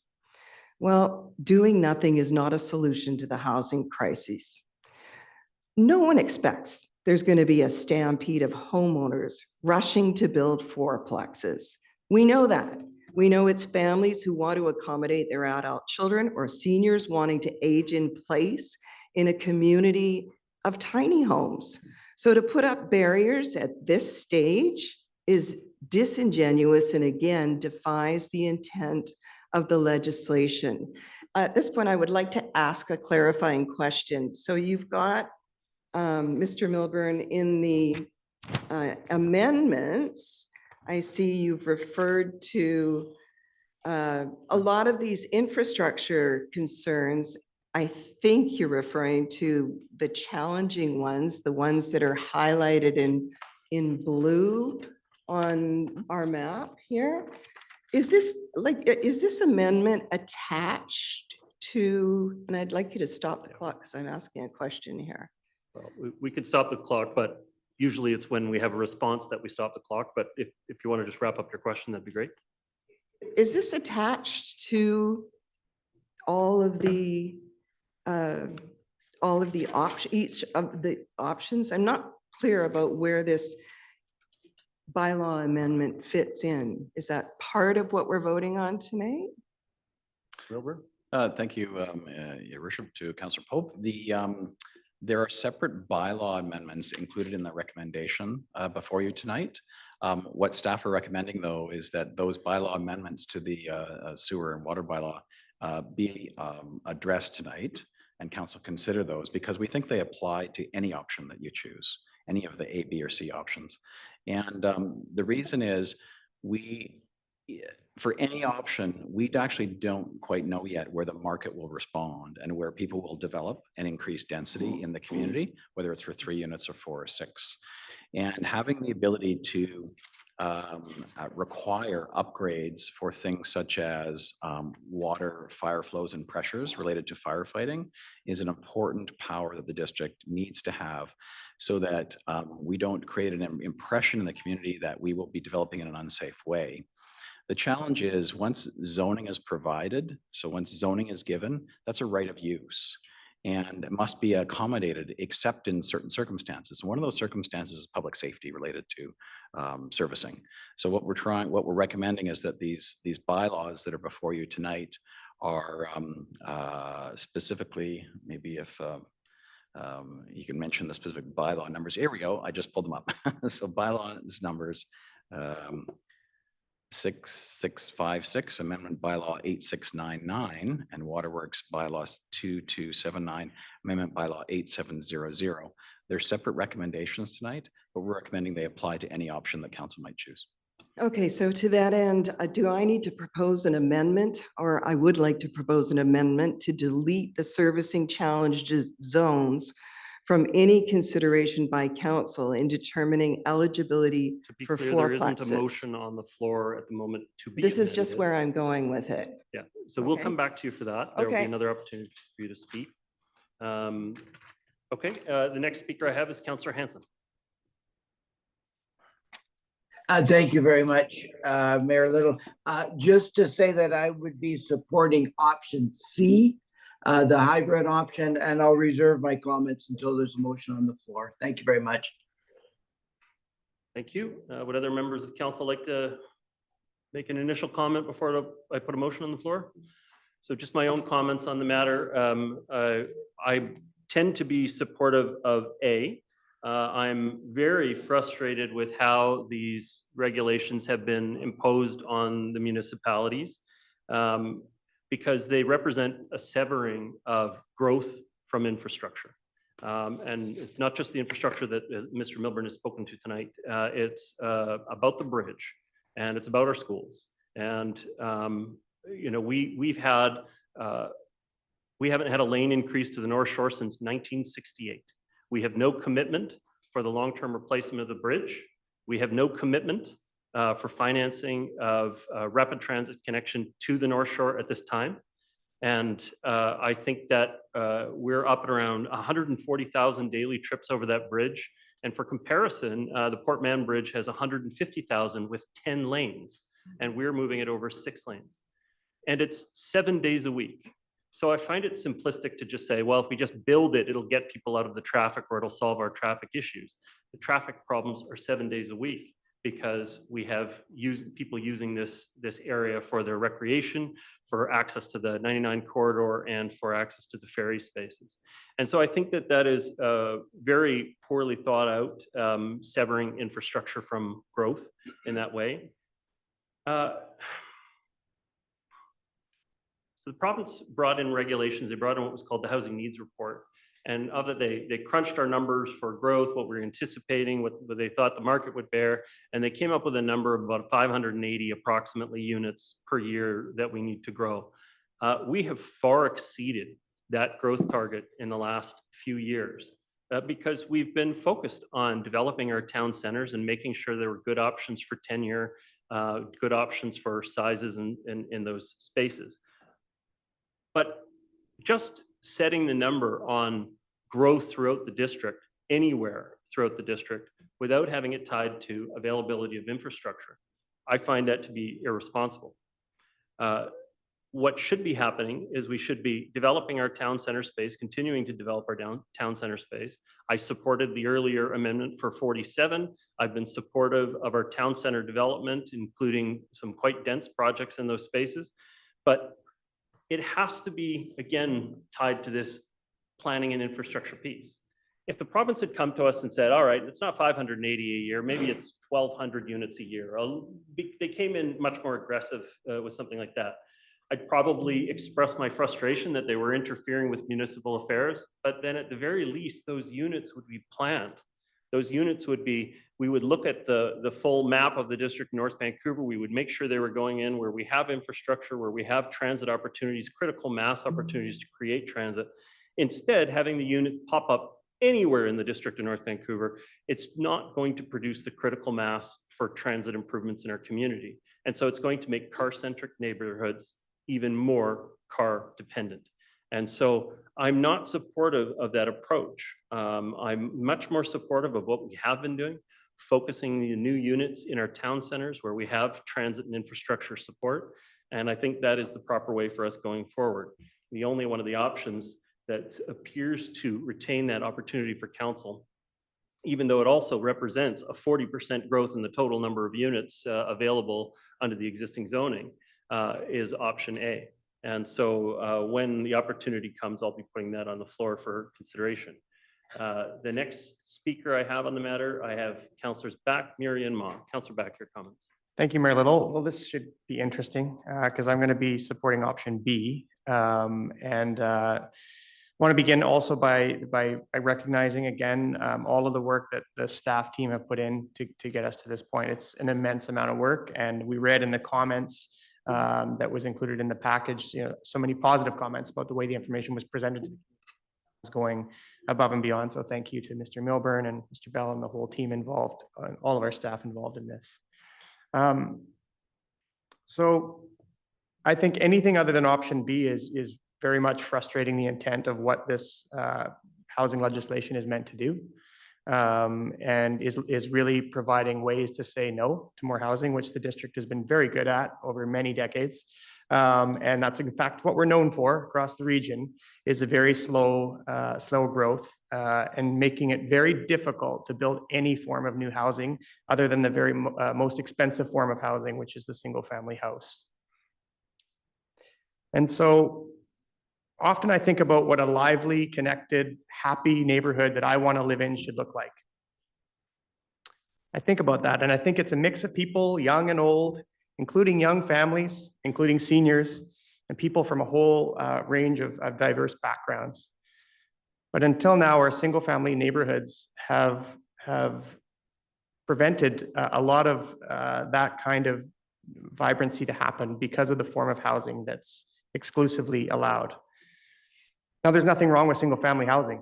Well, doing nothing is not a solution to the housing crisis. No one expects there's going to be a stampede of homeowners rushing to build fourplexes. We know that. We know it's families who want to accommodate their adult children or seniors wanting to age in place in a community of tiny homes. So to put up barriers at this stage is disingenuous and again defies the intent of the legislation. At this point, I would like to ask a clarifying question. So you've got Mr. Milburn, in the amendments, I see you've referred to a lot of these infrastructure concerns. I think you're referring to the challenging ones, the ones that are highlighted in blue on our map here. Is this amendment attached to, and I'd like you to stop the clock because I'm asking a question here. Well, we could stop the clock, but usually it's when we have a response that we stop the clock. But if you want to just wrap up your question, that'd be great. Is this attached to all of the each of the options? I'm not clear about where this bylaw amendment fits in. Is that part of what we're voting on tonight? Wilbur? Thank you, Your Worship, to Councillor Pope. There are separate bylaw amendments included in the recommendation before you tonight. What staff are recommending, though, is that those bylaw amendments to the sewer and water bylaw be addressed tonight, and council consider those because we think they apply to any option that you choose. any of the A, B, or C options. And the reason is for any option, we actually don't quite know yet where the market will respond and where people will develop and increase density in the community, whether it's for 3 units or 4 or 6. And having the ability to require upgrades for things such as water, fire flows, and pressures related to firefighting is an important power that the district needs to have so that we don't create an impression in the community that we will be developing in an unsafe way. The challenge is once zoning is provided, so once zoning is given, that's a right of use. And it must be accommodated except in certain circumstances. And one of those circumstances is public safety related to servicing. So what we're recommending is that these bylaws that are before you tonight are specifically, maybe if you can mention the specific bylaw numbers. Here we go, I just pulled them up. So bylaws numbers 6656, Amendment Bylaw 8699, and Waterworks Bylaws 2279, Amendment Bylaw 8700. They're separate recommendations tonight, but we're recommending they apply to any option that council might choose. Okay, so to that end, do I need to propose an amendment, or I would like to propose an amendment to delete the servicing challenged zones from any consideration by council in determining eligibility To be for clear, there isn't a fourplexes? motion on the floor at the moment to be. This is just amended. where I'm going with it. Yeah, so we'll Okay. come back to you for that. There will be Okay. another opportunity for you to speak. Okay, the next speaker I have is Councillor Hanson. Thank you very much, Mayor Little. Just to say that I would be supporting option C, the hybrid option, and I'll reserve my comments until there's a motion on the floor. Thank you very much. Thank you. Would other members of council like to make an initial comment before I put a motion on the floor? So just my own comments on the matter. I tend to be supportive of A. I'm very frustrated with how these regulations have been imposed on the municipalities because they represent a severing of growth from infrastructure. And it's not just the infrastructure that Mr. Milburn has spoken to tonight. It's about the bridge and it's about our schools. And you know, we haven't had a lane increase to the North Shore since 1968. We have no commitment for the long-term replacement of the bridge. We have no commitment for financing of rapid transit connection to the North Shore at this time. And I think that we're up at around 140,000 daily trips over that bridge. And for comparison, the Port Mann Bridge has 150,000 with 10 lanes, and we're moving it over 6 lanes. And it's 7 days a week. So I find it simplistic to just say, well, if we just build it, it'll get people out of the traffic or it'll solve our traffic issues. The traffic problems are 7 days a week because we have people using this area for their recreation, for access to the 99 corridor, and for access to the ferry spaces. And so I think that that is very poorly thought out, severing infrastructure from growth in that way. So the province brought in regulations. They brought in what was called the Housing Needs Report. And of it, they crunched our numbers for growth, what we were anticipating, what they thought the market would bear. And they came up with a number of about 580 approximately units per year that we need to grow. We have far exceeded that growth target in the last few years because we've been focused on developing our town centers and making sure there were good options for tenure, good options for sizes in those spaces. But just setting the number on growth throughout the district, anywhere throughout the district, without having it tied to availability of infrastructure, I find that to be irresponsible. What should be happening is we should be developing our town center space, continuing to develop our town center space. I supported the earlier amendment for 47. I've been supportive of our town center development, including some quite dense projects in those spaces. But it has to be, again, tied to this planning and infrastructure piece. If the province had come to us and said, all right, it's not 580 a year, maybe it's 1,200 units a year. They came in much more aggressive with something like that. I'd probably express my frustration that they were interfering with municipal affairs, but then at the very least, those units would be planned Those units would be, we would look at the full map of the district in North Vancouver. We would make sure they were going in where we have infrastructure, where we have transit opportunities, critical mass opportunities to create transit. Instead, having the units pop up anywhere in the district of North Vancouver, it's not going to produce the critical mass for transit improvements in our community. And so it's going to make car-centric neighborhoods even more car dependent. And so I'm not supportive of that approach. I'm much more supportive of what we have been doing, focusing the new units in our town centers where we have transit and infrastructure support. And I think that is the proper way for us going forward. The only one of the options that appears to retain that opportunity for council, even though it also represents a 40% growth in the total number of units available under the existing zoning, is option A. And so when the opportunity comes, I'll be putting that on the floor for consideration. The next speaker I have on the matter, I have Councillors Back, Murray, and Ma. Councillor Back, your comments. Thank you, Mayor Little. Well, this should be interesting because I'm going to be supporting option B. Want to begin also by recognizing again all of the work that the staff team have put in to get us to this point. It's an immense amount of work, and we read in the comments that was included in the package, so many positive comments about the way the information was presented. Is going above and beyond. So thank you to Mr. Milburn and Mr. Bell and the whole team involved, and all of our staff involved in this. So I think anything other than option B is very much frustrating the intent of what this housing legislation is meant to do, and is really providing ways to say no to more housing, which the district has been very good at over many decades. And that's in fact what we're known for across the region, is a very slow growth and making it very difficult to build any form of new housing other than the very most expensive form of housing, which is the single family house. And so often I think about what a lively, connected, happy neighborhood that I want to live in should look like. I think about that, and I think it's a mix of people, young and old, including young families, including seniors, and people from a whole range of diverse backgrounds. But until now, our single-family neighborhoods have prevented a lot of that kind of vibrancy to happen because of the form of housing that's exclusively allowed. Now, there's nothing wrong with single-family housing.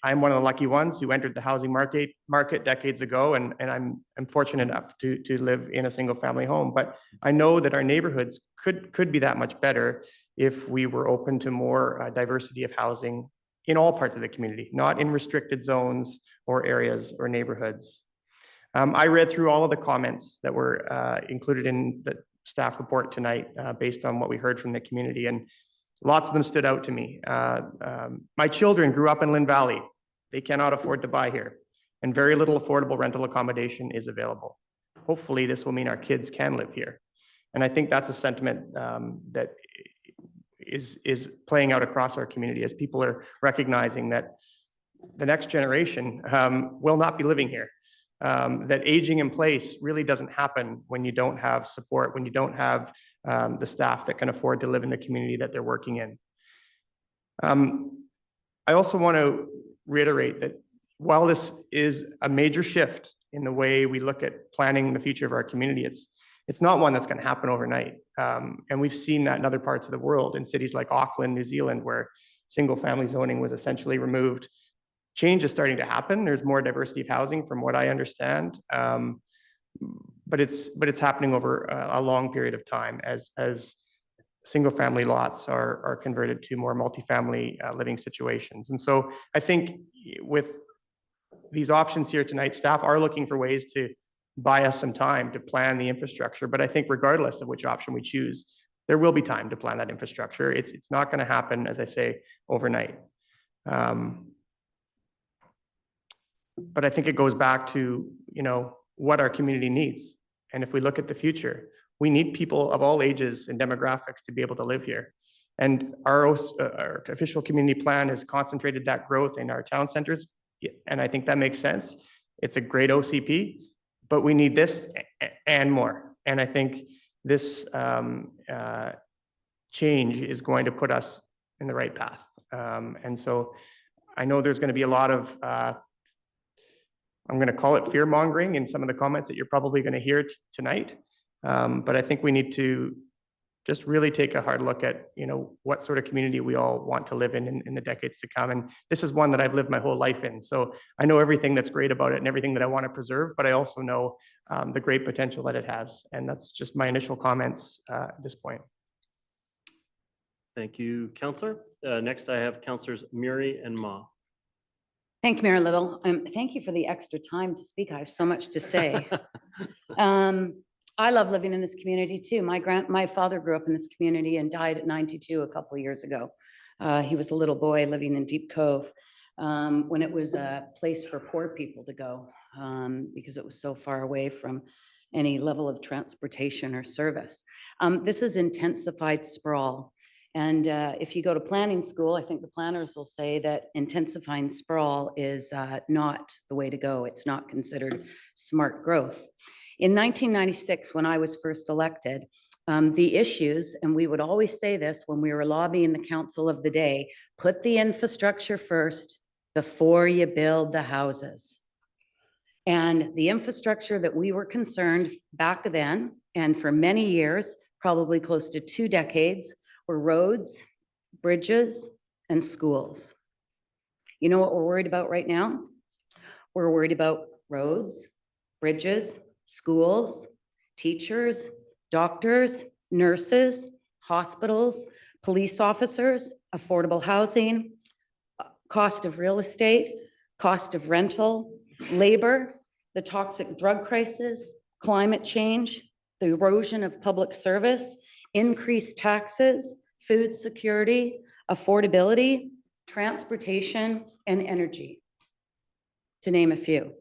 I'm one of the lucky ones who entered the housing market decades ago, and I'm fortunate enough to live in a single-family home. But I know that our neighborhoods could be that much better if we were open to more diversity of housing in all parts of the community, not in restricted zones or areas or neighborhoods. I read through all of the comments that were included in the staff report tonight based on what we heard from the community, and lots of them stood out to me. My children grew up in Lynn Valley. They cannot afford to buy here, and very little affordable rental accommodation is available. Hopefully, this will mean our kids can live here. And I think that's a sentiment that is playing out across our community as people are recognizing that the next generation will not be living here. That aging in place really doesn't happen when you don't have support, when you don't have the staff that can afford to live in the community that they're working in. I also want to reiterate that while this is a major shift in the way we look at planning the future of our community, it's not one that's going to happen overnight. And we've seen that in other parts of the world, in cities like Auckland, New Zealand, where single family zoning was essentially removed. Change is starting to happen. There's more diversity of housing from what I understand. But it's happening over a long period of time as single family lots are converted to more multifamily living situations. And so I think with these options here tonight, staff are looking for ways to buy us some time to plan the infrastructure. But I think regardless of which option we choose, there will be time to plan that infrastructure. It's not going to happen, as I say, overnight. But I think it goes back to, what our community needs. And if we look at the future, we need people of all ages and demographics to be able to live here. And our official community plan has concentrated that growth in our town centers. And I think that makes sense. It's a great OCP, but we need this and more. And I think this change is going to put us in the right path. And so I know there's going to be a lot of I'm going to call it fear mongering in some of the comments that you're probably going to hear tonight. But I think we need to just really take a hard look at, what sort of community we all want to live in the decades to come. And this is one that I've lived my whole life in. So I know everything that's great about it and everything that I want to preserve, but I also know the great potential that it has. And that's just my initial comments at this point. Thank you, Councillor. Next, I have Councillors Murray and Ma. Thank you, Mayor Little. Thank you for the extra time to speak. I have so much to say. I love living in this community too. My father grew up in this community and died at 92 a couple of years ago. He was a little boy living in Deep Cove when it was a place for poor people to go because it was so far away from any level of transportation or service. This is intensified sprawl. And if you go to planning school, I think the planners will say that intensifying sprawl is not the way to go. It's not considered smart growth. In 1996, when I was first elected, the issues, and we would always say this when we were lobbying the council of the day, put the infrastructure first before you build the houses. And the infrastructure that we were concerned back then, and for many years, probably close to 2 decades, were roads, bridges, and schools. You know what we're worried about right now? We're worried about roads, bridges, schools, teachers, doctors, nurses, hospitals, police officers, affordable housing, cost of real estate, cost of rental, labor, the toxic drug crisis, climate change, the erosion of public service, increased taxes, food security, affordability, transportation, and energy, to name a few.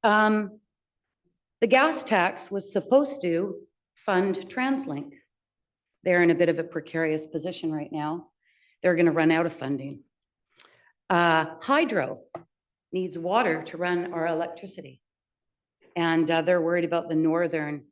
The gas tax was supposed to fund TransLink. They're in a bit of a precarious position right now. They're going to run out of funding. Hydro needs water to run our electricity. And they're worried about the northern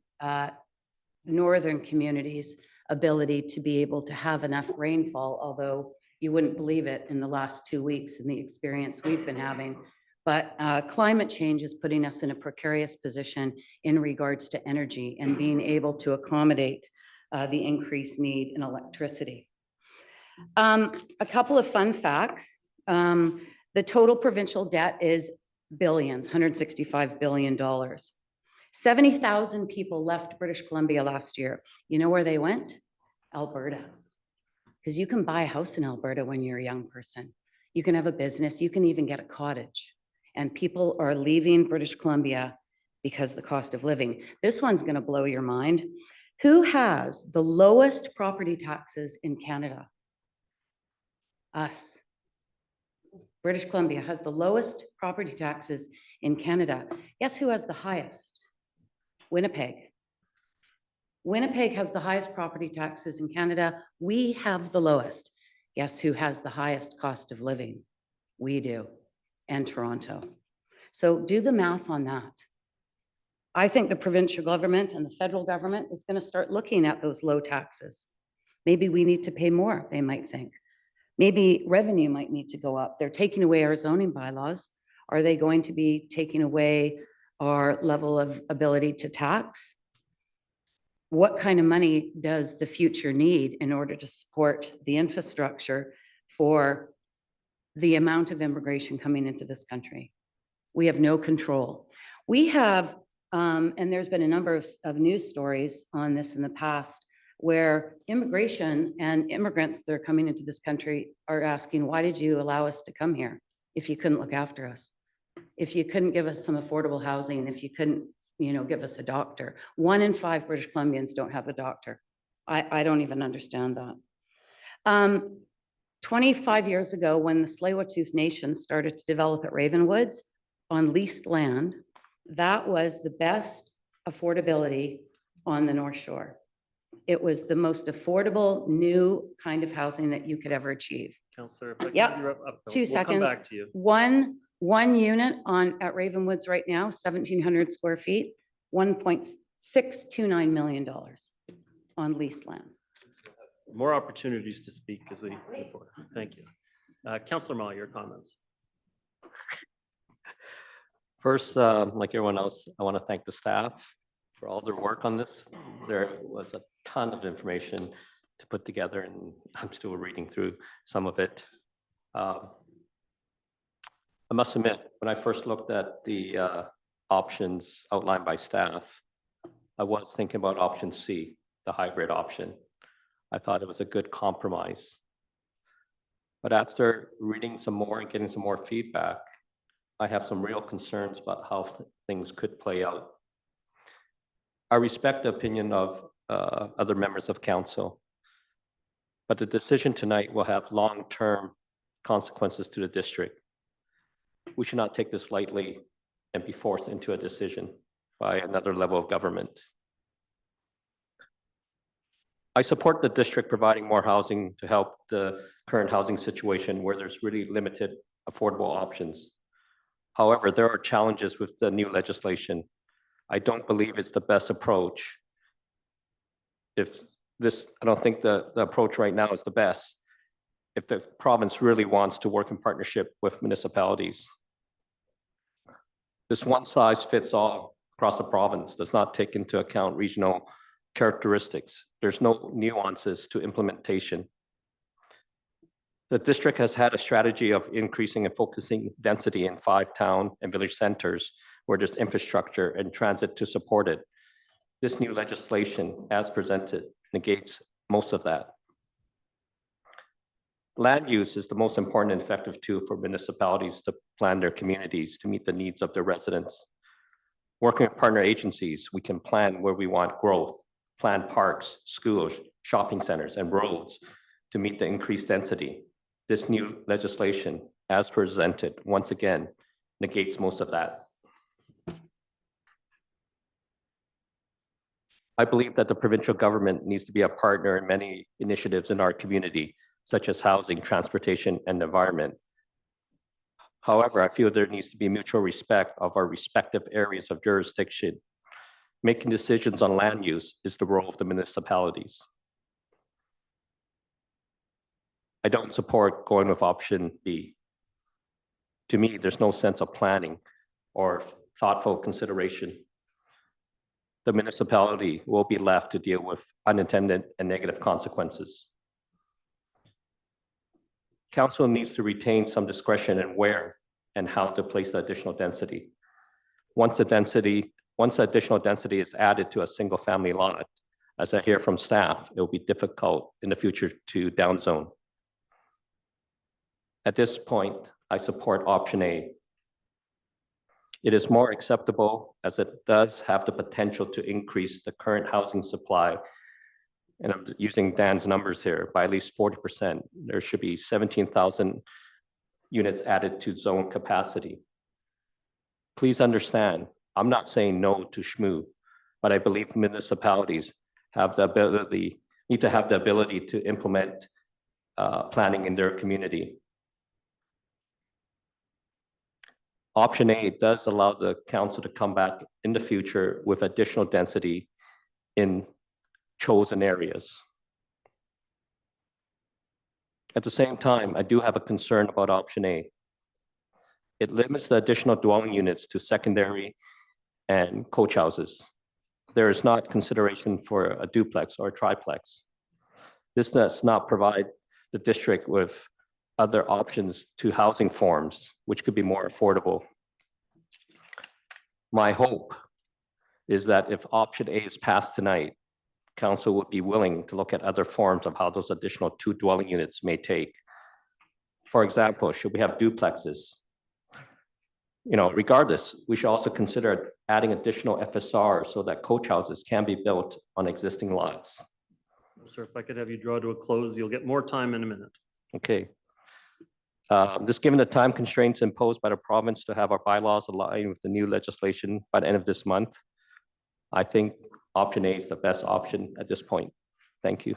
communities' ability to be able to have enough rainfall, although you wouldn't believe it in the last 2 weeks in the experience we've been having. But climate change is putting us in a precarious position in regards to energy and being able to accommodate the increased need in electricity. A couple of fun facts. The total provincial debt is billions, $165 billion. 70,000 people left British Columbia last year. You know where they went? Alberta. Because you can buy a house in Alberta when you're a young person. You can have a business. You can even get a cottage. And people are leaving British Columbia because of the cost of living. This one's going to blow your mind. Who has the lowest property taxes in Canada? Us. British Columbia has the lowest property taxes in Canada. Guess who has the highest? Winnipeg. Winnipeg has the highest property taxes in Canada. We have the lowest. Guess who has the highest cost of living? We do. And Toronto. So do the math on that. I think the provincial government and the federal government is going to start looking at those low taxes. Maybe we need to pay more, they might think. Maybe revenue might need to go up. They're taking away our zoning bylaws. Are they going to be taking away our level of ability to tax? What kind of money does the future need in order to support the infrastructure for the amount of immigration coming into this country? We have no control. We have, and there's been a number of news stories on this in the past, where immigration and immigrants that are coming into this country are asking, why did you allow us to come here if you couldn't look after us? If you couldn't give us some affordable housing, if you couldn't, give us a doctor. 1 in 5 British Columbians don't have a doctor. I don't even understand that. 25 years ago, when the Tsleil-Waututh Nation started to develop at Ravenwoods on leased land, that was the best affordability on the North Shore. It was the most affordable new kind of housing that you could ever achieve. Councillor, if I can Yep. interrupt up, 2 we'll seconds. come back to you. One unit at Ravenwoods right now, 1,700 square feet, $1.629 million on leased land. More opportunities to speak as we move forward. Thank you. Councillor Ma, your comments. First, like everyone else, I want to thank the staff for all their work on this. There was a ton of information to put together, and I'm still reading through some of it. I must admit, when I first looked at the options outlined by staff, I was thinking about option C, the hybrid option. I thought it was a good compromise. But after reading some more and getting some more feedback, I have some real concerns about how things could play out. I respect the opinion of other members of council, but the decision tonight will have long-term consequences to the district. We should not take this lightly and be forced into a decision by another level of government. I support the district providing more housing to help the current housing situation where there's really limited affordable options. However, there are challenges with the new legislation. I don't believe it's the best approach. I don't think the approach right now is the best if the province really wants to work in partnership with municipalities. This one size fits all across the province does not take into account regional characteristics. There's no nuances to implementation. The district has had a strategy of increasing and focusing density in 5 town and village centers where there's infrastructure and transit to support it. This new legislation, as presented, negates most of that. Land use is the most important and effective tool for municipalities to plan their communities to meet the needs of their residents. Working with partner agencies, we can plan where we want growth, plan parks, schools, shopping centers, and roads to meet the increased density. This new legislation, as presented, once again, negates most of that. I believe that the provincial government needs to be a partner in many initiatives in our community, such as housing, transportation, and environment. However, I feel there needs to be mutual respect of our respective areas of jurisdiction. Making decisions on land use is the role of the municipalities. I don't support going with option B. To me, there's no sense of planning or thoughtful consideration. The municipality will be left to deal with unintended and negative consequences. Council needs to retain some discretion in where and how to place the additional density. Once the additional density is added to a single family lot, as I hear from staff, it will be difficult in the future to downzone. At this point, I support option A. It is more acceptable as it does have the potential to increase the current housing supply. And I'm using Dan's numbers here, by at least 40%. There should be 17,000 units added to zone capacity. Please understand, I'm not saying no to SHMU, but I believe municipalities have the ability, need to have the ability to implement planning in their community. Option A does allow the council to come back in the future with additional density in chosen areas. At the same time, I do have a concern about option A. It limits the additional dwelling units to secondary and coach houses. There is not consideration for a duplex or a triplex. This does not provide the district with other options to housing forms, which could be more affordable. My hope is that if option A is passed tonight, council would be willing to look at other forms of how those additional 2 dwelling units may take. For example, should we have duplexes? Regardless, we should also consider adding additional FSR so that coach houses can be built on existing lots. Sir, if I could have you draw to a close, you'll get more time in a minute. Okay. Just given the time constraints imposed by the province to have our bylaws align with the new legislation by the end of this month, I think option A is the best option at this point. Thank you.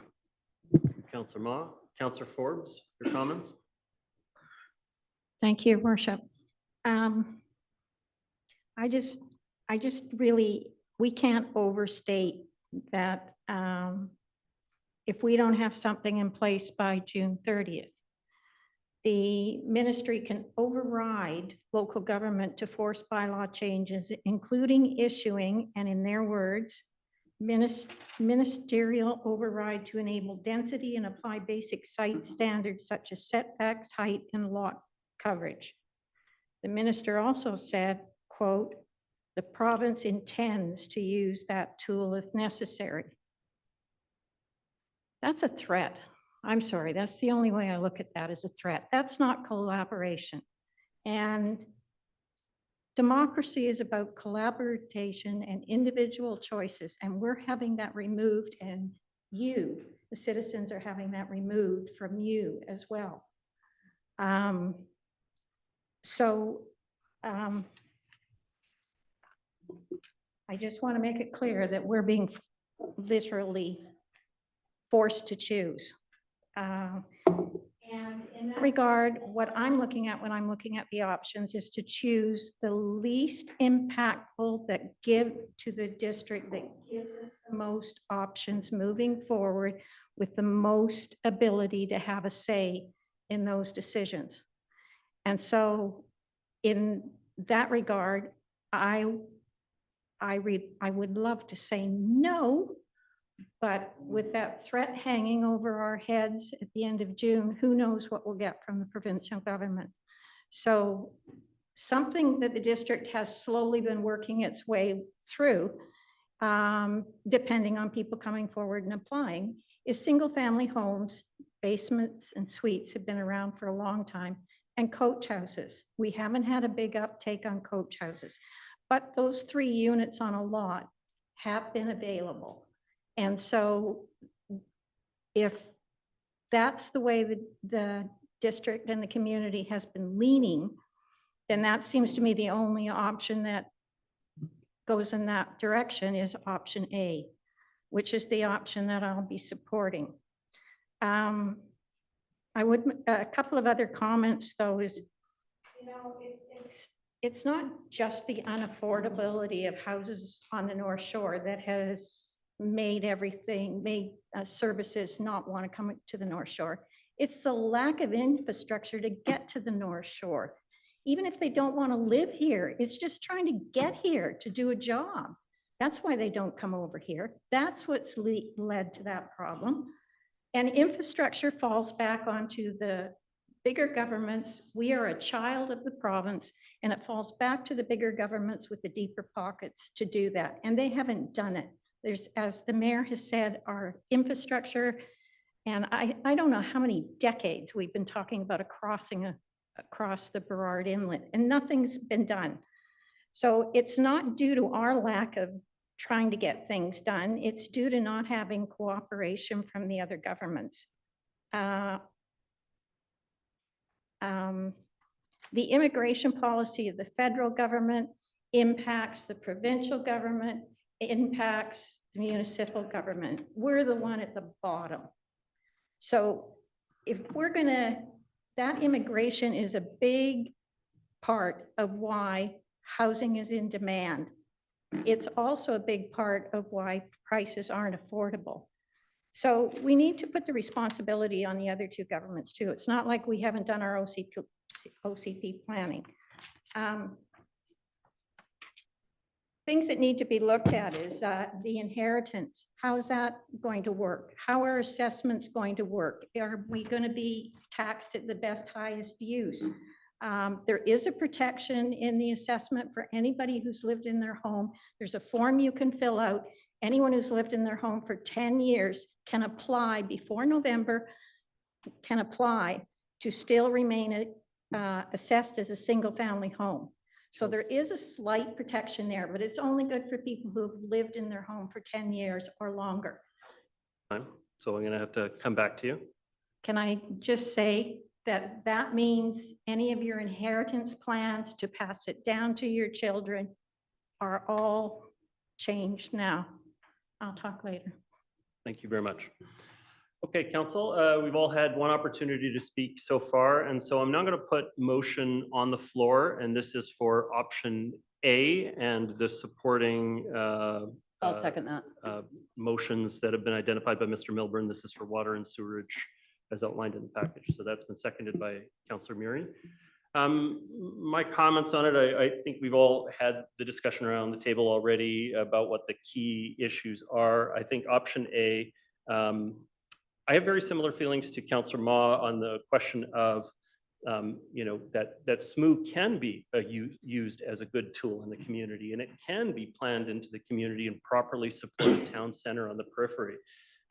Councillor Ma, Councillor Forbes, your comments? Thank you, Worship. I just really, we can't overstate that if we don't have something in place by June 30th, the ministry can override local government to force bylaw changes, including issuing, and in their words, ministerial override to enable density and apply basic site standards such as setbacks, height, and lot coverage. The minister also said, quote, "The province intends to use that tool if necessary." That's a threat. I'm sorry, that's the only way I look at that as a threat. That's not collaboration. And democracy is about collaboration and individual choices, and we're having that removed, and you, the citizens, are having that removed from you as well. I just want to make it clear that we're being literally forced to choose. And in that regard, what I'm looking at when I'm looking at the options is to choose the least impactful that give to the district, that gives us the most options moving forward with the most ability to have a say in those decisions. And so in that regard, I would love to say no, but with that threat hanging over our heads at the end of June, who knows what we'll get from the provincial government. So something that the district has slowly been working its way through, depending on people coming forward and applying, is single-family homes. Basements and suites have been around for a long time, and coach houses. We haven't had a big uptake on coach houses, but those 3 units on a lot have been available. And so if that's the way the district and the community has been leaning, then that seems to me the only option that goes in that direction is option A, which is the option that I'll be supporting. A couple of other comments though is, you know, it's not just the unaffordability of houses on the North Shore that has made services not want to come to the North Shore. It's the lack of infrastructure to get to the North Shore. Even if they don't want to live here, it's just trying to get here to do a job. That's why they don't come over here. That's what's led to that problem. And infrastructure falls back onto the bigger governments. We are a child of the province, and it falls back to the bigger governments with the deeper pockets to do that. And they haven't done it. There's, as the mayor has said, our infrastructure, and I don't know how many decades we've been talking about a crossing across the Burrard Inlet, and nothing's been done. So it's not due to our lack of trying to get things done. It's due to not having cooperation from the other governments. The immigration policy of the federal government impacts the provincial government, impacts the municipal government. We're the one at the bottom. So if we're that immigration is a big part of why housing is in demand. It's also a big part of why prices aren't affordable. So we need to put the responsibility on the other 2 governments too. It's not like we haven't done our OCP planning. Things that need to be looked at is the inheritance. How is that going to work? How are assessments going to work? Are we going to be taxed at the best, highest use? There is a protection in the assessment for anybody who's lived in their home. There's a form you can fill out. Anyone who's lived in their home for 10 years can apply before November, can apply to still remain assessed as a single-family home. So there is a slight protection there, but it's only good for people who have lived in their home for 10 years or longer. So I'm going to have to come back to you. Can I just say that that means any of your inheritance plans to pass it down to your children are all changed now. I'll talk later. Thank you very much. Okay, council, we've all had one opportunity to speak so far, and so I'm now going to put motion on the floor, and this is for option A and the supporting I'll second that. motions that have been identified by Mr. Milburn. This is for water and sewerage as outlined in the package. So that's been seconded by Councillor Murray. My comments on it, I think we've all had the discussion around the table already about what the key issues are. I think option A, I have very similar feelings to Councillor Ma on the question of that SMOO can be used as a good tool in the community, and it can be planned into the community and properly support a town center on the periphery.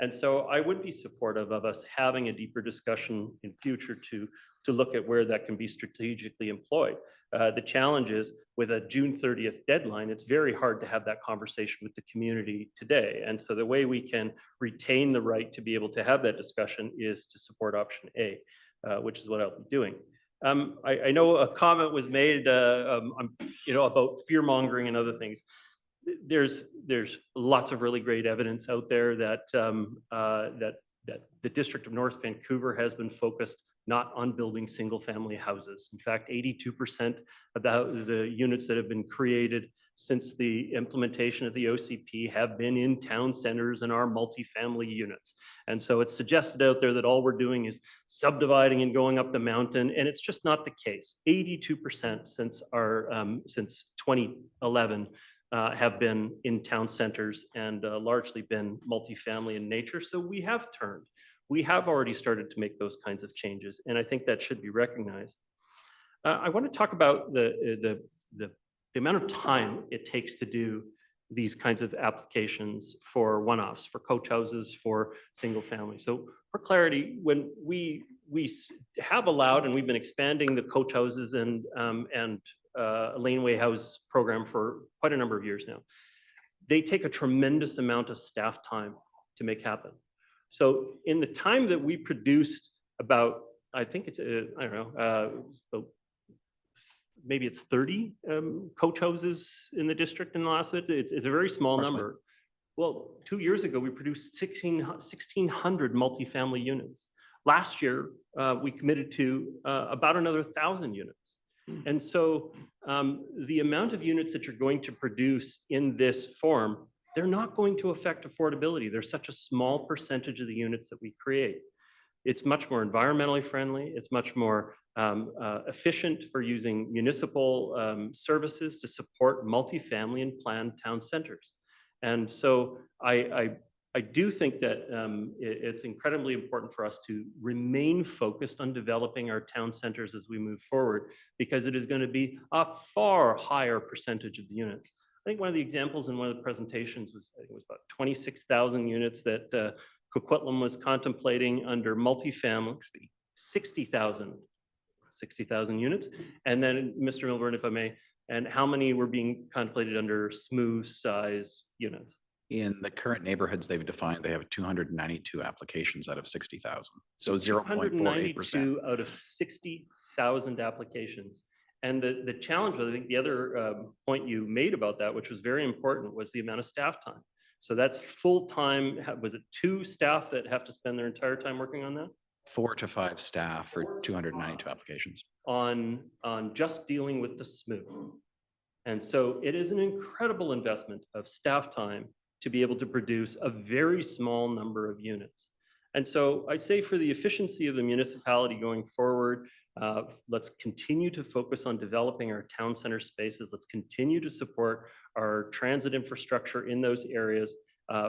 And so I would be supportive of us having a deeper discussion in future to look at where that can be strategically employed. The challenge is with a June 30th deadline, it's very hard to have that conversation with the community today. And so the way we can retain the right to be able to have that discussion is to support option A, which is what I'll be doing. I know a comment was made about fear mongering and other things. There's lots of really great evidence out there that the District of North Vancouver has been focused not on building single family houses. In fact, 82% of the units that have been created since the implementation of the OCP have been in town centers and are multifamily units. And so it's suggested out there that all we're doing is subdividing and going up the mountain, and it's just not the case. 82% since 2011 have been in town centers and largely been multifamily in nature. So we have turned. We have already started to make those kinds of changes, and I think that should be recognized. I want to talk about the amount of time it takes to do these kinds of applications for one-offs, for coach houses, for single family. So for clarity, when we have allowed, and we've been expanding the coach houses and laneway house program for quite a number of years now, they take a tremendous amount of staff time to make happen. So in the time that we produced about, I think it's, I don't know, maybe it's 30 coach houses in the district in the last bit. It's a very small number. Well, 2 years ago, we produced 1,600 multifamily units. Last year, we committed to about another 1,000 units. And so the amount of units that you're going to produce in this form, they're not going to affect affordability. There's such a small percentage of the units that we create. It's much more environmentally friendly. It's much more efficient for using municipal services to support multifamily and planned town centers. And so I do think that it's incredibly important for us to remain focused on developing our town centers as we move forward, because it is going to be a far higher percentage of the units. I think one of the examples in one of the presentations was, I think it was about 26,000 units that Coquitlam was contemplating under multifamily, 60,000 units. And then, Mr. Milburn, if I may, and how many were being contemplated under SMOO size units? In the current neighborhoods they've defined, they have 292 applications out of 60,000. So 0.48%. 292 out of 60,000 applications. And the challenge, I think the other point you made about that, which was very important, was the amount of staff time. So that's full time. Was it 2 staff that have to spend their entire time working on that? 4 to 5 staff for 292 applications. On just dealing with the SMOO. And so it is an incredible investment of staff time to be able to produce a very small number of units. And so I say, for the efficiency of the municipality going forward, let's continue to focus on developing our town center spaces. Let's continue to support our transit infrastructure in those areas.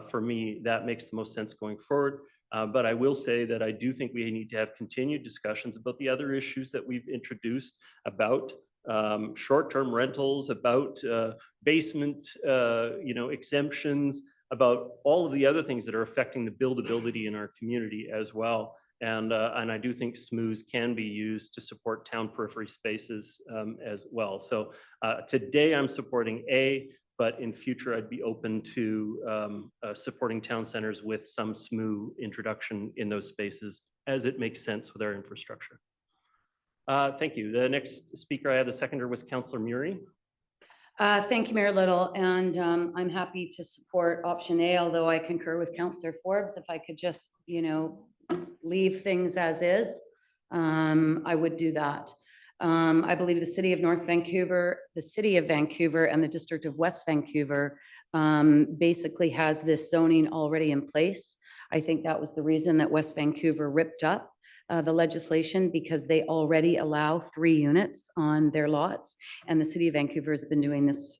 For me, that makes the most sense going forward. But I will say that I do think we need to have continued discussions about the other issues that we've introduced about short-term rentals, about basement, exemptions, about all of the other things that are affecting the buildability in our community as well. And I do think SMOOs can be used to support town periphery spaces as well. So today I'm supporting A, but in future I'd be open to supporting town centers with some SMOO introduction in those spaces as it makes sense with our infrastructure. Thank you. The next speaker I had, the seconder, was Councillor Murray. Thank you, Mayor Little, and I'm happy to support option A, although I concur with Councillor Forbes. If I could just, leave things as is, I would do that. I believe the City of North Vancouver, the City of Vancouver, and the District of West Vancouver basically has this zoning already in place. I think that was the reason that West Vancouver ripped up the legislation because they already allow 3 units on their lots. And the city of Vancouver has been doing this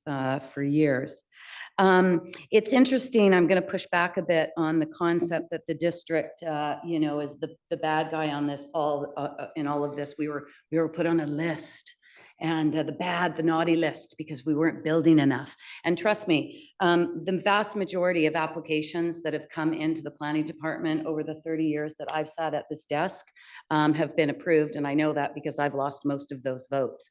for years. It's interesting, I'm going to push back a bit on the concept that the district, you know, is the bad guy on this, in all of this. We were put on a list, and the naughty list, because we weren't building enough. And trust me, the vast majority of applications that have come into the planning department over the 30 years that I've sat at this desk have been approved. And I know that because I've lost most of those votes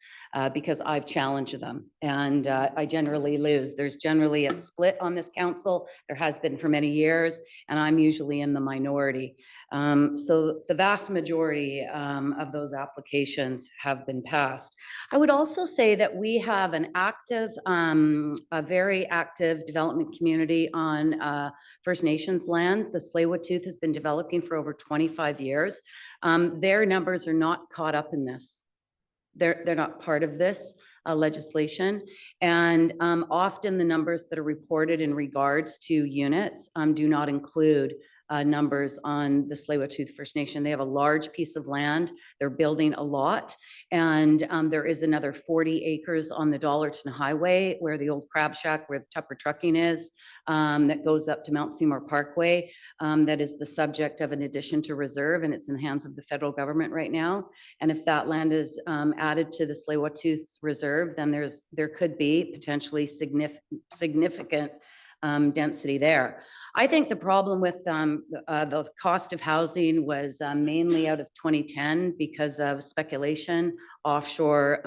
because I've challenged them, and I generally lose. There's generally a split on this council. There has been for many years, and I'm usually in the minority. So the vast majority of those applications have been passed. I would also say that we have an active, a very active development community on First Nations land. The Tsleil-Waututh has been developing for over 25 years. Their numbers are not caught up in this. They're not part of this legislation. And often the numbers that are reported in regards to units do not include numbers on the Tsleil-Waututh First Nation. They have a large piece of land. They're building a lot. And there is another 40 acres on the Dollarton Highway where the old crab shack, where the Tupper Trucking is, that goes up to Mount Seymour Parkway. That is the subject of an addition to reserve, and it's in the hands of the federal government right now. And if that land is added to the Tsleil-Waututh Reserve, then there could be potentially significant density there. I think the problem with the cost of housing was mainly out of 2010 because of speculation, offshore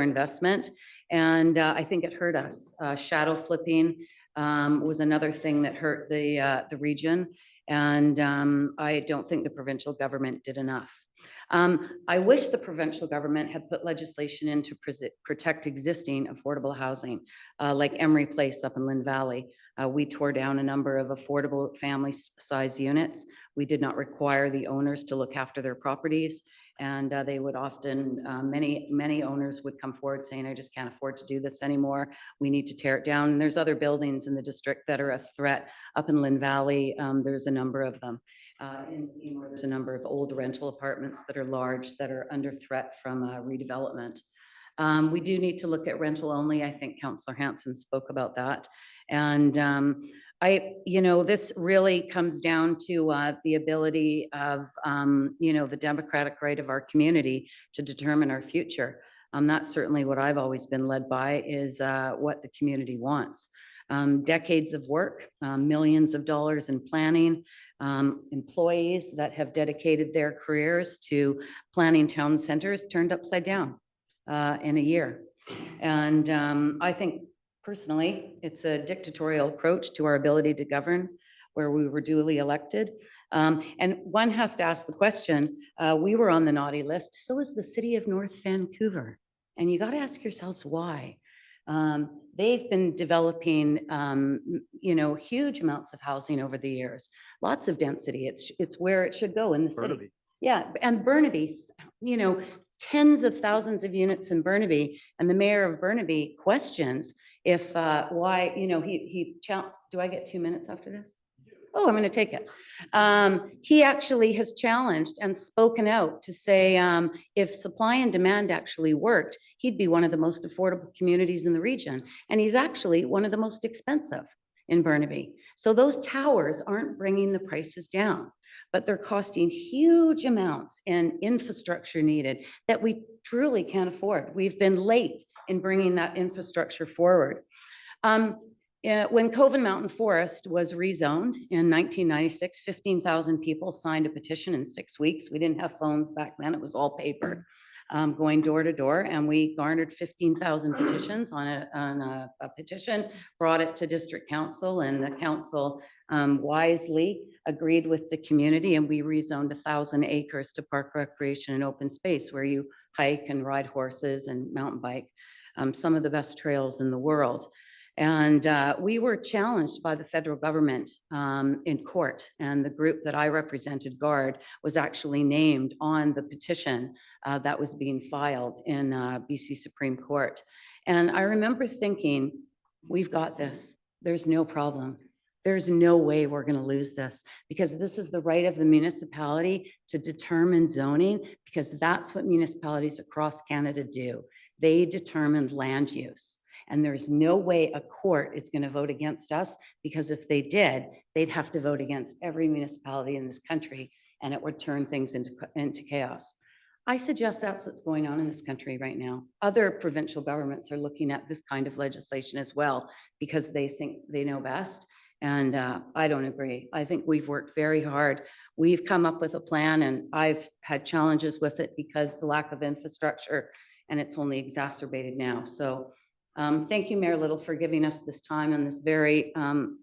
investment, and I think it hurt us. Shadow flipping was another thing that hurt the region, and I don't think the provincial government did enough. I wish the provincial government had put legislation in to protect existing affordable housing, like Emery Place up in Lynn Valley. We tore down a number of affordable family size units. We did not require the owners to look after their properties. And they would often, many owners would come forward saying, I just can't afford to do this anymore. We need to tear it down. And there's other buildings in the district that are a threat. Up in Lynn Valley, there's a number of them. In Seymour, there's a number of old rental apartments that are large that are under threat from redevelopment. We do need to look at rental only. I think Councillor Hanson spoke about that. And this really comes down to the ability of, the democratic right of our community to determine our future. That's certainly what I've always been led by, is what the community wants. Decades of work, millions of dollars in planning, employees that have dedicated their careers to planning town centers turned upside down in a year. And I think personally, it's a dictatorial approach to our ability to govern where we were duly elected. And one has to ask the question, we were on the naughty list, so is the city of North Vancouver. And you got to ask yourselves why. They've been developing, huge amounts of housing over the years, lots of density. It's where it should go in the city. Burnaby. Yeah, and Burnaby, tens of thousands of units in Burnaby, and the mayor of Burnaby questions if why, do I get 2 minutes after this? Oh, I'm going to take it. He actually has challenged and spoken out to say if supply and demand actually worked, he'd be one of the most affordable communities in the region. And he's actually one of the most expensive in Burnaby. So those towers aren't bringing the prices down, but they're costing huge amounts in infrastructure needed that we truly can't afford. We've been late in bringing that infrastructure forward. When Cove and Mountain Forest was rezoned in 1996, 15,000 people signed a petition in 6 weeks. We didn't have phones back then. It was all paper, going door to door. And we garnered 15,000 petitions on a petition, brought it to district council, and the council wisely agreed with the community. And we rezoned 1,000 acres to park, recreation, and open space where you hike and ride horses and mountain bike, some of the best trails in the world. And we were challenged by the federal government in court, and the group that I represented, GUARD, was actually named on the petition that was being filed in BC Supreme Court. And I remember thinking, we've got this. There's no problem. There's no way we're going to lose this because this is the right of the municipality to determine zoning, because that's what municipalities across Canada do. They determine land use. And there's no way a court is going to vote against us, because if they did, they'd have to vote against every municipality in this country, and it would turn things into chaos. I suggest that's what's going on in this country right now. Other provincial governments are looking at this kind of legislation as well, because they think they know best. And I don't agree. I think we've worked very hard. We've come up with a plan, and I've had challenges with it because the lack of infrastructure, and it's only exacerbated now. So thank you, Mayor Little, for giving us this time on this very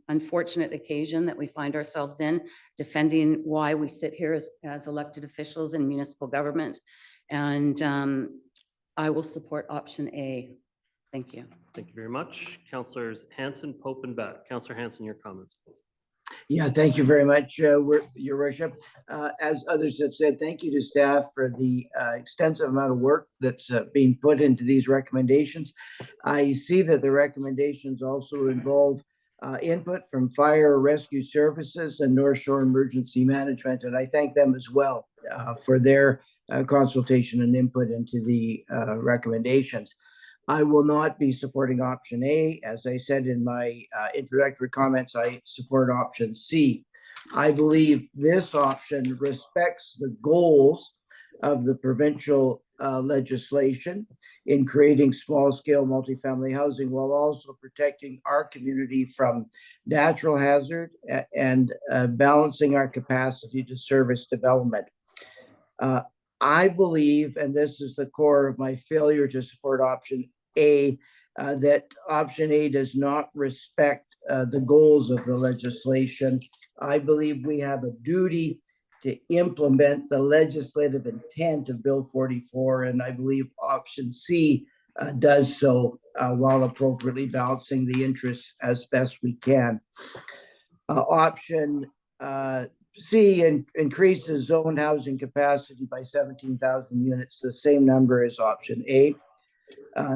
unfortunate occasion that we find ourselves in, defending why we sit here as elected officials in municipal government. And I will support option A. Thank you. Thank you very much. Councillors Hanson, Pope, and Beck. Councillor Hanson, your comments, please. Yeah, thank you very much, Your Worship. As others have said, thank you to staff for the extensive amount of work that's being put into these recommendations. I see that the recommendations also involve input from fire rescue services and North Shore Emergency Management, and I thank them as well for their consultation and input into the recommendations. I will not be supporting option A. As I said in my introductory comments, I support option C. I believe this option respects the goals of the provincial legislation in creating small-scale multifamily housing, while also protecting our community from natural hazard and balancing our capacity to service development. I believe, and this is the core of my failure to support option A, that option A does not respect the goals of the legislation. I believe we have a duty to implement the legislative intent of Bill 44, and I believe option C does so while appropriately balancing the interests as best we can. Option C increases zoned housing capacity by 17,000 units, the same number as option A.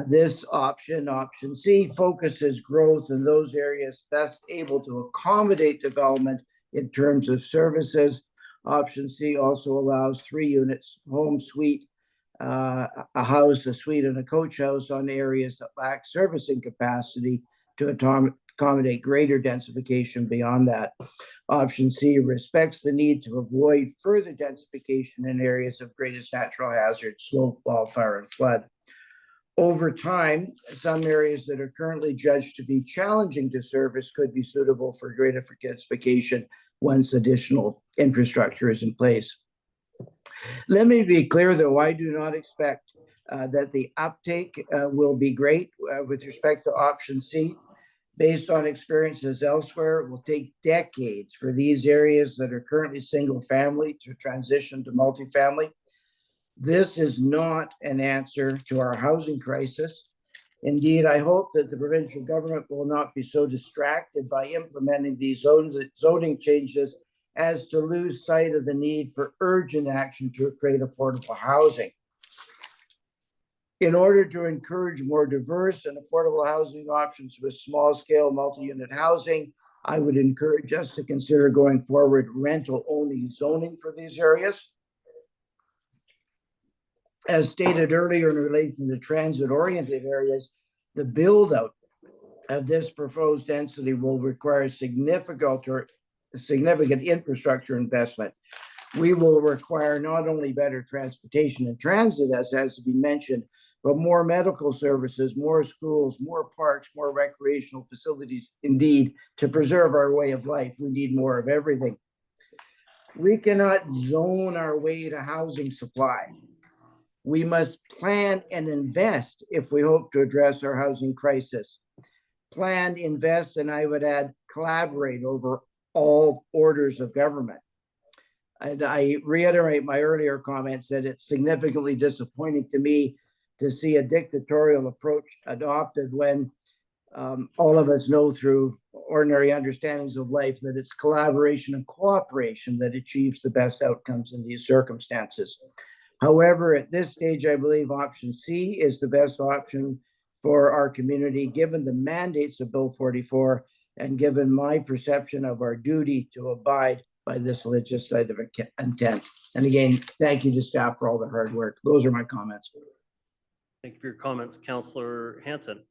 This option C, focuses growth in those areas best able to accommodate development in terms of services. Option C also allows 3 units, home, suite, a house, a suite, and a coach house on areas that lack servicing capacity to accommodate greater densification beyond that. Option C respects the need to avoid further densification in areas of greatest natural hazard, slope, wildfire, and flood. Over time, some areas that are currently judged to be challenging to service could be suitable for greater densification once additional infrastructure is in place. Let me be clear, though, I do not expect that the uptake will be great with respect to option C. Based on experiences elsewhere, it will take decades for these areas that are currently single family to transition to multifamily. This is not an answer to our housing crisis. Indeed, I hope that the provincial government will not be so distracted by implementing these zoning changes as to lose sight of the need for urgent action to create affordable housing. In order to encourage more diverse and affordable housing options with small-scale multi-unit housing, I would encourage us to consider going forward rental-only zoning for these areas. As stated earlier in relation to transit-oriented areas, the build-out of this proposed density will require significant infrastructure investment. We will require not only better transportation and transit, as has been mentioned, but more medical services, more schools, more parks, more recreational facilities. Indeed, to preserve our way of life, we need more of everything. We cannot zone our way to housing supply. We must plan and invest if we hope to address our housing crisis. Plan, invest, and I would add collaborate over all orders of government. And I reiterate my earlier comments that it's significantly disappointing to me to see a dictatorial approach adopted when all of us know through ordinary understandings of life that it's collaboration and cooperation that achieves the best outcomes in these circumstances. However, at this stage, I believe option C is the best option for our community, given the mandates of Bill 44 and given my perception of our duty to abide by this legislative intent. And again, thank you to staff for all the hard work. Those are my comments. Thank you for your comments, Councillor Hanson.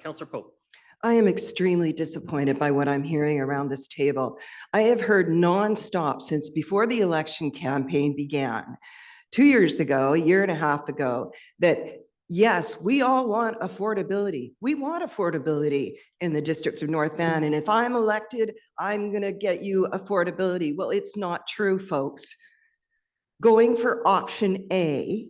Councillor Pope. I am extremely disappointed by what I'm hearing around this table. I have heard nonstop since before the election campaign began, 2 years ago, a year and a half ago, that yes, we all want affordability. We want affordability in the District of North Van. And if I'm elected, I'm going to get you affordability. Well, it's not true, folks. Going for option A,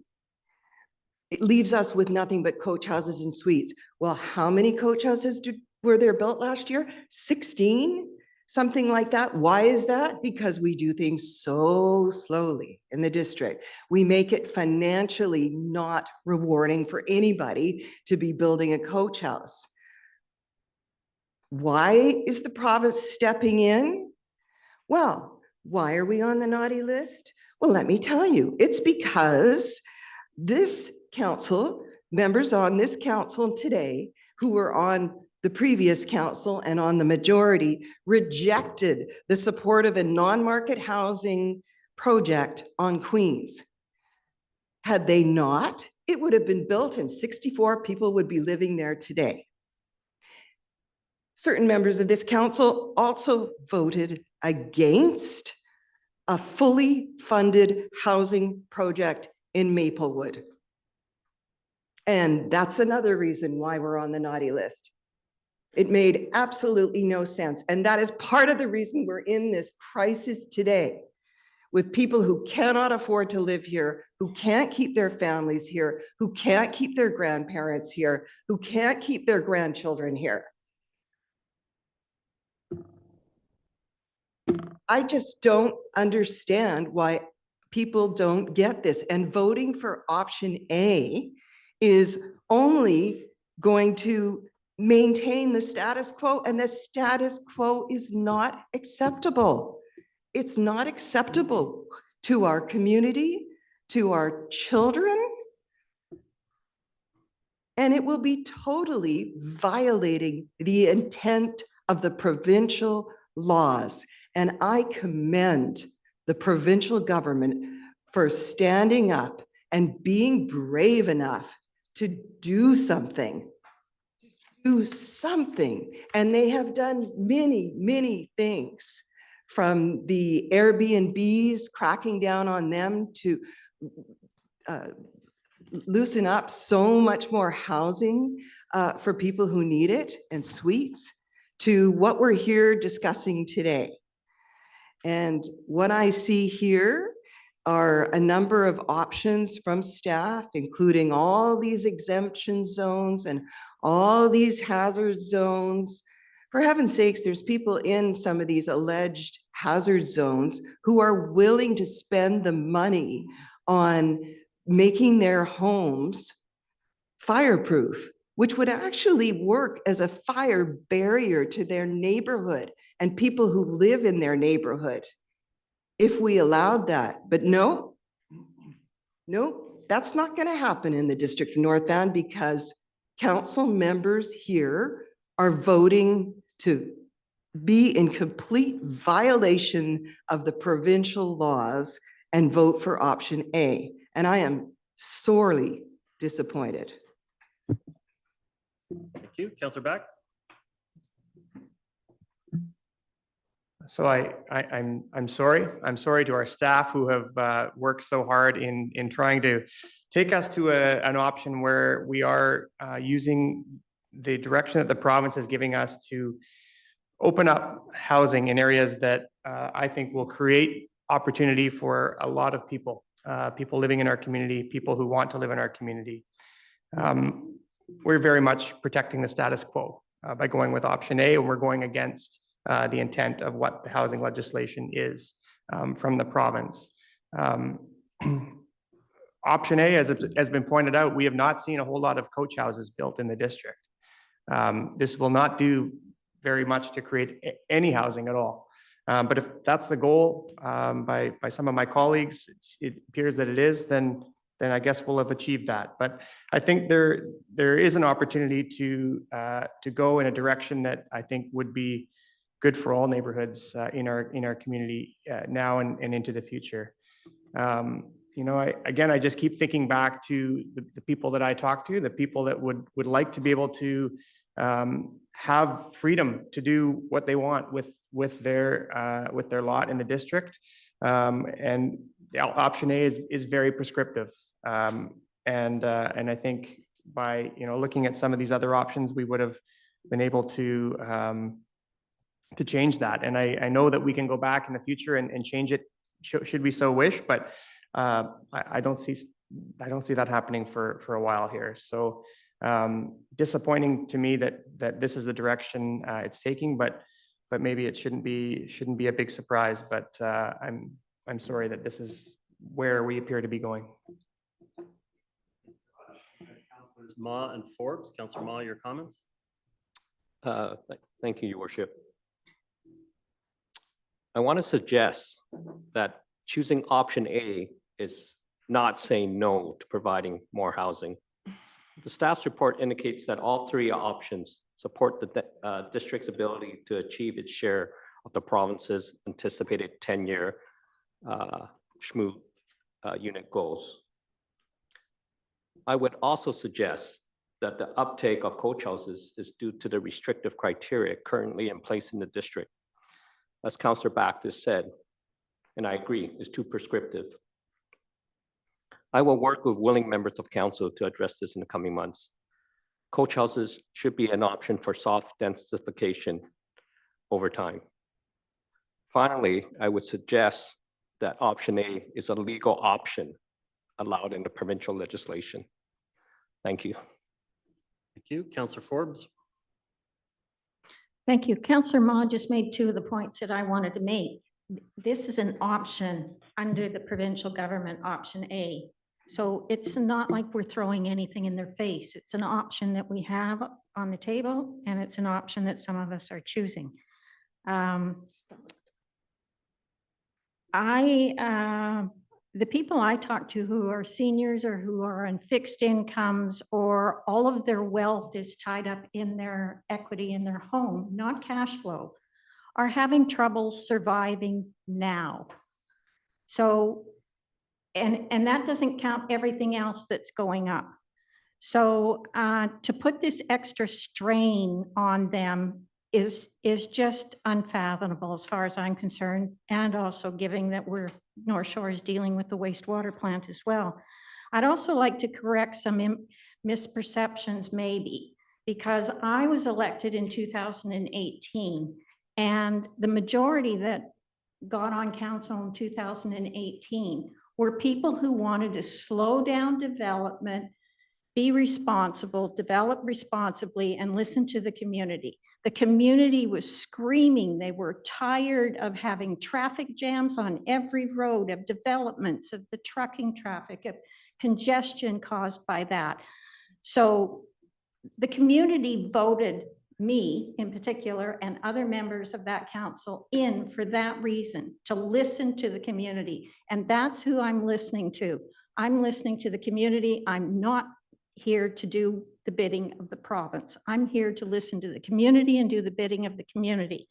it leaves us with nothing but coach houses and suites. Well, how many coach houses were there built last year? 16, something like that. Why is that? Because we do things so slowly in the district. We make it financially not rewarding for anybody to be building a coach house. Why is the province stepping in? Well, why are we on the naughty list? Well, let me tell you, it's because this council, members on this council today who were on the previous council and on the majority, rejected the support of a non-market housing project on Queens. Had they not, it would have been built and 64 people would be living there today. Certain members of this council also voted against a fully funded housing project in Maplewood. And that's another reason why we're on the naughty list. It made absolutely no sense. And that is part of the reason we're in this crisis today, with people who cannot afford to live here, who can't keep their families here, who can't keep their grandparents here, who can't keep their grandchildren here. I just don't understand why people don't get this. And voting for option A is only going to maintain the status quo, and the status quo is not acceptable. It's not acceptable to our community, to our children, and it will be totally violating the intent of the provincial laws. And I commend the provincial government for standing up and being brave enough to do something. And they have done many, many things, from the Airbnbs, cracking down on them, to loosen up so much more housing for people who need it, and suites, to what we're here discussing today. And what I see here are a number of options from staff, including all these exemption zones and all these hazard zones. For heaven's sakes, there's people in some of these alleged hazard zones who are willing to spend the money on making their homes fireproof, which would actually work as a fire barrier to their neighborhood and people who live in their neighborhood, if we allowed that. But no, that's not going to happen in the District of North Van, because council members here are voting to be in complete violation of the provincial laws and vote for option A. And I am sorely disappointed. Thank you. Councillor Back. So I'm sorry. I'm sorry to our staff who have worked so hard in trying to take us to an option where we are using the direction that the province is giving us to open up housing in areas that I think will create opportunity for a lot of people, people living in our community, people who want to live in our community. We're very much protecting the status quo by going with option A, and we're going against the intent of what the housing legislation is from the province. Option A, as has been pointed out, we have not seen a whole lot of coach houses built in the district. This will not do very much to create any housing at all. But if that's the goal by some of my colleagues, it appears that it is, then then I guess we'll have achieved that. But I think there is an opportunity to go in a direction that I think would be good for all neighborhoods in our community now and into the future. You know, I just keep thinking back to the people that I talk to, the people that would like to be able to have freedom to do what they want with their lot in the district. And option A is very prescriptive. And I think by, you know, looking at some of these other options, we would have been able to change that. And I know that we can go back in the future and change it should we so wish, but I don't see that happening for a while here. So disappointing to me that this is the direction it's taking, but maybe it shouldn't be a big surprise. But I'm sorry that this is where we appear to be going. Councilors Ma and Forbes. Councilor Ma, your comments? Thank you, Your Worship. I want to suggest that choosing option A is not saying no to providing more housing. The staff's report indicates that all three options support the district's ability to achieve its share of the province's anticipated 10-year SHMU unit goals. I would also suggest that the uptake of coach houses is due to the restrictive criteria currently in place in the district. As Councillor Baptist said, and I agree, is too prescriptive. I will work with willing members of council to address this in the coming months. Coach houses should be an option for soft densification over time. Finally, I would suggest that option A is a legal option allowed in the provincial legislation. Thank you. Thank you. Councillor Forbes. Thank you. Councillor Ma just made two of the points that I wanted to make. This is an option under the provincial government, option A. So it's not like we're throwing anything in their face. It's an option that we have on the table, and it's an option that some of us are choosing. The people I talk to who are seniors or who are on fixed incomes, or all of their wealth is tied up in their equity in their home, not cash flow, are having trouble surviving now. So, and that doesn't count everything else that's going up. So to put this extra strain on them is just unfathomable as far as I'm concerned, and also given that North Shore is dealing with the wastewater plant as well. I'd also like to correct some misperceptions maybe, because I was elected in 2018, and the majority that got on council in 2018 were people who wanted to slow down development, be responsible, develop responsibly, and listen to the community. The community was screaming. They were tired of having traffic jams on every road, of developments, of the trucking traffic, of congestion caused by that. So the community voted me in particular and other members of that council in for that reason, to listen to the community. And that's who I'm listening to. I'm listening to the community. I'm not here to do the bidding of the province. I'm here to listen to the community and do the bidding of the community.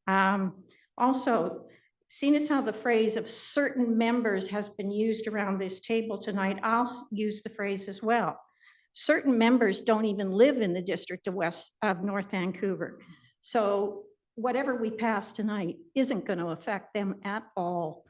Also, seeing as how the phrase of certain members has been used around this table tonight, I'll use the phrase as well. Certain members don't even live in the district of North Vancouver. So whatever we pass tonight isn't going to affect them at all.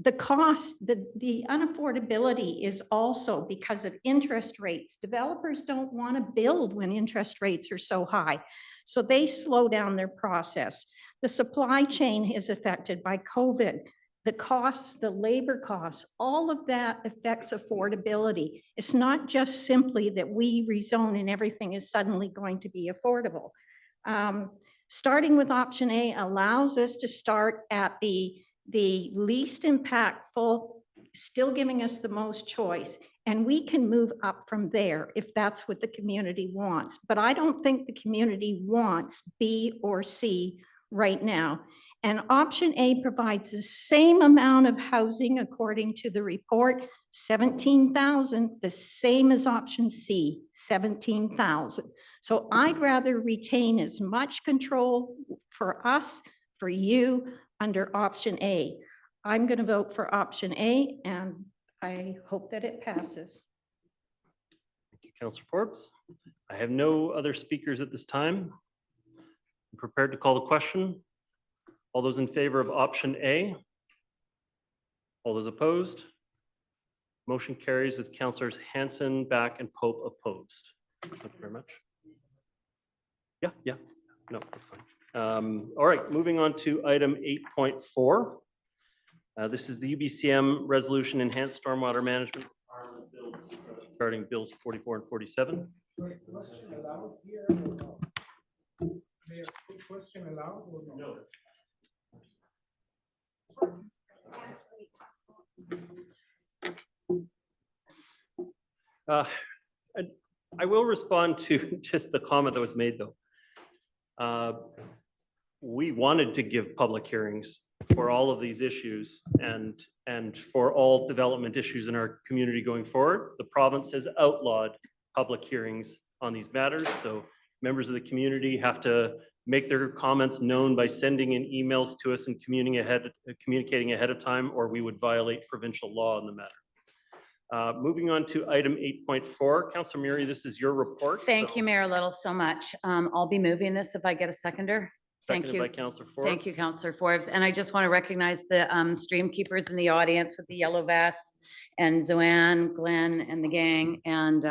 The cost, the unaffordability is also because of interest rates. Developers don't want to build when interest rates are so high. So they slow down their process. The supply chain is affected by COVID. The costs, the labor costs, all of that affects affordability. It's not just simply that we rezone and everything is suddenly going to be affordable. Starting with option A allows us to start at the least impactful, still giving us the most choice, and we can move up from there if that's what the community wants. But I don't think the community wants B or C right now. And option A provides the same amount of housing according to the report, 17,000, the same as option C, 17,000. So I'd rather retain as much control for us, for you, under option A. I'm going to vote for option A, and I hope that it passes. Thank you, Councillor Forbes. I have no other speakers at this time. I'm prepared to call the question. All those in favor of option A? All those opposed? Motion carries with Councillors Hanson, Back, and Pope opposed. Thank you very much. Yeah, no, that's fine. All right, moving on to item 8.4. This is the UBCM resolution enhanced stormwater management regarding bills 44 and 47. I will respond to just the comment that was made, though. We wanted to give public hearings for all of these issues and for all development issues in our community going forward. The province has outlawed public hearings on these matters, so members of the community have to make their comments known by sending in emails to us and communicating ahead of time, or we would violate provincial law on the matter. Moving on to item 8.4, Councillor Murray, this is your report. Thank you, Mayor Little, so much. I'll be moving this if I get a seconder. Thank Seconded you. by Councillor Forbes. Thank you, Councillor Forbes. And I just want to recognize the stream keepers in the audience with the yellow vests, and Zoanne, Glenn, and the gang. And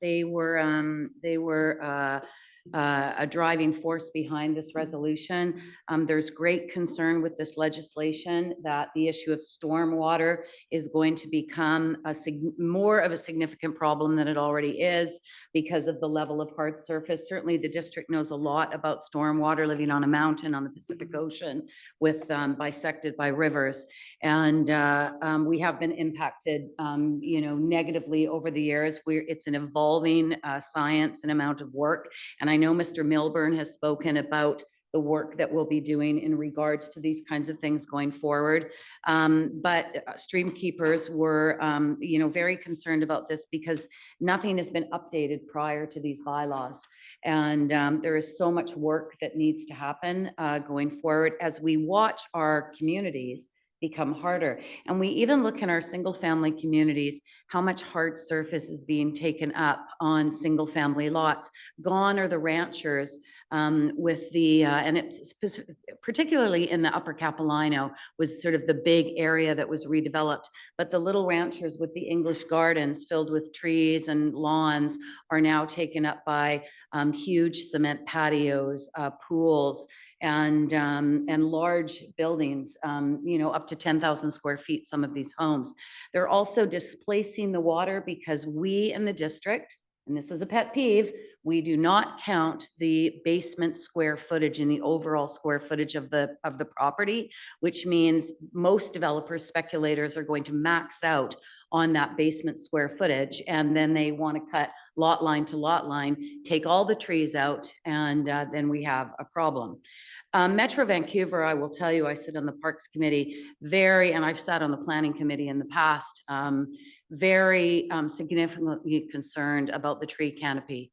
they were a driving force behind this resolution. There's great concern with this legislation that the issue of stormwater is going to become more of a significant problem than it already is because of the level of hard surface. Certainly the district knows a lot about stormwater, living on a mountain on the Pacific Ocean with bisected by rivers. And we have been impacted negatively over the years. It's an evolving science and amount of work. And I know Mr. Milburn has spoken about the work that we'll be doing in regards to these kinds of things going forward. But stream keepers were, very concerned about this because nothing has been updated prior to these bylaws. And there is so much work that needs to happen going forward as we watch our communities become harder. And we even look in our single family communities, how much hard surface is being taken up on single family lots. Gone are the ranchers with the, and it's particularly in the Upper Capilano was sort of the big area that was redeveloped. But the little ranchers with the English gardens filled with trees and lawns are now taken up by huge cement patios, pools, and large buildings, up to 10,000 square feet, some of these homes. They're also displacing the water because we in the district, and this is a pet peeve, we do not count the basement square footage in the overall square footage of the property, which means most developers, speculators are going to max out on that basement square footage. And then they want to cut lot line to lot line, take all the trees out, and then we have a problem. Metro Vancouver, I will tell you, I sit on the Parks Committee, and I've sat on the Planning Committee in the past, very significantly concerned about the tree canopy.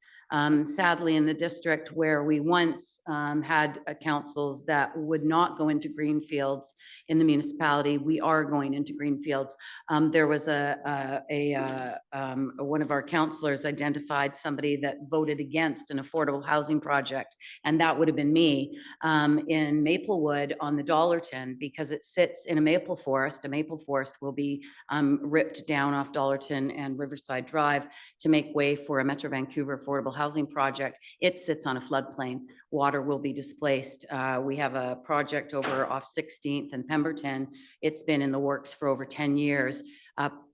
Sadly, in the district where we once had councils that would not go into green fields in the municipality, we are going into green fields. There was one of our councillors identified somebody that voted against an affordable housing project, and that would have been me in Maplewood on the Dollarton, because it sits in a maple forest. A maple forest will be ripped down off Dollarton and Riverside Drive to make way for a Metro Vancouver affordable housing project. It sits on a floodplain. Water will be displaced. We have a project over off 16th and Pemberton. It's been in the works for over 10 years.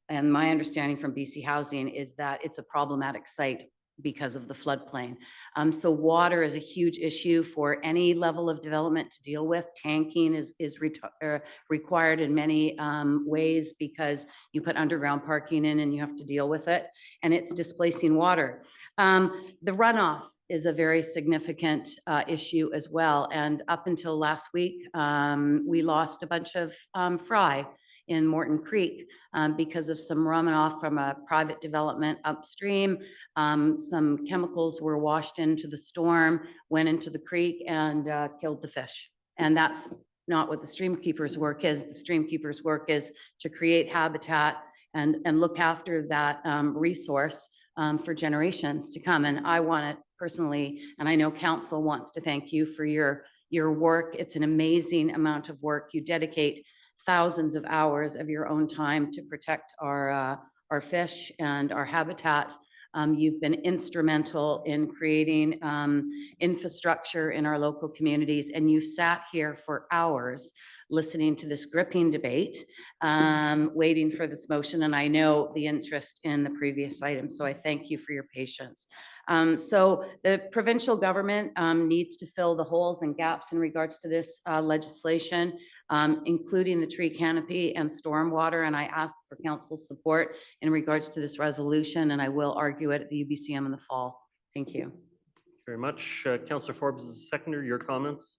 And my understanding from BC Housing is that it's a problematic site because of the floodplain. So water is a huge issue for any level of development to deal with. Tanking is required in many ways because you put underground parking in and you have to deal with it, and it's displacing water. The runoff is a very significant issue as well. And up until last week, we lost a bunch of fry in Morton Creek because of some runoff from a private development upstream. Some chemicals were washed into the storm, went into the creek and killed the fish. And that's not what the stream keeper's work is. The stream keeper's work is to create habitat and look after that resource for generations to come. And I want to personally, and I know council wants to thank you for your work. It's an amazing amount of work. You dedicate thousands of hours of your own time to protect our fish and our habitat. You've been instrumental in creating infrastructure in our local communities, and you sat here for hours listening to this gripping debate, waiting for this motion, and I know the interest in the previous item, so I thank you for your patience. So the provincial government needs to fill the holes and gaps in regards to this legislation, including the tree canopy and stormwater, and I ask for council's support in regards to this resolution, and I will argue it at the UBCM in the fall. Thank you. Very much. Councillor Forbes is a seconder. Your comments?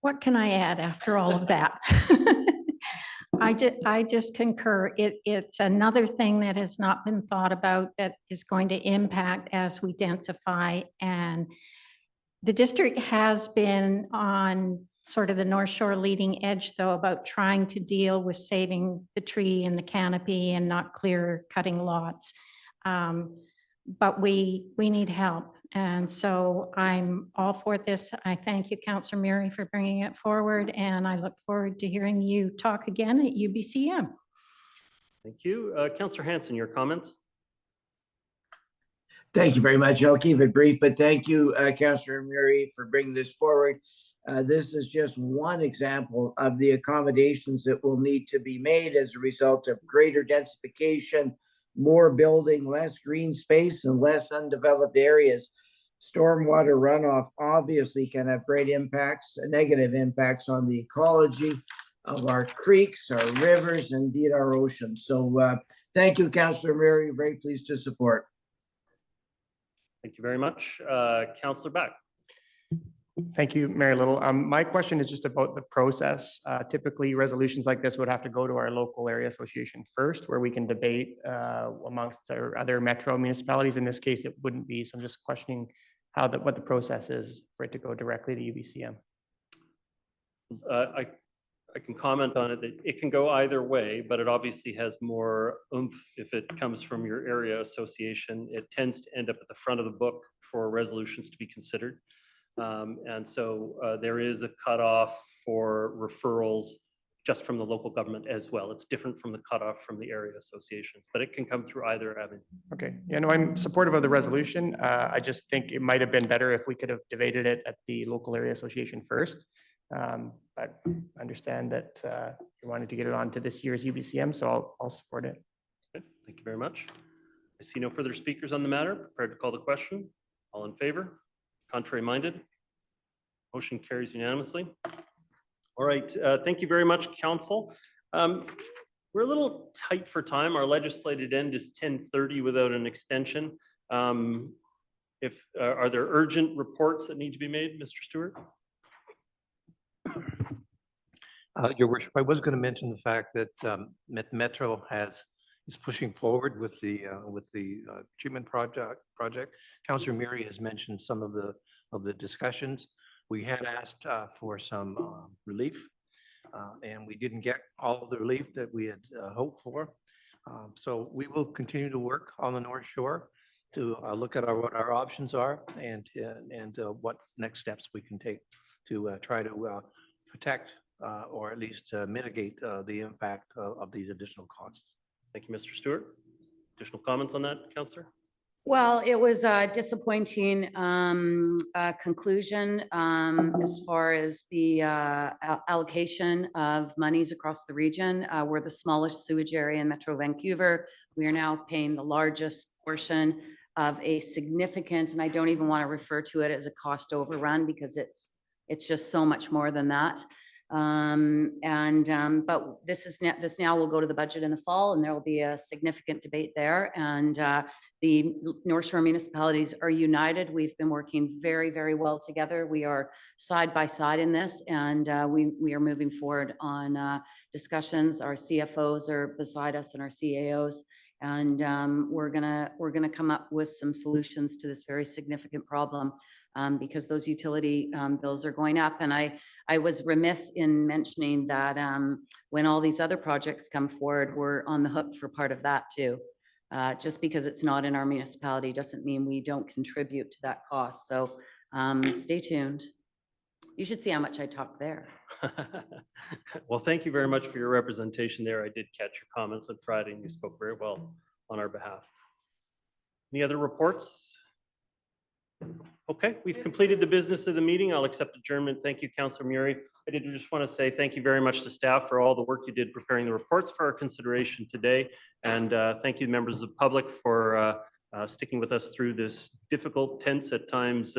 What can I add after all of that? I just concur. It's another thing that has not been thought about that is going to impact as we densify. And the district has been on sort of the North Shore leading edge, though, about trying to deal with saving the tree and the canopy and not clear cutting lots. But we need help. And so I'm all for this. I thank you, Councillor Murray, for bringing it forward. And I look forward to hearing you talk again at UBCM. Thank you. Councillor Hanson, your comments? Thank you very much. I'll keep it brief, but thank you, Councillor Murray, for bringing this forward. This is just one example of the accommodations that will need to be made as a result of greater densification, more building, less green space, and less undeveloped areas. Stormwater runoff obviously can have great impacts, negative impacts on the ecology of our creeks, our rivers, and indeed our oceans. So thank you, Councillor Murray. Very pleased to support. Thank you very much. Councillor Beck. Thank you, Mayor Little. My question is just about the process. Typically, resolutions like this would have to go to our local area association first, where we can debate amongst our other metro municipalities. In this case, it wouldn't be. So I'm just questioning what the process is for it to go directly to UBCM. I can comment on it. It can go either way, but it obviously has more oomph if it comes from your area association. It tends to end up at the front of the book for resolutions to be considered. And so there is a cutoff for referrals just from the local government as well. It's different from the cutoff from the area associations, but it can come through either avenue. Okay. Yeah, no, I'm supportive of the resolution. I just think it might have been better if we could have debated it at the local area association first. But I understand that you wanted to get it on to this year's UBCM, so I'll support it. Okay, thank you very much. I see no further speakers on the matter. Prepared to call the question. All in favor? Contrary minded? Motion carries unanimously. All right, thank you very much, Council. We're a little tight for time. Our legislated end is 10:30 without an extension. Are there urgent reports that need to be made, Mr. Stewart? Your worship, I was going to mention the fact that Metro is pushing forward with the treatment project. Councillor Murray has mentioned some of the discussions. We had asked for some relief, and we didn't get all of the relief that we had hoped for. So we will continue to work on the North Shore to look at what our options are and what next steps we can take to try to protect or at least mitigate the impact of these additional costs. Thank you, Mr. Stewart. Additional comments on that, Councillor? Well, it was a disappointing conclusion as far as the allocation of monies across the region. We're the smallest sewage area in Metro Vancouver. We are now paying the largest portion of a significant, and I don't even want to refer to it as a cost overrun because it's just so much more than that. But this now will go to the budget in the fall, and there will be a significant debate there. And the North Shore municipalities are united. We've been working very, very well together. We are side by side in this, and we are moving forward on discussions. Our CFOs are beside us and our CAOs. And we're gonna come up with some solutions to this very significant problem because those utility bills are going up. And I was remiss in mentioning that when all these other projects come forward, we're on the hook for part of that too. Just because it's not in our municipality doesn't mean we don't contribute to that cost. So stay tuned. You should see how much I talk there. Well, thank you very much for your representation there. I did catch your comments on Friday and you spoke very well on our behalf. Any other reports? Okay, we've completed the business of the meeting. I'll accept adjournment. Thank you, Councillor Murray. I did just want to say thank you very much to staff for all the work you did preparing the reports for our consideration today. And thank you, members of the public, for sticking with us through this difficult, tense at times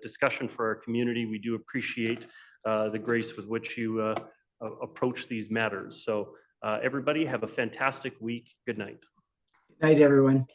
discussion for our community. We do appreciate the grace with which you approach these matters. So everybody have a fantastic week. Good night. Good night, everyone.